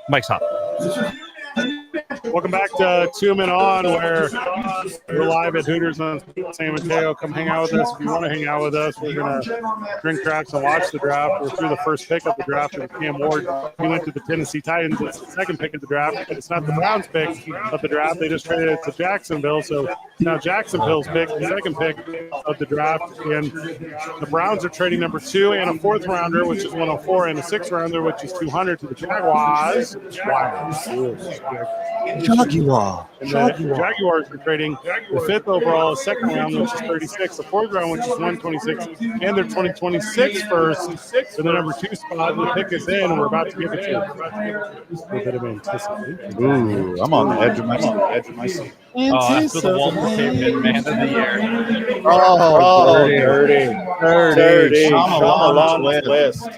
Mike's hot. Welcome back to 2 Men On, where we're live at Hooters on San Mateo. Come hang out with us. If you want to hang out with us, we're going to drink cracks and watch the draft. We're through the first pick of the draft with Cam Ward. He went to the Tennessee Titans. It's the second pick of the draft, but it's not the Browns pick of the draft. They just traded it to Jacksonville. So now Jacksonville's pick, the second pick of the draft. And the Browns are trading number 2 and a 4th rounder, which is 104, and a 6th rounder, which is 200, to the Jaguars. Jaguar. And the Jaguars are trading the 5th overall, 2nd round, which is 36, the 4th round, which is 126, and their 2026 first for the number 2 spot. The pick is in, and we're about to give it to you. A bit of anticipation. Ooh, I'm on the edge of my seat. Oh, that's for the Walter Payton Man of the Year. Oh, dirty. Shyamalan twist.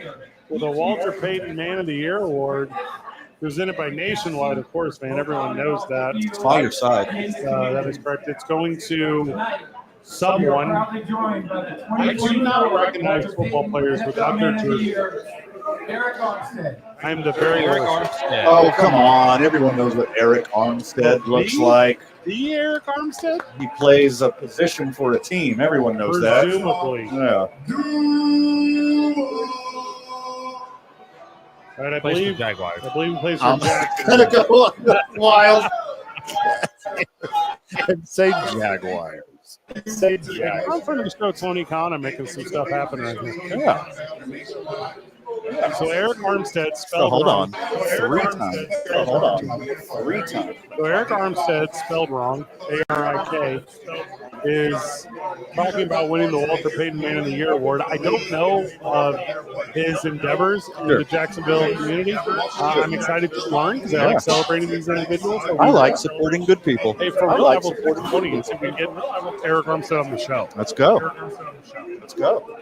Well, the Walter Payton Man of the Year award, presented by Nationwide, of course, man. Everyone knows that. It's by your side. That is correct. It's going to someone. I do not recognize football players without their jersey. I'm the very Eric worst. Armstead. Oh, come on. Everyone knows what Eric Armstead looks like. The Eric Armstead? He plays a position for a team. Everyone knows that. Presumably. Yeah. All right, I Plays for believe Jaguars. he plays for I'm Jackson. gonna go wild and say Jaguars. Say Jaguars. I'm from the show Tony Khan. I'm making some stuff happen right here. Yeah. So Eric Armstead So spelled hold wrong. on. 3 times. So hold on. 3 times. So Eric Armstead, spelled wrong, A-R-I-K, is talking about winning the Walter Payton Man of the Year award. I don't know of his endeavors in the Jacksonville community. I'm excited to learn because I like celebrating these individuals. So I like supporting good people. Hey, for I real, like level 20 and see if we can get Eric Armstead on the show. Let's go. Let's go.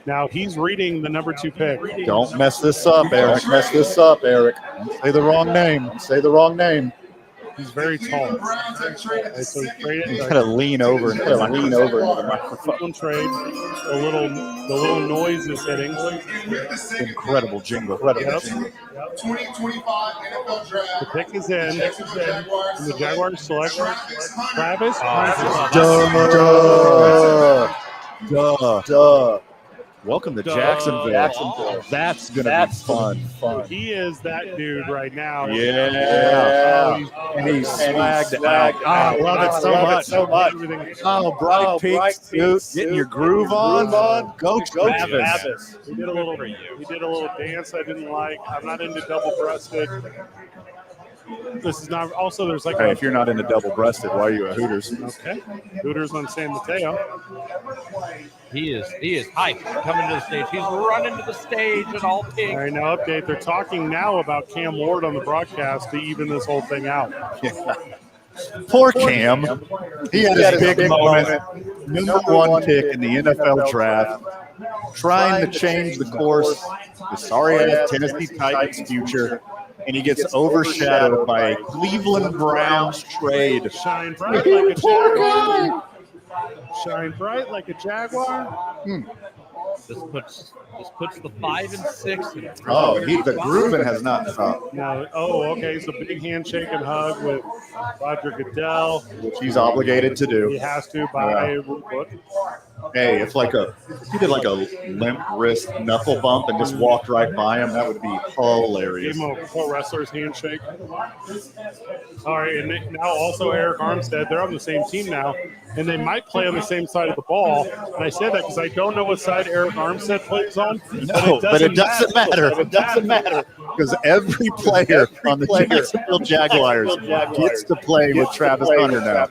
Now he's reading the number 2 pick. Don't mess this up, Eric. Mess this up, Eric. Don't say the wrong name. Don't say the wrong name. He's very tall. Okay, so he's traded. You gotta lean over and into the microphone. Trade. The little noise is hitting. Incredible jingle. Yep. 2025 NFL Draft. The pick is in. And the Jaguars select Travis. Duh. Welcome to Jacksonville. That's gonna be fun. He is that dude right now. Yeah. And he's swagged out. Oh, I love it so much. Oh, bright pink suit, getting your groove on. Go Travis. He did a little dance I didn't like. I'm not into double-breasted. This is not. Also, there's like. Hey, if you're not into double-breasted, why are you at Hooters? Okay. Hooters on San Mateo. He is hyped coming to the stage. He's running to the stage and all pink. All right, now update. They're talking now about Cam Ward on the broadcast to even this whole thing out. Poor Cam. He had his big moment. Number 1 pick in the NFL draft. Trying to change the course. The sorry-ass Tennessee Titans future. And he gets overshadowed by a Cleveland Browns trade. Shine bright like a Jaguar. Shine bright like a Jaguar. This puts the 5 and 6. Oh, the grooving has not stopped. No. Oh, okay. So big handshake and hug with Roger Goodell, Which he's obligated to He do. has to by book. Hey, if he did like a limp wrist knuckle bump and just walked right by him, that would be hilarious. Gave him a pro wrestler's handshake. All right, and now also Eric Armstead. They're on the same team now, and they might play on the same side of the ball. And I say that because I don't know what side Eric Armstead plays on. No, but it doesn't matter. It doesn't matter because every player on the Jacksonville Jaguars gets to play with Travis Hunter now.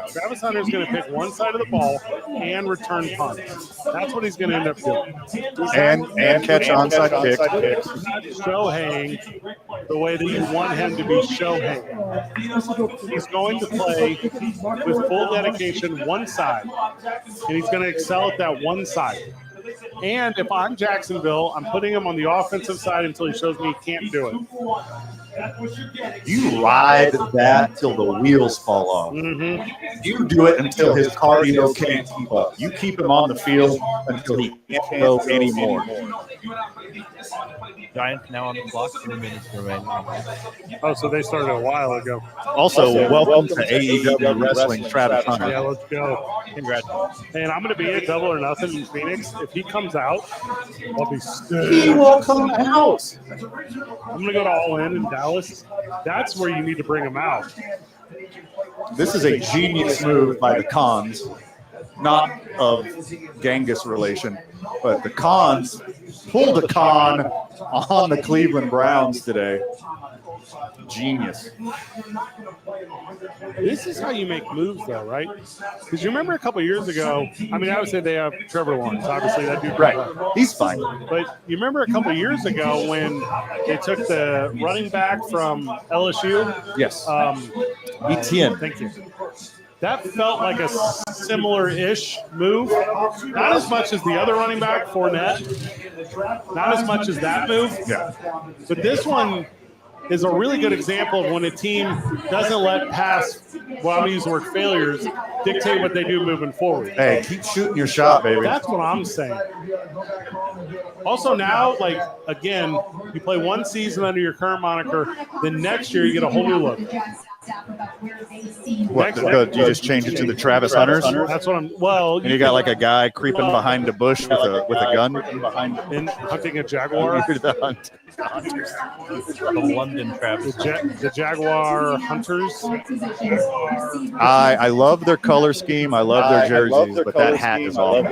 Travis Hunter is going to pick one side of the ball and return punts. That's what he's going to end up doing. And catch onside kicks. He's not show-haying the way that you want him to be show-haying. He's going to play with full dedication one side, and he's going to excel at that one side. And if I'm Jacksonville, I'm putting him on the offensive side until he shows me he can't do it. You ride that till the wheels fall off. Mm-hmm. You do it until his cardio can't keep up. You keep him on the field until he can't go anymore. Giants now on the clock. 2 minutes remaining. Oh, so they started a while ago. Also, welcome to AEW Wrestling, Travis Hunter. Yeah, let's go. Congrats. And I'm going to be at Double or Nothing in Phoenix. If he comes out, I'll be stoked. He will come out. I'm going to go to All In Dallas. That's where you need to bring him out. This is a genius move by the Khans, not of Genghis relation, but the Khans pulled a Khan on the Cleveland Browns today. Genius. This is how you make moves, though, right? Because you remember a couple of years ago, I mean, I would say they have Trevor Lawrence. Obviously, that dude. Right. He's fine. But you remember a couple of years ago when they took the running back from LSU? Yes. Etienne. Thank you. That felt like a similar-ish move. Not as much as the other running back, Fournette. Not as much as that move. Yeah. But this one is a really good example of when a team doesn't let past, well, I'm going to use the word failures, dictate what they do moving forward. Hey, keep shooting your shot, baby. That's what I'm saying. Also now, like, again, you play one season under your current moniker, then next year you get a whole new look. What, you just change it to the Travis Hunters? That's what I'm, well. And you got like a guy creeping behind a bush with a gun? And hunting a jaguar. The hunters. The London Travis. The Jaguar Hunters. I love their color scheme. I love their jerseys, but that hat is awful.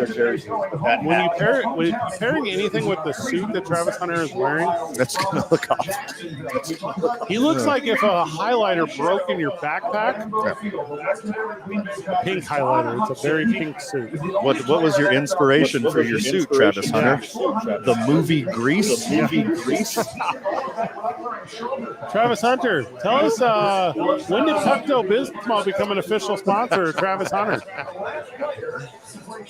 When you pair it with pairing anything with the suit that Travis Hunter is wearing, that's going to look awful. He looks like if a highlighter broke in your backpack. Pink highlighter. It's a very pink suit. What was your inspiration for your suit, Travis Hunter? The movie Grease? Travis Hunter, tell us when did Pepto Bismol become an official sponsor of Travis Hunter?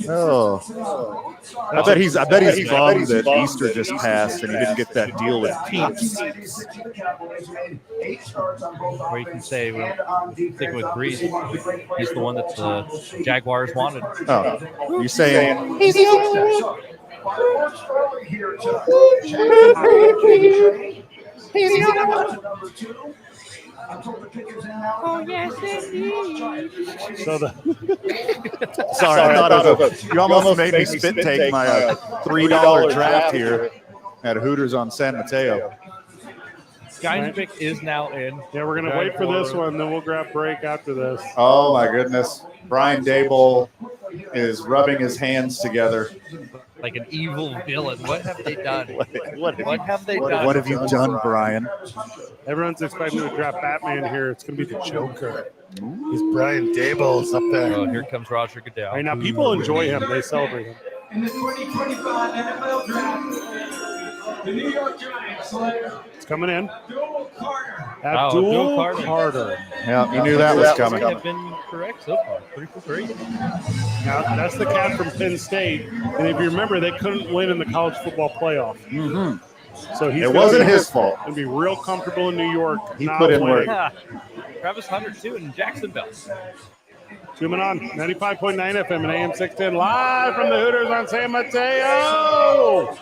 Oh, I bet he's bummed that Easter just passed and he didn't get that deal with Peeps. Or you can say, well, stick with Grease. He's the one that the Jaguars wanted. Oh, you saying? He's the only one. He's the only one. Oh, yes, indeed. So Sorry, I thought you almost made me spit take my $3 draft here at Hooters on San Mateo. Guy's pick is now in. Yeah, we're going to wait for this one, then we'll grab break after this. Oh, my goodness. Brian Dable is rubbing his hands together. Like an evil villain. What have they done? What have they done? What have you done, Brian? Everyone's expecting to draft Batman here. It's going to be the Joker. He's Brian Dable's up there. Oh, here comes Roger Goodell. Right now, people enjoy him. They celebrate him. In the 2025 NFL Draft, the New York Giants select It's coming in. Abdul Carter. Yeah, you knew that was coming. Have been correct so far. 3 for 3. Now, that's the cat from Penn State. And if you remember, they couldn't win in the college football playoff. Mm-hmm. So it wasn't his fault. And be real comfortable in New York. He put in work. Yeah. Travis Hunter, too, in Jacksonville. Zooming on 95.9 FM and AM 610 live from the Hooters on San Mateo.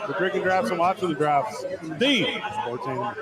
We're drinking drafts and watching the drafts. The Sports Animal.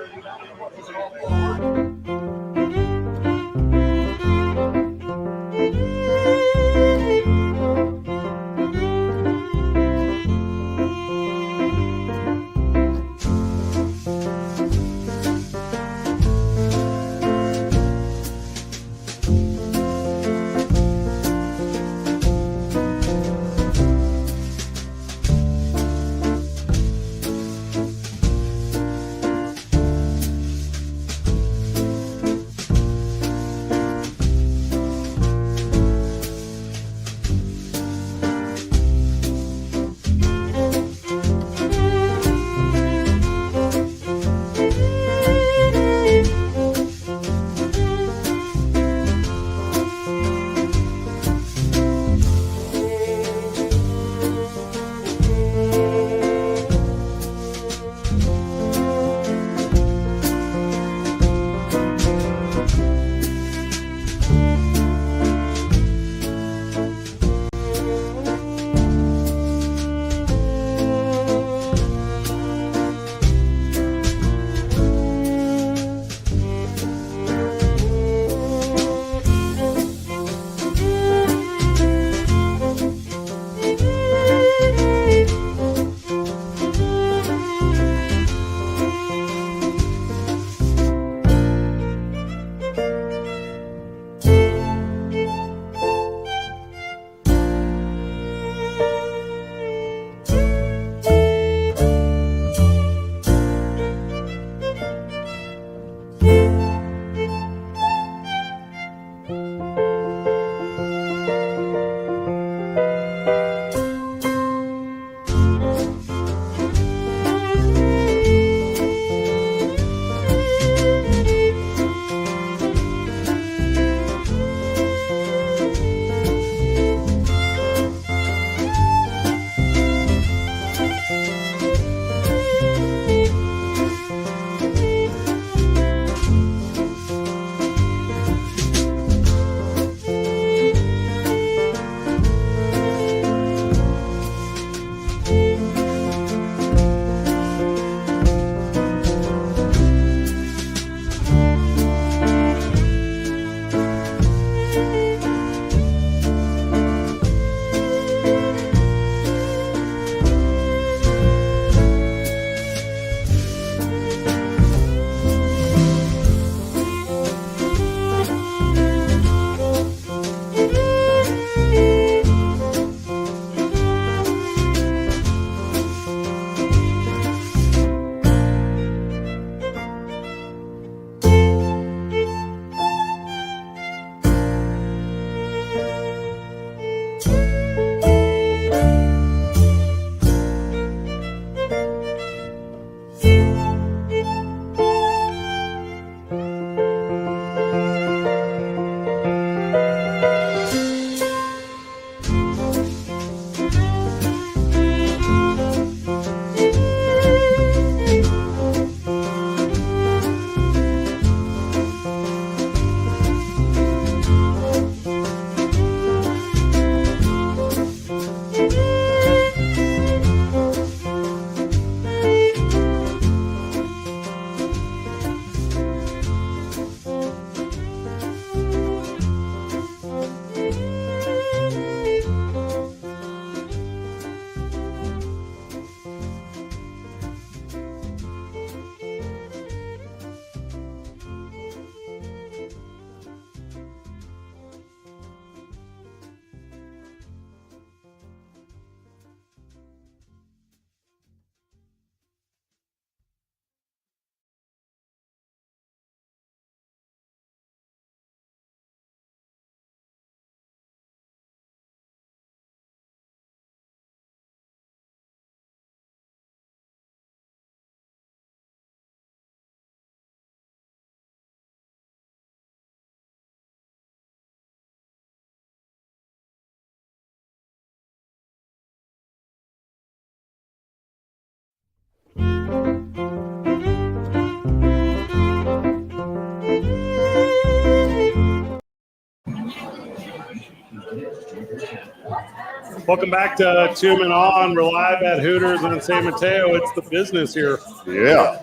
Welcome back to Two Men On. We're live at Hooters in San Mateo. It's the business here. Yeah.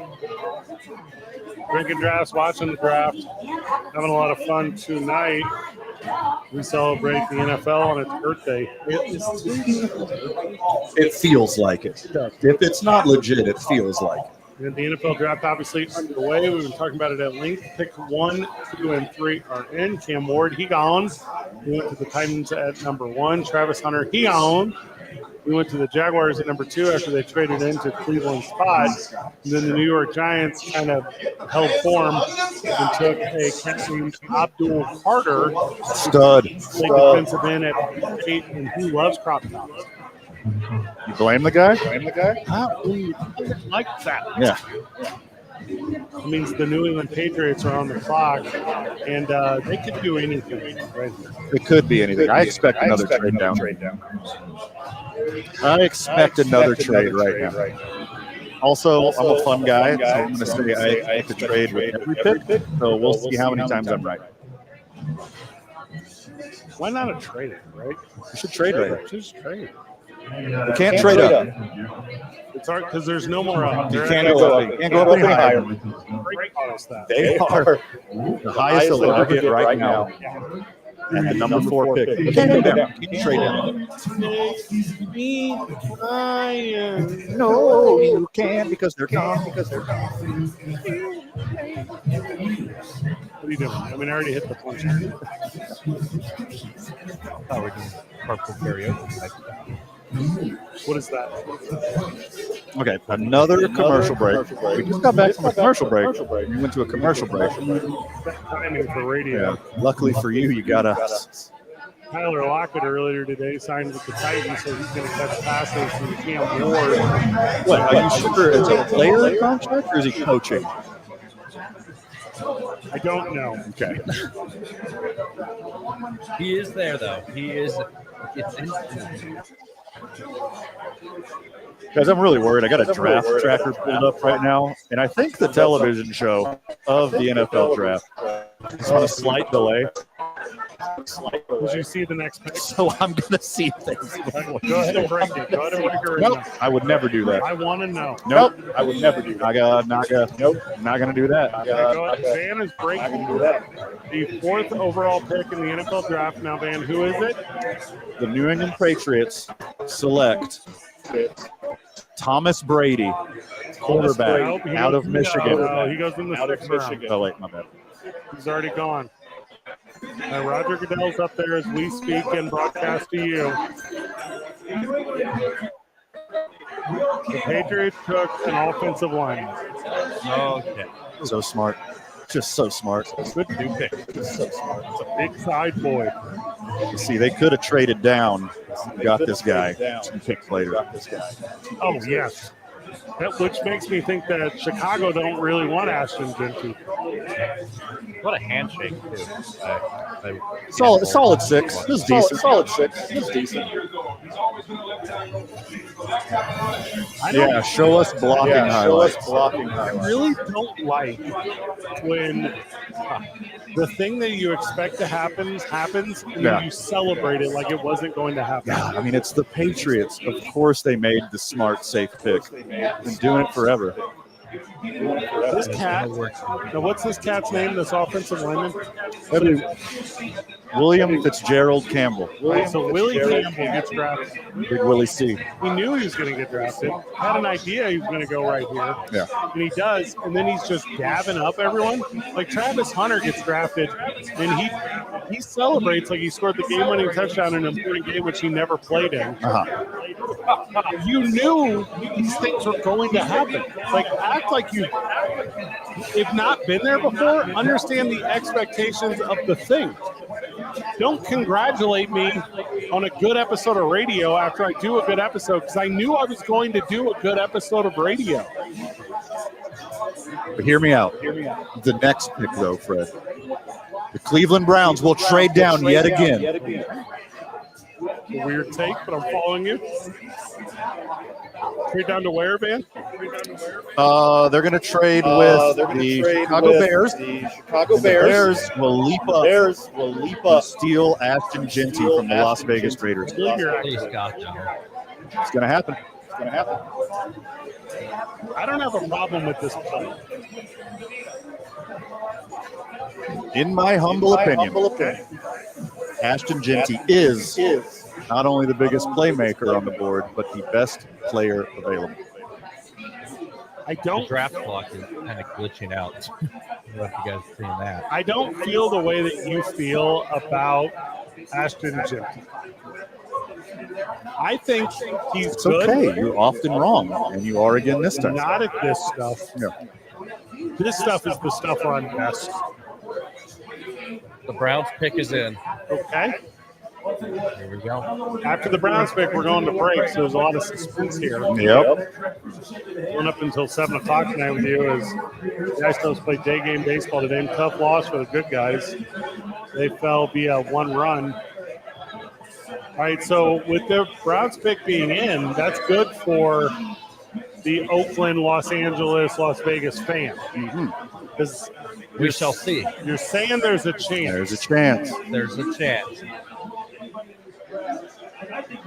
Drinking drafts, watching the draft, having a lot of fun tonight. We celebrate the NFL on its birthday. It feels like it. If it's not legit, it feels like it. And the NFL draft obviously underway. We've been talking about it at length. Pick 1, 2, and 3 are in. Cam Ward, he gone. We went to the Titans at number 1. Travis Hunter, he gone. We went to the Jaguars at number 2 after they traded into Cleveland's spot. And then the New York Giants kind of held form and took a cat named Abdul Carter, Stud. defensive end at State, and he loves crop tops. You blame the guy? I like that. Yeah. It means the New England Patriots are on the clock, and they could do anything right here. It could be anything. I expect another trade down. I expect another trade right now. Also, I'm a fun guy, so I'm going to say I expect to trade with every pick, so we'll see how many times I'm right. Why not a trade, right? We should trade right now. Just trade. We can't trade up. It's hard because there's no more up. You can't go up. You can't go up any higher. They are the highest they'll ever get right now. And the number 4 pick. You can't go down. You can trade down. No, you can't because they're gone. What are you doing? I mean, I already hit the punch. Oh, we're doing purple karaoke. What is that? Okay, another commercial break. We just got back from a commercial break. We went to a commercial break. Timing for radio. Yeah. Luckily for you, you got us. Tyler Lockett earlier today signed with the Titans, so he's going to catch passes from Cam Ward. What, are you sure it's a player contract or is he coaching? I don't know. Okay. He is there, though. He is. It's Guys, I'm really worried. I got a draft tracker pulled up right now, and I think the television show of the NFL draft is on a slight delay. Did you see the next pick? So I'm going to see things. Go ahead and break it. Go ahead and break it right Nope, now. I would never do that. I want to know. Nope, I would never do that. Nope, not going to do that. Van is breaking the 4th overall pick in the NFL draft. Now, Van, who is it? The New England Patriots select Thomas Brady, quarterback out of Michigan. No, he goes in the 6th round. Oh, wait, my bad. He's already gone. Roger Goodell's up there as we speak and broadcast to you. The Patriots took an offensive lineman. Okay. So smart. Just so smart. Good new pick. So smart. It's a big side boy. You see, they could have traded down. Got this guy 2 picks later. Oh, yes. Which makes me think that Chicago don't really want Ashton Genty. What a handshake, too. Solid 6. It was decent. Solid 6. It was decent. Yeah, show us blocking highlights. I really don't like when the thing that you expect to happen happens, and then you celebrate it like it wasn't going to happen. Yeah, I mean, it's the Patriots. Of course they made the smart, safe pick. Been doing it forever. This cat, now what's this cat's name, this offensive lineman? William Fitzgerald Campbell. So Willie Campbell gets drafted. Big Willie C. He knew he was going to get drafted. Had an idea he was going to go right here. Yeah. And he does, and then he's just gabbing up everyone. Like Travis Hunter gets drafted, and he celebrates like he scored the game-winning touchdown in an important game, which he never played in. You knew these things were going to happen. Like, act like you, if not been there before, understand the expectations of the thing. Don't congratulate me on a good episode of radio after I do a good episode, because I knew I was going to do a good episode of radio. But hear me out. The next pick, though, Fred. The Cleveland Browns will trade down yet again. A weird take, but I'm following you. Trade down to where, Van? They're going to trade with the Chicago Bears. The Chicago And the Bears. Bears will leap up. Bears will leap and up. steal Ashton Genty from the Las Vegas Raiders. Please, God, no. It's going to happen. It's going to happen. I don't have a problem with this play. In my humble opinion, Ashton Genty is not only the biggest playmaker on the board, but the best player available. I The don't draft clock is kind of glitching out. I don't know if you guys have seen that. I don't feel the way that you feel about Ashton Genty. I think he's It's good. okay. You're often wrong, and you are again this time. Not at this stuff. Yeah. This stuff is the stuff on best. The Browns pick is in. Okay. Here we go. After the Browns pick, we're going to break, so there's a lot of suspense here. Yep. Going up until 7 o'clock tonight with you as the Astros play day game baseball today. Tough loss for the good guys. They fell via one run. All right, so with the Browns pick being in, that's good for the Oakland, Los Angeles, Las Vegas fan. Because We shall see. you're saying there's a chance. There's a chance. There's a chance.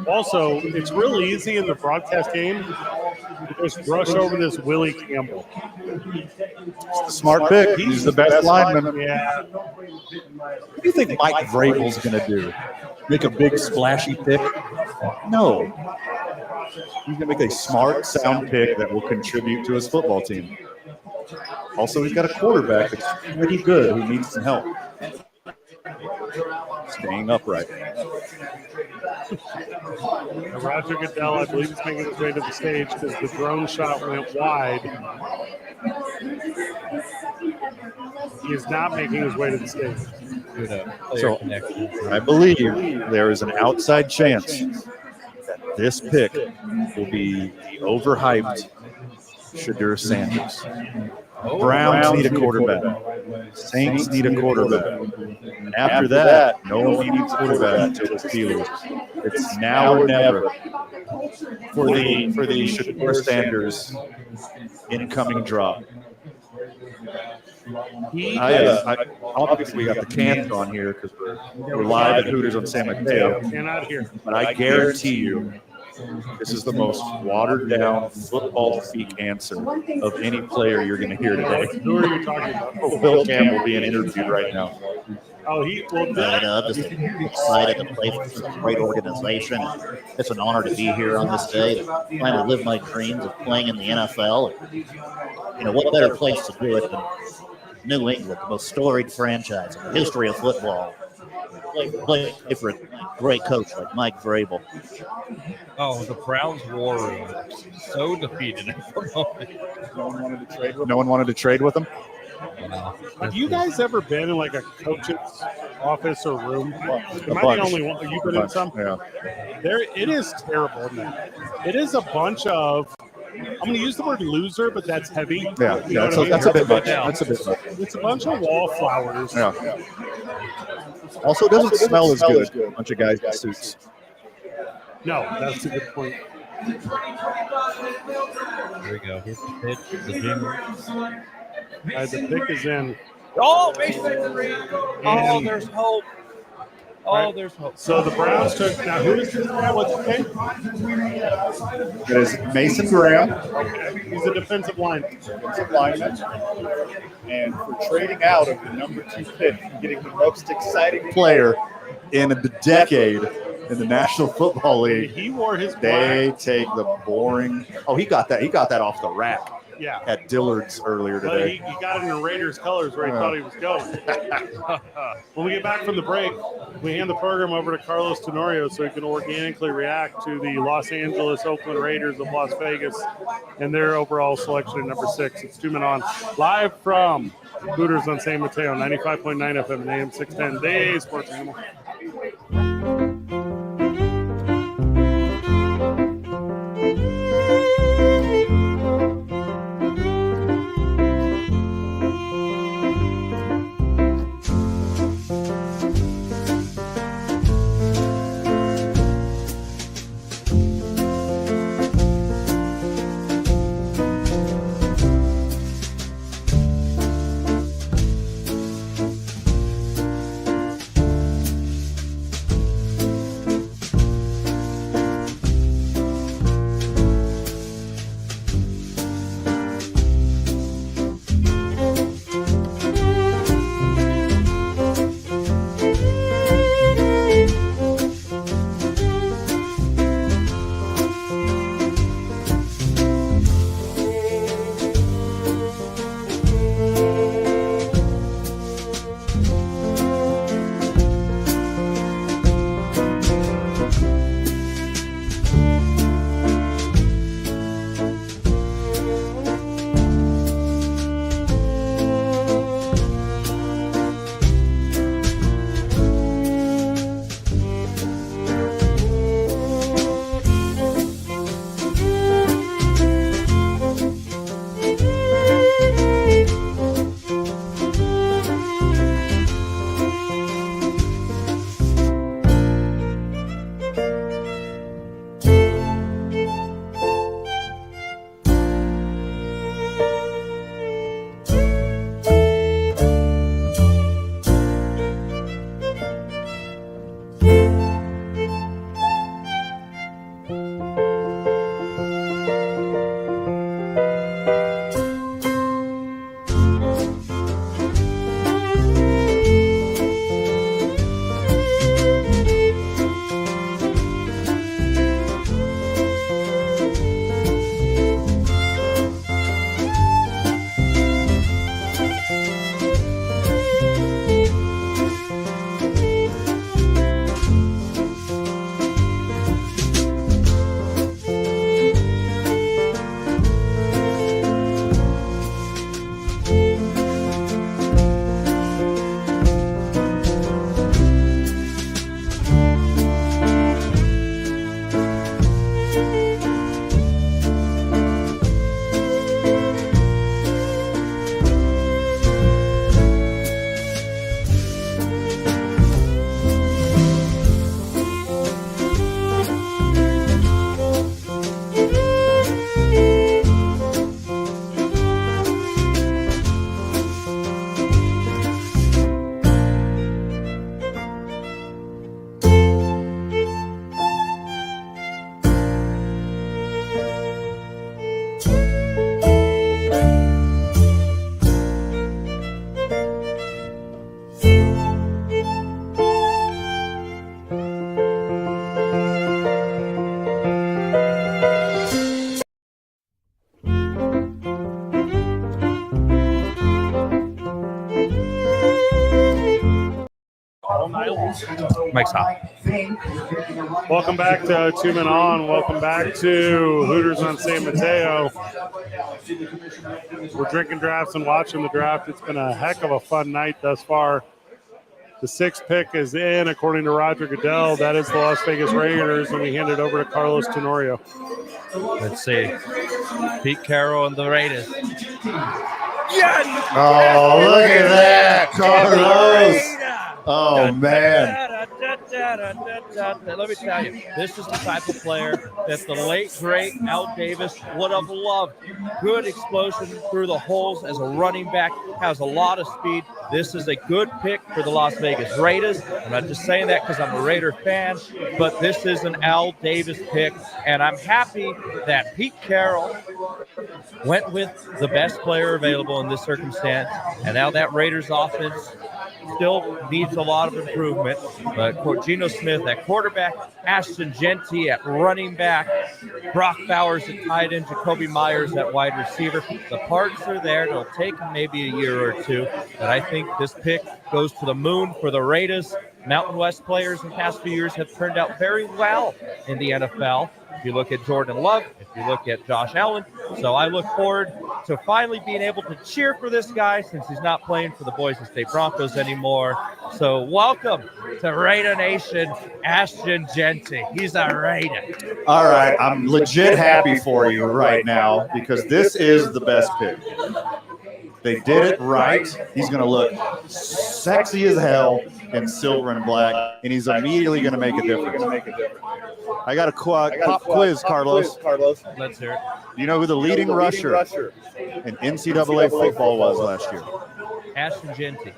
Also, it's real easy in the broadcast game to just brush over this Willie Campbell. Smart pick. He's the best lineman. Yeah. What do you think Mike Vrabel's going to do? Make a big splashy pick? No. He's going to make a smart, sound pick that will contribute to his football team. Also, he's got a quarterback that's pretty good who needs some help. Staying upright. Roger Goodell, I believe, is making his way to the stage because the drone shot went wide. He is not making his way to the stage. So I believe there is an outside chance that this pick will be the overhyped Shadur Sanders. Browns need a quarterback. Saints need a quarterback. And after that, no one needs a quarterback until the Steelers. It's now or never for the Shadur Sanders incoming drop. Obviously, we got the cans on here because we're live at Hooters on San Mateo. Cannot hear. But I guarantee you, this is the most watered-down football-speak answer of any player you're going to hear today. Who are you talking about? Oh, Bill Campbell being interviewed right now. Oh, he will. Just excited to play for such a great organization. It's an honor to be here on this day to finally live my dreams of playing in the NFL. And, what better place to do it than New England, the most storied franchise in the history of football. Play for a great coach like Mike Vrabel. Oh, the Browns war room. So defeated at the moment. No one wanted to trade with him? Have you guys ever been in like a coach's office or room? Am I the only one? You've been in some? Yeah. It is terrible in there. It is a bunch of, I'm going to use the word loser, but that's heavy. Yeah, that's a bit much. That's a bit much. It's a bunch of wallflowers. Yeah. Also, it doesn't smell as good. A bunch of guys in suits. No, that's a good point. Here we go. Here's the pitch. The jingle. The pick is in. Oh, oh, there's hope. Oh, there's hope. So the Browns took. Now, who is this guy? What's his name? It is Mason Graham. Okay. He's a defensive lineman. And for trading out of the number 2 pick and getting the most exciting Player in the decade in the National Football League. He wore his They black. take the boring. Oh, he got that. He got that off the rack. Yeah. At Dillard's earlier But today. he got it in the Raiders colors where he thought he was going. When we get back from the break, we hand the program over to Carlos Tenorio so he can organically react to the Los Angeles Oakland Raiders of Las Vegas and their overall selection at number 6. It's 2 Men On, live from Hooters on San Mateo, 95.9 FM and AM 610. The Sports Animal. Mike's hot. Welcome back to Two Men On. Welcome back to Hooters on San Mateo. We're drinking drafts and watching the draft. It's been a heck of a fun night thus far. The 6th pick is in, according to Roger Goodell. That is the Las Vegas Raiders, and we hand it over to Carlos Tenorio. Let's see. Pete Carroll and the Raiders. Yes! Oh, look at that, Carlos. Oh, man. Let me tell you, this is the type of player that the late, great Al Davis would have loved. Good explosion through the holes as a running back, has a lot of speed. This is a good pick for the Las Vegas Raiders. I'm not just saying that because I'm a Raider fan, but this is an Al Davis pick, and I'm happy that Pete Carroll went with the best player available in this circumstance, and now that Raiders offense still needs a lot of improvement. But Geno Smith at quarterback, Ashton Genty at running back, Brock Bowers at tight end, Jacoby Myers at wide receiver. The parts are there. It'll take maybe a year or two, but I think this pick goes to the moon for the Raiders. Mountain West players in the past few years have turned out very well in the NFL. If you look at Jordan Love, if you look at Josh Allen. So I look forward to finally being able to cheer for this guy since he's not playing for the Boise State Broncos anymore. So welcome to Raider Nation, Ashton Genty. He's a Raider. All right, I'm legit happy for you right now because this is the best pick. They did it right. He's going to look sexy as hell in silver and black, and he's immediately going to make a difference. I got a pop quiz, Carlos. Let's hear it. Do you know who the leading rusher in NCAA football was last year? Ashton Genty.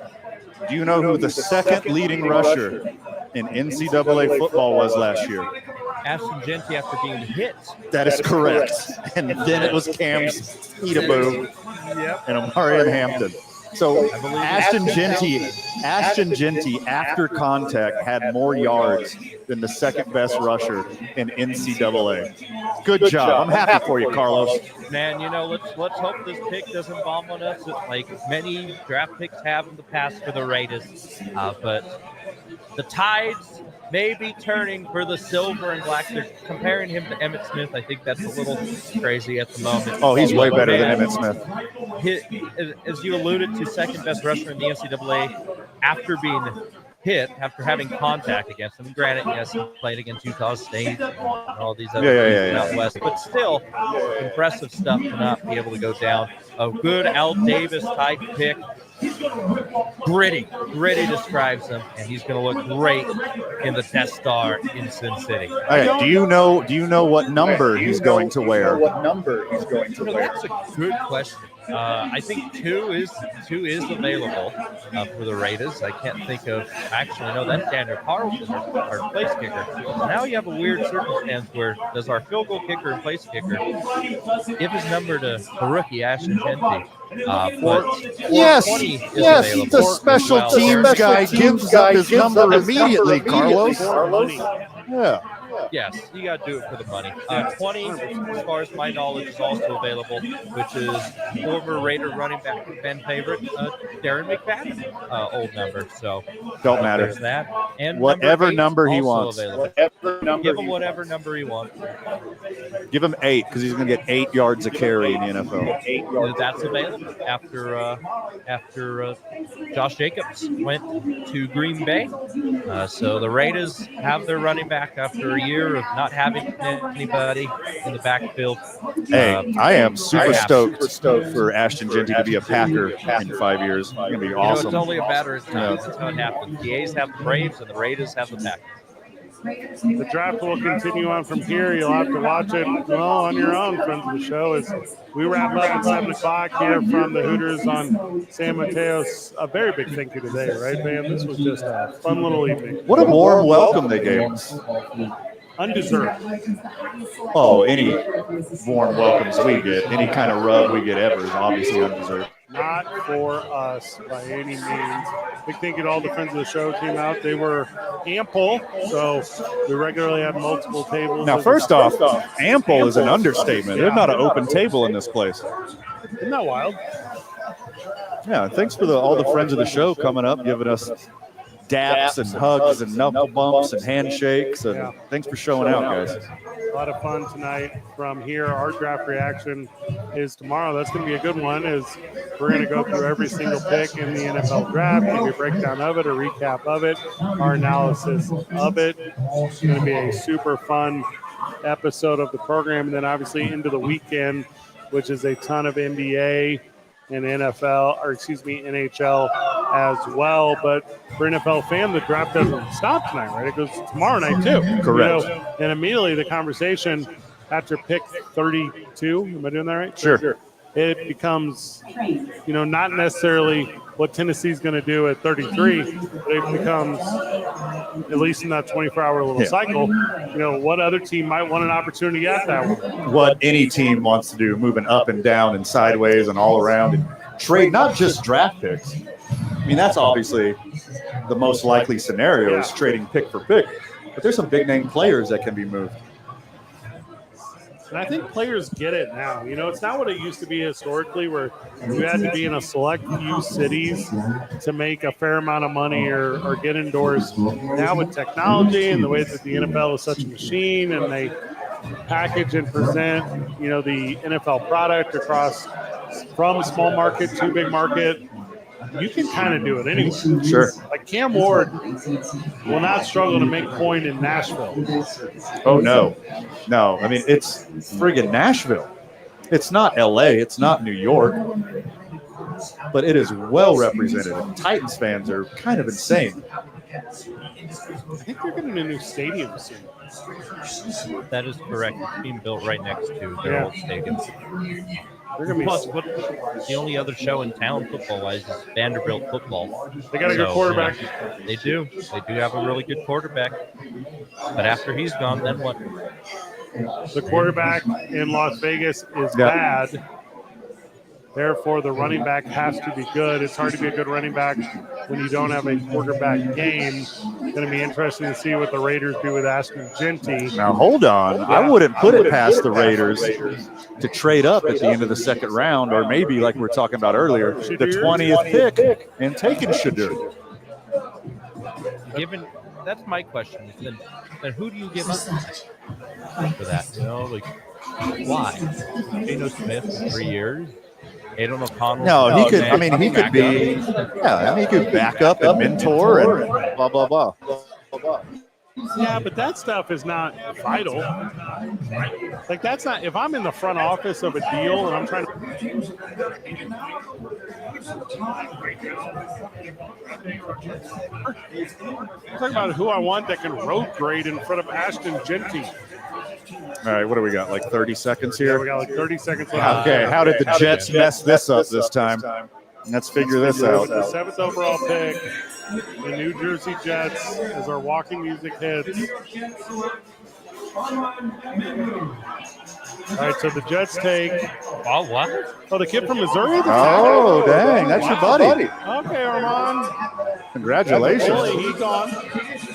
Do you know who the second leading rusher in NCAA football was last year? Ashton Genty after being hit. That is correct. And then it was Cam Skeetaboo and Amarian Hampton. So Ashton Genty after contact had more yards than the second best rusher in NCAA. Good job. I'm happy for you, Carlos. Man, you know, let's hope this pick doesn't bomb on us like many draft picks have in the past for the Raiders. But the tides may be turning for the silver and black. They're comparing him to Emmitt Smith. I think that's a little crazy at the moment. Oh, he's way better than Emmitt Smith. As you alluded to, second best rusher in the NCAA after being hit, after having contact against him. Granted, yes, he played against Utah State and all these other teams out west, but still impressive stuff to not be able to go down. A good Al Davis type pick. Gritty describes him, and he's going to look great in the Death Star in Sin City. Okay, do you know what number he's going to wear? That's a good question. I think two is available for the Raiders. I can't think of actually. No, that's Daniel Carlson, our place kicker. Now you have a weird circumstance where does our field goal kicker and place kicker give his number to the rookie Ashton Genty? Yes, the special teams guy gives up his number immediately, Carlos. Yeah. Yes, you got to do it for the money. 20, as far as my knowledge, is also available, which is former Raider running back fan favorite, Darren McFadden, old number. So don't matter. There's that. And whatever number he wants. Give him whatever number he wants. Give him 8 because he's going to get 8 yards a carry in the NFL. That's available after Josh Jacobs went to Green Bay. So the Raiders have their running back after a year of not having anybody in the backfield. Hey, I am super stoked for Ashton Genty to be a Packer in 5 years. It's going to be awesome. It's only a matter of time. That's how it happens. The A's have the Braves and the Raiders have the Packers. The draft will continue on from here. You'll have to watch it on your own, friends of the show, as we wrap up at 7 o'clock here from the Hooters on San Mateo. A very big thank you today, right, man? This was just a fun little evening. What a warm welcome they gave us. Undeserved. Oh, any warm welcomes we get, any kind of rub we get ever is obviously undeserved. Not for us by any means. Big thank you to all the friends of the show came out. They were ample, so we regularly have multiple tables. Now, first off, ample is an understatement. There's not an open table in this place. Isn't that wild? Yeah, thanks for all the friends of the show coming up, giving us daps and hugs and knuckle bumps and handshakes. And thanks for showing out, guys. A lot of fun tonight from here. Our draft reaction is tomorrow. That's going to be a good one. Is we're going to go through every single pick in the NFL draft, give you a breakdown of it, a recap of it, our analysis of it. It's going to be a super fun episode of the program, and then obviously into the weekend, which is a ton of NBA and NHL as well. But for NFL fan, the draft doesn't stop tonight, right? It goes tomorrow night too. Correct. And immediately the conversation after pick 32, am I doing that right? Sure. It becomes, not necessarily what Tennessee's going to do at 33, but it becomes, at least in that 24-hour little cycle, what other team might want an opportunity at that one. What any team wants to do, moving up and down and sideways and all around, and trade not just draft picks. I mean, that's obviously the most likely scenario is trading pick for pick. But there's some big-name players that can be moved. And I think players get it now. It's not what it used to be historically, where you had to be in a select few cities to make a fair amount of money or get endorsed. Now with technology and the way that the NFL is such a machine, and they package and present, the NFL product across from small market to big market, you can kind of do it anywhere. Sure. Like Cam Ward will not struggle to make coin in Nashville. Oh, no. No, I mean, it's friggin' Nashville. It's not L.A., it's not New York, but it is well represented. And Titans fans are kind of insane. I think they're getting a new stadium soon. That is correct. It's being built right next to their old stadium. Plus, the only other show in town football-wise is Vanderbilt football. They got a good quarterback. They do. They do have a really good quarterback. But after he's gone, then what? The quarterback in Las Vegas is bad. Therefore, the running back has to be good. It's hard to be a good running back when you don't have a quarterback game. It's going to be interesting to see what the Raiders do with Ashton Genty. Now, hold on. I wouldn't put it past the Raiders to trade up at the end of the second round, or maybe, like we were talking about earlier, the 20th pick and taking Shadur. That's my question. Then who do you give up for that? Why? Geno Smith for 3 years? Aidan O'Connell. No, he could. I mean, he could be. Yeah, I mean, he could back up and mentor and blah blah blah. Yeah, but that stuff is not vital. Like that's not. If I'm in the front office of a deal and I'm trying to. I'm talking about who I want that can road grade in front of Ashton Genty. All right, what do we got? Like 30 seconds here? Yeah, we got like 30 seconds left. Okay, how did the Jets mess this up this time? Let's figure this out. The 7th overall pick, the New Jersey Jets, as our walking music hits. All right, so the Jets take. Oh, what? Oh, the kid from Missouri? Oh, dang, that's your buddy. Okay, Armand. Congratulations. He's gone.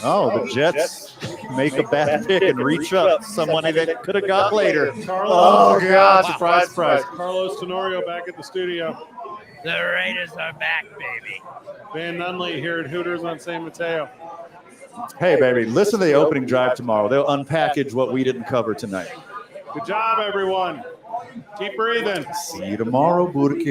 Oh, the Jets make a bad pick and reach up someone that could have got later. Carlos, oh, God, surprise, surprise. Carlos Tenorio back at the studio. The Raiders are back, baby. Van Nunley here at Hooters on San Mateo. Hey, baby, listen to the opening drive tomorrow. They'll unpackage what we didn't cover tonight. Good job, everyone. Keep breathing. See you tomorrow, Burke.